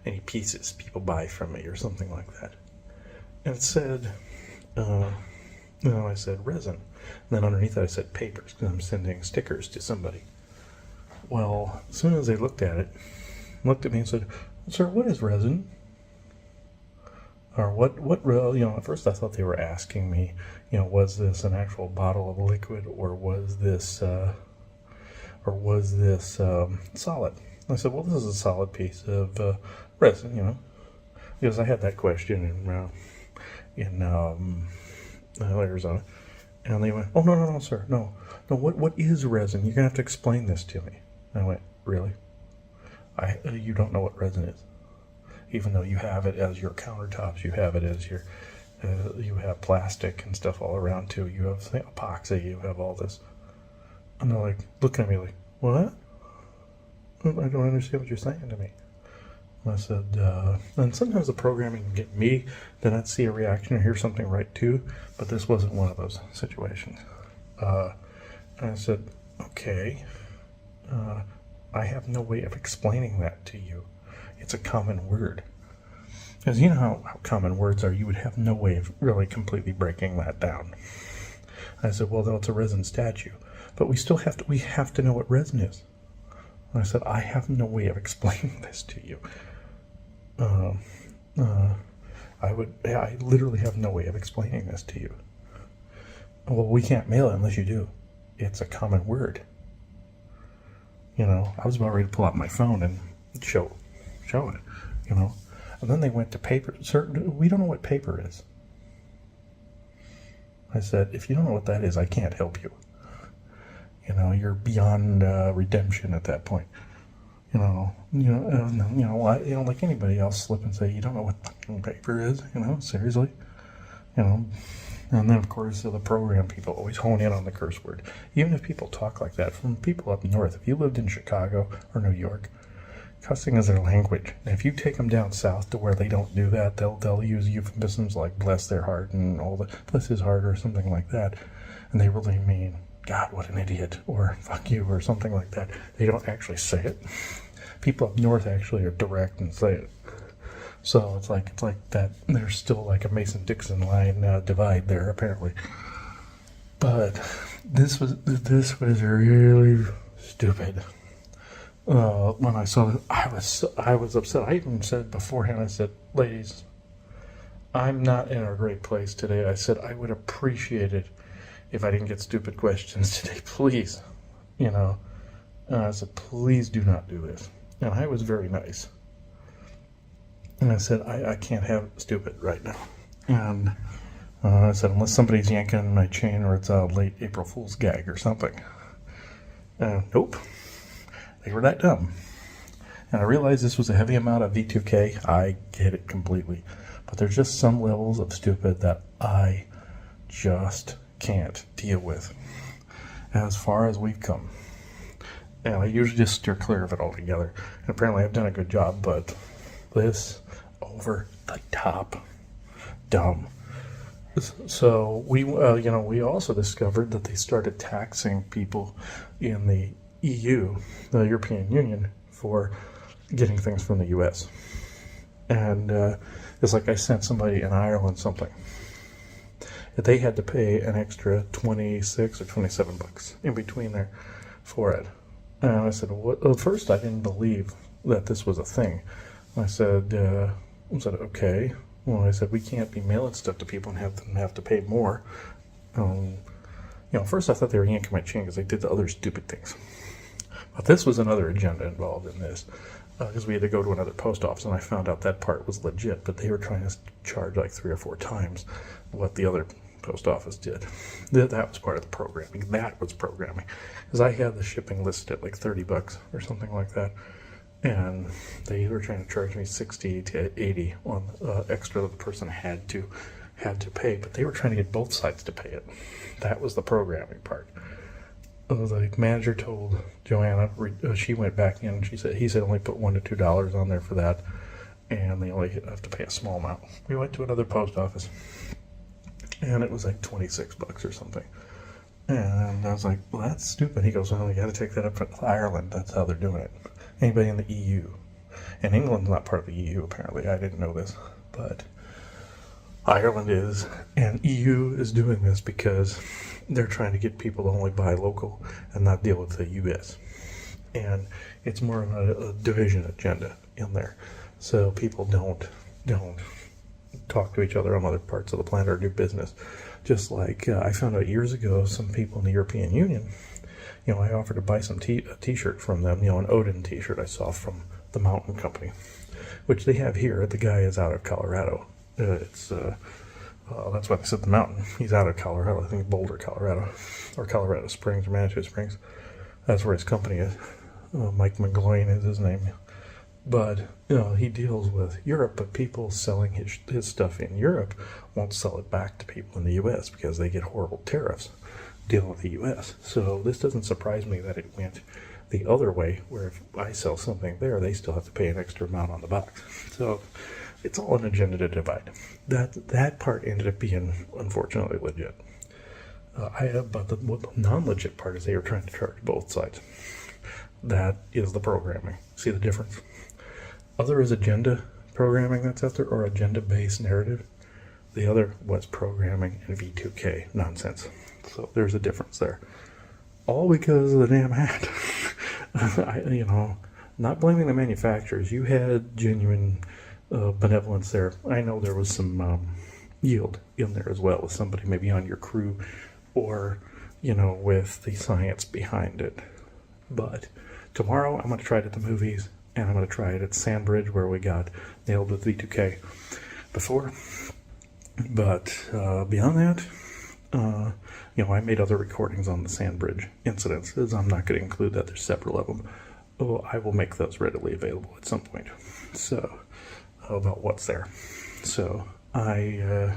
any pieces people buy from me or something like that. And it said, I said resin. And then underneath that I said papers, because I'm sending stickers to somebody. Well, as soon as they looked at me and said, sir, what is resin? Or at first I thought they were asking me, was this an actual bottle of liquid, or was this solid? I said, well, this is a solid piece of resin, because I had that question in Arizona, and they went, oh, no, sir, no, what is resin? You're gonna have to explain this to me. And I went, really? You don't know what resin is? Even though you have it as your countertops, you have it as your, you have plastic and stuff all around too. You have epoxy, you have all this. And they're like, looking at me like, what? I don't understand what you're saying to me. And I said, and sometimes the programming can get me to not see a reaction or hear something right too, but this wasn't one of those situations. And I said, okay, I have no way of explaining that to you. It's a common word. Because you know how common words are, you would have no way of really completely breaking that down. I said, well, though it's a resin statue, but we have to know what resin is. And I said, I have no way of explaining this to you. I literally have no way of explaining this to you. Well, we can't mail it unless you do. It's a common word. I was about ready to pull out my phone and show it, And then they went to paper. Sir, we don't know what paper is. I said, if you don't know what that is, I can't help you. You're beyond redemption at that point. Like anybody else slip and say, you don't know what fucking paper is, seriously. And then, of course, the program people always hone in on the curse word. Even if people talk like that, from people up north, if you lived in Chicago or New York, cussing is their language. And if you take them down south to where they don't do that, they'll use euphemisms like bless their heart and all the bless his heart or something like that. And they really mean, God, what an idiot, or fuck you, or something like that. They don't actually say it. People up north actually are direct and say it. So it's like that. There's still like a Mason-Dixon line divide there, apparently. But this was really stupid. When I saw it, I was upset. I even said beforehand, I said, ladies, I'm not in a great place today. I said I would appreciate it if I didn't get stupid questions today, please. And I said, please do not do this. And I was very nice. And I said, I can't have stupid right now. And I said, unless somebody's yanking my chain or it's a late April Fool's gag or something. Nope. They were that dumb. And I realized this was a heavy amount of V2K. I get it completely. But there's just some levels of stupid that I just can't deal with. As far as we've come. And I usually just steer clear of it altogether. And apparently I've done a good job, but this over the top dumb. So we also discovered that they started taxing people in the EU, the European Union, for getting things from the US. And it's like I sent somebody in Ireland something. They had to pay an extra 26 or 27 bucks in between there for it. And I said, well, at first I didn't believe that this was a thing. I said, okay. Well, I said, we can't be mailing stuff to people and have them have to pay more. First I thought they were yanking my chain because they did the other stupid things. But this was another agenda involved in this. Because we had to go to another post office, and I found out that part was legit, but they were trying to charge like 3 or 4 times what the other post office did. That was part of the programming. That was programming. Because I had the shipping listed at like 30 bucks or something like that. And they were trying to charge me 60 to 80 on extra that the person had to pay, but they were trying to get both sides to pay it. That was the programming part. The manager told Joanna, she went back in, he said only put $1 to $2 on there for that, and they only have to pay a small amount. We went to another post office, and it was like 26 bucks or something. And I was like, well, that's stupid. He goes, well, you got to take that up to Ireland. That's how they're doing it. Anybody in the EU. And England's not part of the EU, apparently. I didn't know this. But Ireland is, and EU is doing this because they're trying to get people to only buy local and not deal with the US. And it's more of a division agenda in there. So people don't talk to each other on other parts of the planet or do business. Just like I found out years ago, some people in the European Union, I offered to buy some a t-shirt from them, an Odin t-shirt I saw from the Mountain Company, which they have here. The guy is out of Colorado. That's why they said the Mountain. He's out of Colorado. I think Boulder, Colorado, or Colorado Springs, or Manitou Springs. That's where his company is. Mike McGloin is his name. But, he deals with Europe, but people selling his stuff in Europe won't sell it back to people in the U.S. because they get horrible tariffs dealing with the U.S. So this doesn't surprise me that it went the other way, where if I sell something there, they still have to pay an extra amount on the box. So it's all an agenda to divide. That part ended up being, unfortunately, legit. But the non-legit part is they were trying to charge both sides. That is the programming. See the difference? Other is agenda programming that's out there, or agenda-based narrative. The other was programming and V2K nonsense. So there's a difference there. All because of the damn hat. Not blaming the manufacturers. You had genuine benevolence there. I know there was some yield in there as well, with somebody maybe on your crew, or with the science behind it. But tomorrow I'm going to try it at the movies, and I'm going to try it at Sandbridge, where we got nailed with V2K before. But beyond that, I made other recordings on the Sandbridge incidences. I'm not going to include that. There's several of them. I will make those readily available at some point. So, about what's there. So, I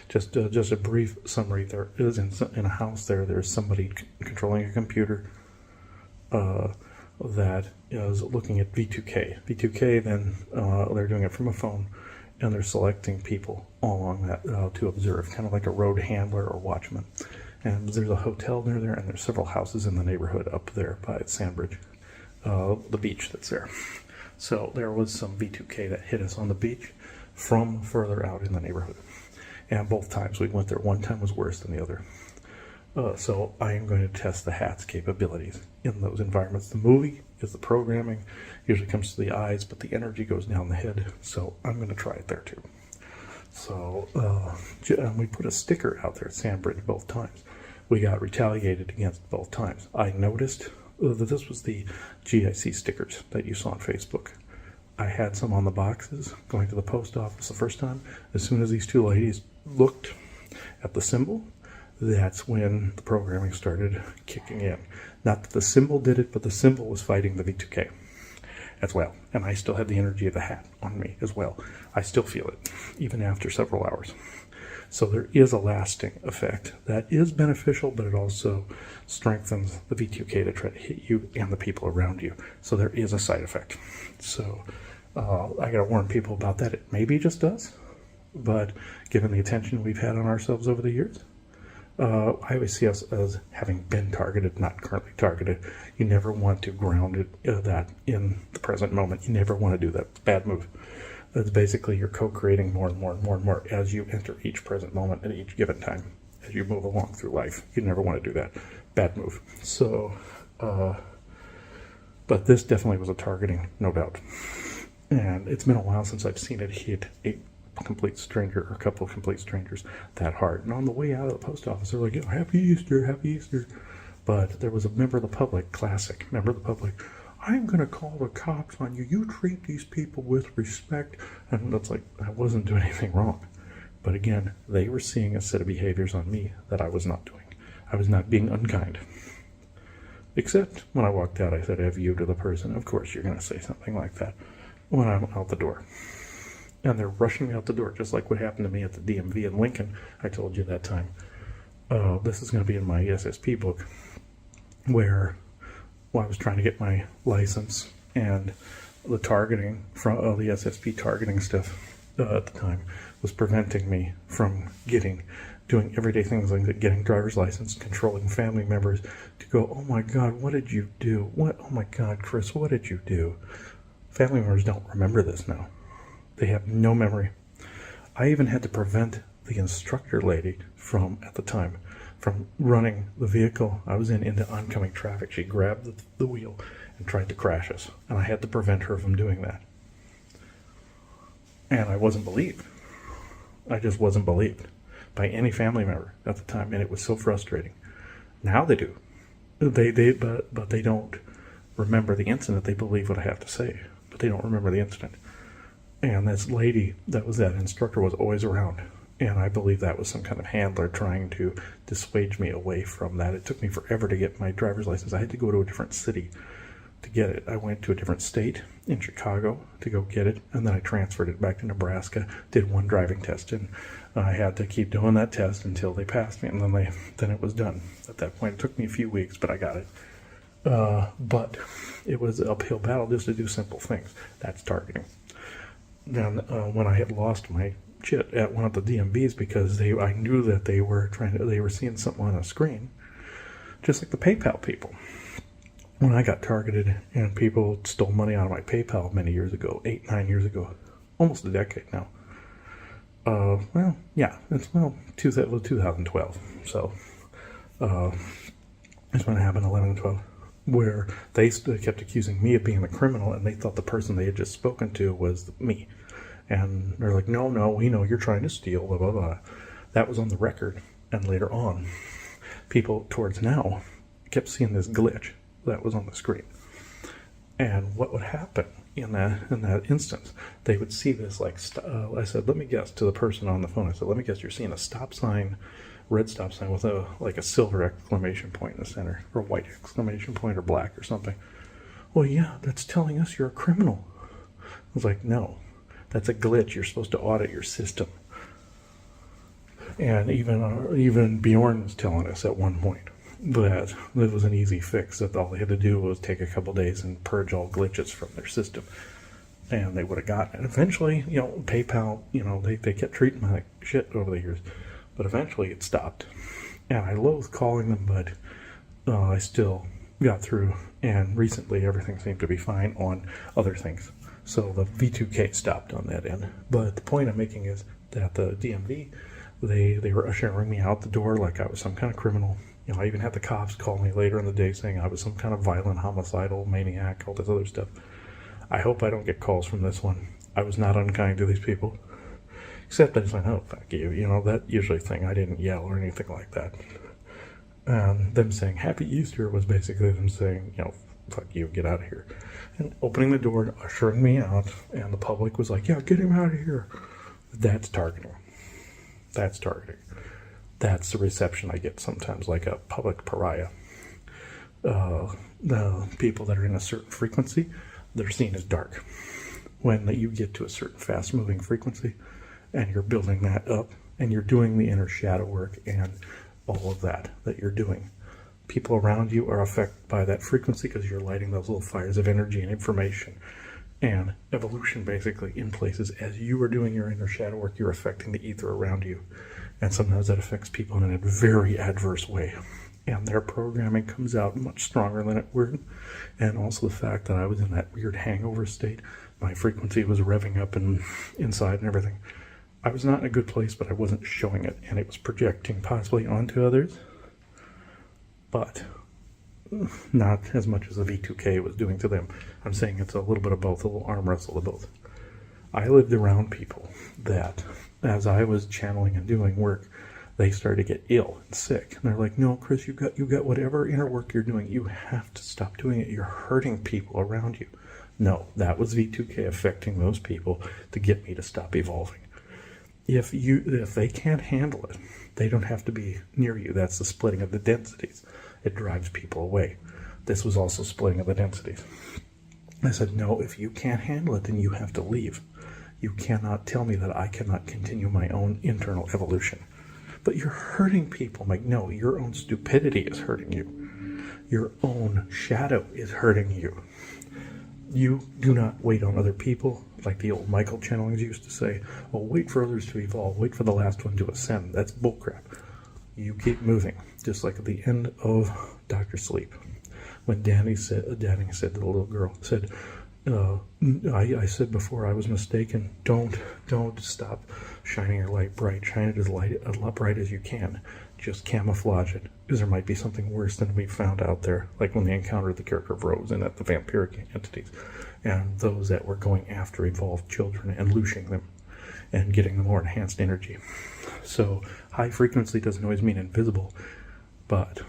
Just a brief summary. There is in a house there's somebody controlling a computer that is looking at V2K. V2K, then they're doing it from a phone, and they're selecting people all along that to observe, kind of like a road handler or watchman. And there's a hotel near there, and there's several houses in the neighborhood up there by Sandbridge, the beach that's there. So there was some V2K that hit us on the beach from further out in the neighborhood. And both times we went there, one time was worse than the other. So I am going to test the hat's capabilities in those environments. The movie is the programming, usually comes to the eyes, but the energy goes down the head. So I'm going to try it there too. So we put a sticker out there at Sandbridge both times. We got retaliated against both times. I noticed that this was the GIC stickers that you saw on Facebook. I had some on the boxes going to the post office the first time. As soon as these two ladies looked at the symbol, that's when the programming started kicking in. Not that the symbol did it, but the symbol was fighting the V2K as well. And I still had the energy of the hat on me as well. I still feel it, even after several hours. So there is a lasting effect that is beneficial, but it also strengthens the V2K to try to hit you and the people around you. So there is a side effect. So I got to warn people about that. It maybe just does, but given the attention we've had on ourselves over the years, I always see us as having been targeted, not currently targeted. You never want to ground it, that in the present moment. You never want to do that. It's a bad move. It's basically you're co-creating more and more and more and more as you enter each present moment at each given time, as you move along through life. You never want to do that. Bad move. So, but this definitely was a targeting, no doubt. And it's been a while since I've seen it hit a complete stranger or a couple of complete strangers that hard. And on the way out of the post office, they're like, oh, Happy Easter, Happy Easter. But there was a member of the public, classic member of the public, I'm going to call the cops on you. You treat these people with respect. And it's like, I wasn't doing anything wrong. But again, they were seeing a set of behaviors on me that I was not doing. I was not being unkind. Except when I walked out, I said, have you to the person. Of course, you're going to say something like that when I'm out the door. And they're rushing me out the door, just like what happened to me at the DMV in Lincoln. I told you that time. This is going to be in my SSP book, where I was trying to get my license, and the targeting from the SSP targeting stuff at the time was preventing me from doing everyday things like getting driver's license, controlling family members to go, oh my God, what did you do? Oh my God, Chris, what did you do? Family members don't remember this now. They have no memory. I even had to prevent the instructor lady at the time, from running the vehicle I was in into oncoming traffic. She grabbed the wheel and tried to crash us, and I had to prevent her from doing that. And I wasn't believed. I just wasn't believed by any family member at the time, and it was so frustrating. Now they do. But they don't remember the incident. They believe what I have to say, but they don't remember the incident. And this lady that was that instructor was always around. And I believe that was some kind of handler trying to dissuade me away from that. It took me forever to get my driver's license. I had to go to a different city to get it. I went to a different state in Chicago to go get it. And then I transferred it back to Nebraska, did one driving test. And I had to keep doing that test until they passed me. And then it was done. At that point, it took me a few weeks, but I got it. But it was an uphill battle just to do simple things. That's targeting. Then when I had lost my shit at one of the DMVs because I knew that they were seeing something on a screen, just like the PayPal people. When I got targeted and people stole money out of my PayPal many years ago, 9 years ago, almost a decade now. It's 2012. So it's when it happened, 11 and 12. Where they kept accusing me of being the criminal, and they thought the person they had just spoken to was me. And they're like, no, we know you're trying to steal, blah, blah, blah. That was on the record. And later on, people towards now kept seeing this glitch that was on the screen. And what would happen in that instance, they would see this I said, let me guess, to the person on the phone, I said, let me guess, you're seeing a stop sign, red stop sign with a silver exclamation point in the center, or white exclamation point, or black or something. Well, yeah, that's telling us you're a criminal. I was like, no, that's a glitch. You're supposed to audit your system. And even Bjorn was telling us at one point that it was an easy fix, that all they had to do was take a couple days and purge all glitches from their system, and they would have gotten it. Eventually, PayPal, they kept treating me like shit over the years, but eventually it stopped. And I loathe calling them, but I still got through, and recently everything seemed to be fine on other things. So the V2K stopped on that end. But the point I'm making is that the DMV, they were ushering me out the door like I was some kind of criminal. I even had the cops call me later in the day saying I was some kind of violent, homicidal maniac, all this other stuff. I hope I don't get calls from this one. I was not unkind to these people. Except I just went, oh, fuck you. That usually thing. I didn't yell or anything like that. Them saying Happy Easter was basically them saying, fuck you, get out of here. And opening the door and ushering me out, and the public was like, yeah, get him out of here. That's targeting. That's targeting. That's the reception I get sometimes, like a public pariah. The people that are in a certain frequency, they're seen as dark. When you get to a certain fast-moving frequency, and you're building that up, and you're doing the inner shadow work and all of that you're doing, people around you are affected by that frequency because you're lighting those little fires of energy and information and evolution basically in places. As you are doing your inner shadow work, you're affecting the ether around you, and sometimes that affects people in a very adverse way, and their programming comes out much stronger than it would. And also the fact that I was in that weird hangover state, my frequency was revving up and inside and everything. I was not in a good place, but I wasn't showing it, and it was projecting possibly onto others, but not as much as the V2K was doing to them. I'm saying it's a little bit of both, a little arm wrestle of both. I lived around people that, as I was channeling and doing work, they started to get ill and sick. And they're like, no, Chris, you got whatever inner work you're doing, you have to stop doing it. You're hurting people around you. No, that was V2K affecting those people to get me to stop evolving. If they can't handle it, they don't have to be near you. That's the splitting of the densities. It drives people away. This was also splitting of the densities. I said, no, if you can't handle it, then you have to leave. You cannot tell me that I cannot continue my own internal evolution. But you're hurting people. I'm like, no, your own stupidity is hurting you. Your own shadow is hurting you. You do not wait on other people, like the old Michael channelings used to say, well, wait for others to evolve, wait for the last one to ascend. That's bullcrap. You keep moving, just like at the end of Dr. Sleep, when Danny said to the little girl, said, I said before I was mistaken, don't stop shining your light bright. Shine it as bright as you can. Just camouflage it, because there might be something worse than we found out there, like when they encountered the character of Rose and the vampiric entities, and those that were going after evolved children and looshing them and getting the more enhanced energy. So high frequency doesn't always mean invisible, but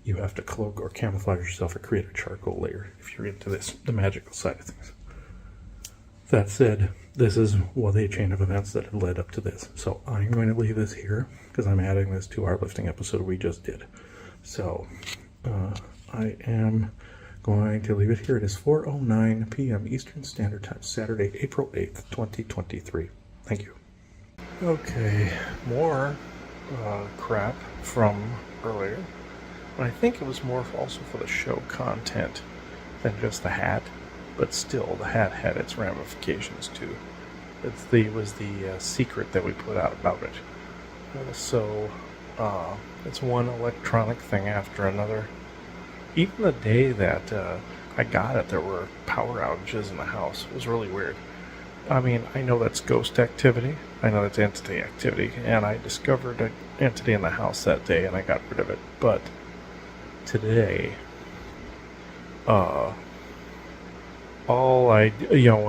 you have to cloak or camouflage yourself or create a charcoal layer if you're into the magical side of things. That said, this is the chain of events that had led up to this. So I'm going to leave this here because I'm adding this to our lifting episode we just did. So I am going to leave it here. It is 4:09 p.m. Eastern Standard Time, Saturday, April 8th, 2023. Thank you. Okay, more crap from earlier. But I think it was more also for the show content than just the hat. But still, the hat had its ramifications too. It was the secret that we put out about it. So it's one electronic thing after another. Even the day that I got it, there were power outages in the house. It was really weird. I mean, I know that's ghost activity. I know that's entity activity. And I discovered an entity in the house that day and I got rid of it. But today, I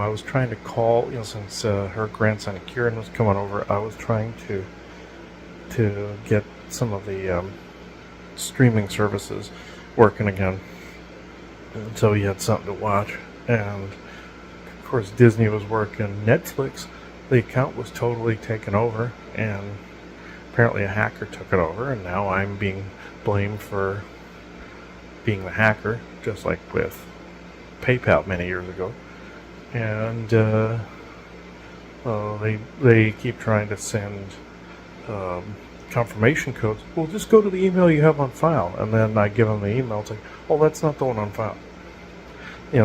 was trying to call, since her grandson Kieran was coming over, I was trying to get some of the streaming services working again, and so he had something to watch. And of course, Disney was working. Netflix, the account was totally taken over, and apparently a hacker took it over, and now I'm being blamed for being the hacker, just like with PayPal many years ago. And they keep trying to send confirmation codes. Well, just go to the email you have on file, and then I give them the email. It's like, oh, that's not the one on file.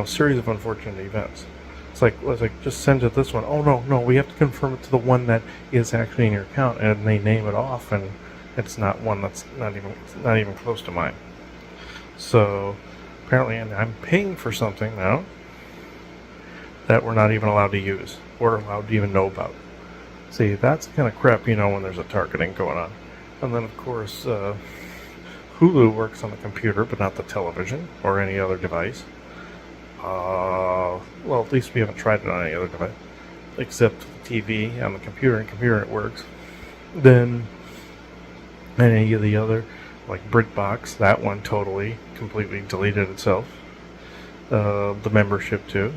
Series of unfortunate events. It's like just send it this one. Oh no, we have to confirm it to the one that is actually in your account, and they name it off, and it's not one that's not even close to mine. So apparently, and I'm paying for something now that we're not even allowed to use or allowed to even know about. See, that's the kind of crap when there's a targeting going on. And then of course, Hulu works on the computer, but not the television or any other device. Well, at least we haven't tried it on any other device, except the TV on the computer. And computer it works. Then any of the other, like BritBox, that one totally, completely deleted itself. The membership too.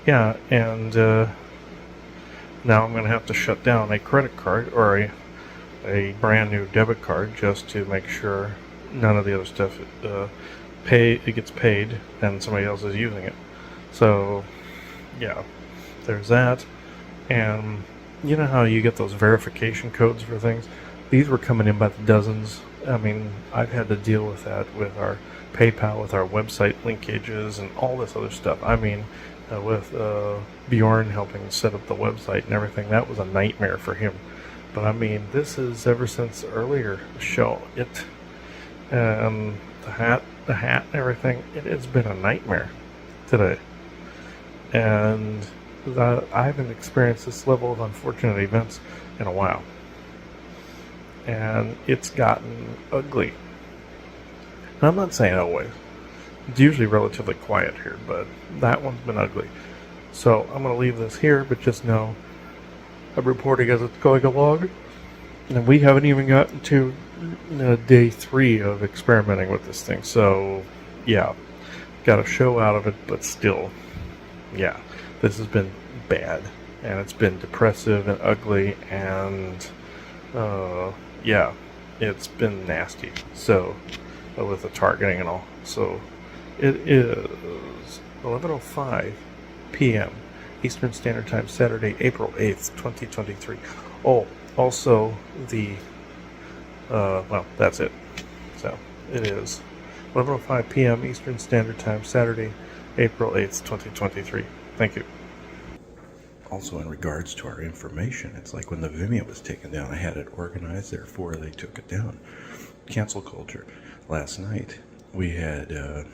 Yeah, and now I'm going to have to shut down a credit card or a brand new debit card just to make sure none of the other stuff it gets paid and somebody else is using it. So yeah, there's that. And you know how you get those verification codes for things? These were coming in by the dozens. I mean, I've had to deal with that with our PayPal, with our website linkages and all this other stuff. I mean, with Bjorn helping set up the website and everything, that was a nightmare for him. But I mean, this is ever since earlier show the hat and everything, it has been a nightmare today. And I haven't experienced this level of unfortunate events in a while. And it's gotten ugly. And I'm not saying always. It's usually relatively quiet here, but that one's been ugly. So I'm going to leave this here, but just know I'm reporting as it's going along. And we haven't even gotten to day 3 of experimenting with this thing. So, yeah, got a show out of it, but still, yeah, this has been bad. And it's been depressive and ugly, and, yeah, it's been nasty. So, with the targeting and all. So, it is 11:05 p.m. Eastern Standard Time, Saturday, April 8th, 2023. Oh, also the, well, that's it. So, it is 11:05 p.m. Eastern Standard Time, Saturday, April 8th, 2023. Thank you. Also, in regards to our information, it's like when the Vimeo was taken down, I had it organized, therefore they took it down. Cancel culture. Last night, we had the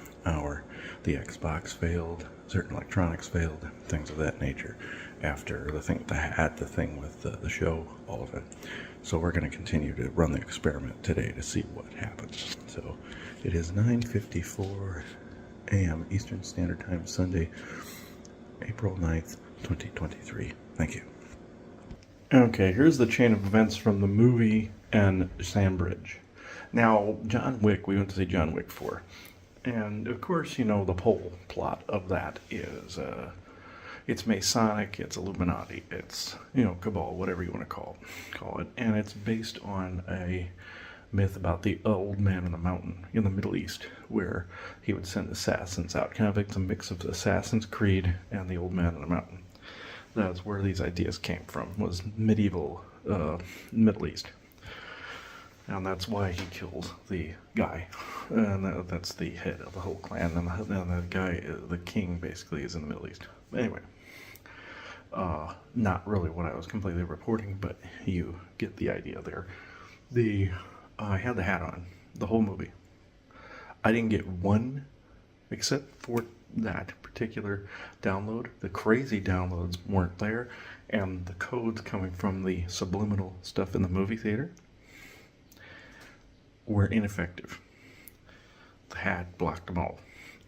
Xbox failed, certain electronics failed, things of that nature. After the thing with the show, all of it. So we're going to continue to run the experiment today to see what happens. So it is 9:54 a.m. Eastern Standard Time, Sunday, April 9th, 2023. Thank you. Okay, here's the chain of events from the movie and Sandbridge. Now, John Wick, we went to see John Wick 4. And, of course, the whole plot of that is, it's Masonic, it's Illuminati, it's, Cabal, whatever you want to call it. And it's based on a myth about the old man in the mountain in the Middle East, where he would send assassins out, kind of like a mix of Assassin's Creed and the old man in the mountain. That's where these ideas came from, was medieval Middle East. And that's why he killed the guy. And that's the head of the whole clan. And the guy, the king, basically, is in the Middle East. Anyway, not really what I was completely reporting, but you get the idea there. I had the hat on the whole movie. I didn't get one, except for that particular download. The crazy downloads weren't there, and the codes coming from the subliminal stuff in the movie theater were ineffective. The hat blocked them all,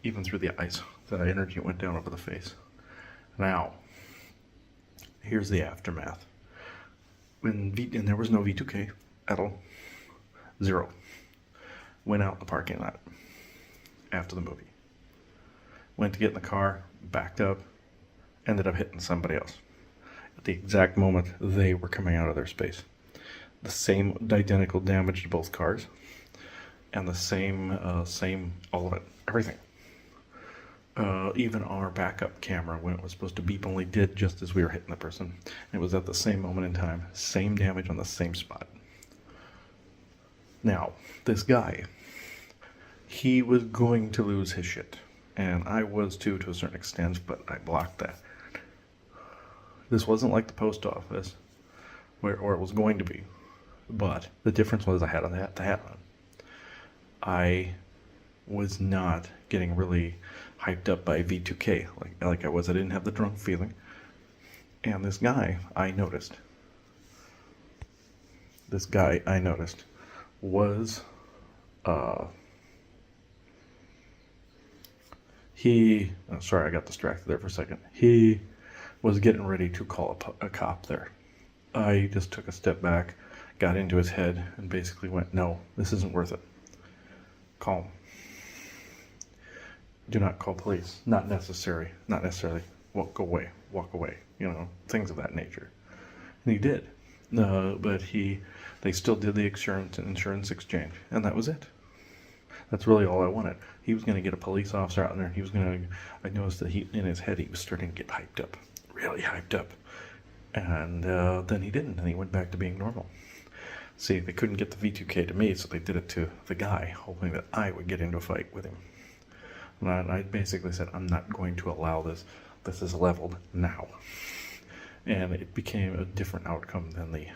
even through the eyes. The energy went down over the face. Now, here's the aftermath. And there was no V2K at all. 0. Went out in the parking lot after the movie. Went to get in the car, backed up, ended up hitting somebody else. At the exact moment they were coming out of their space. The same identical damage to both cars. And the same, all of it, everything. Even our backup camera, when it was supposed to beep, only did just as we were hitting the person. It was at the same moment in time, same damage on the same spot. Now, this guy, he was going to lose his shit. And I was too, to a certain extent, but I blocked that. This wasn't like the post office, or it was going to be. But the difference was I had the hat on. I was not getting really hyped up by V2K like I was. I didn't have the drunk feeling. And this guy I noticed was sorry, I got distracted there for a second. He was getting ready to call a cop there. I just took a step back, got into his head, and basically went, no, this isn't worth it. Calm. Do not call police. Not necessary. Not necessarily. Walk away. You know, things of that nature. And he did. But they still did the insurance exchange, and that was it. That's really all I wanted. He was going to get a police officer out there. I noticed that in his head, he was starting to get hyped up. Really hyped up. And then he didn't, and he went back to being normal. See, they couldn't get the V2K to me, so they did it to the guy, hoping that I would get into a fight with him. And I basically said, I'm not going to allow this. This is leveled now. And it became a different outcome than the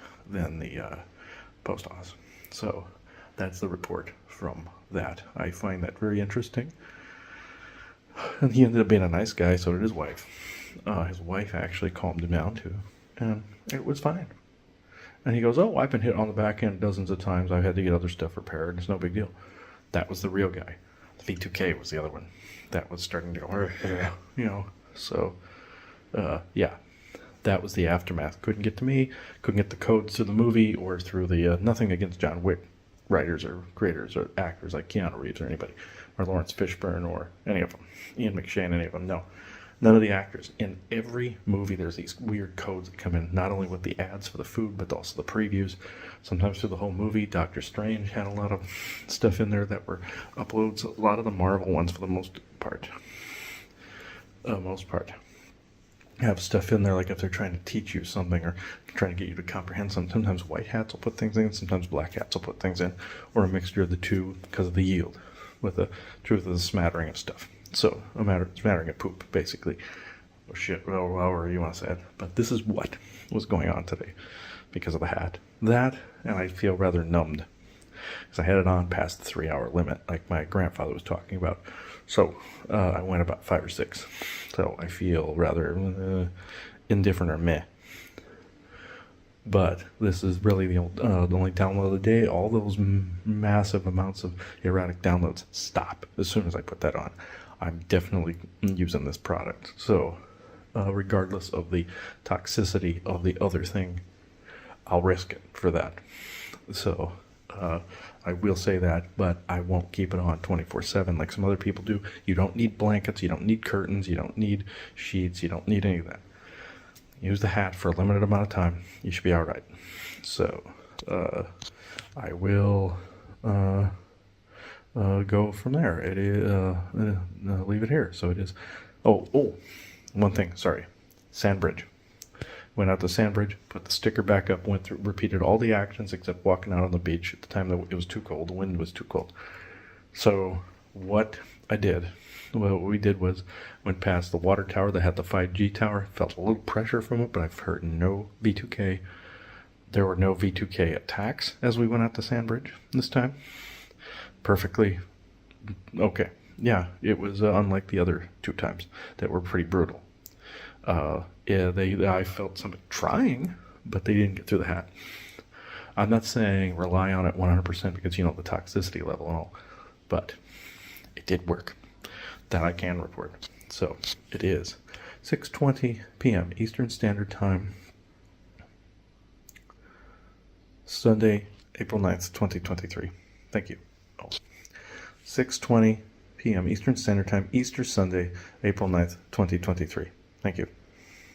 post office. So that's the report from that. I find that very interesting. And he ended up being a nice guy, so did his wife. His wife actually calmed him down too, and it was fine. And he goes, oh, I've been hit on the back end dozens of times. I've had to get other stuff repaired. It's no big deal. That was the real guy. The V2K was the other one. That was starting to go, you know. So, yeah, that was the aftermath. Couldn't get to me. Couldn't get the codes to the movie or through the, nothing against John Wick writers or creators or actors like Keanu Reeves or anybody, or Lawrence Fishburne or any of them. Ian McShane, any of them. No. None of the actors. In every movie, there's these weird codes that come in, not only with the ads for the food, but also the previews. Sometimes through the whole movie. Doctor Strange had a lot of stuff in there that were uploads. A lot of the Marvel ones, for the most part, have stuff in there, like if they're trying to teach you something or trying to get you to comprehend something. Sometimes white hats will put things in, sometimes black hats will put things in, or a mixture of the two because of the yield, with the truth of the smattering of stuff. So, smattering of poop, basically. Or shit, however you want to say it. But this is what was going on today because of the hat. That, and I feel rather numbed. Because I had it on past the 3-hour limit, like my grandfather was talking about. So, I went about 5 or 6. So, I feel rather indifferent or meh. But this is really the only download of the day. All those massive amounts of erratic downloads stop as soon as I put that on. I'm definitely using this product. So, regardless of the toxicity of the other thing, I'll risk it for that. So, I will say that, but I won't keep it on 24/7 like some other people do. You don't need blankets, you don't need curtains, you don't need sheets, you don't need any of that. Use the hat for a limited amount of time. You should be all right. So, I will go from there. It is leave it here. So it is. Oh, one thing. Sorry, Sandbridge. Went out to Sandbridge, put the sticker back up, went through, repeated all the actions except walking out on the beach at the time that it was too cold. The wind was too cold. So what we did was went past the water tower that had the 5G tower. Felt a little pressure from it, but I've heard no V2K. There were no V2K attacks as we went out to Sandbridge this time. Perfectly okay. Yeah, it was unlike the other 2 times that were pretty brutal. I felt somebody trying, but they didn't get through the hat. I'm not saying rely on it 100% because you know the toxicity level and all, but it did work. That I can report. So it is 6:20 p.m. Eastern Standard Time, Sunday, April 9th, 2023. Thank you. 6:20 p.m. Eastern Standard Time, Easter Sunday, April 9th, 2023. Thank you.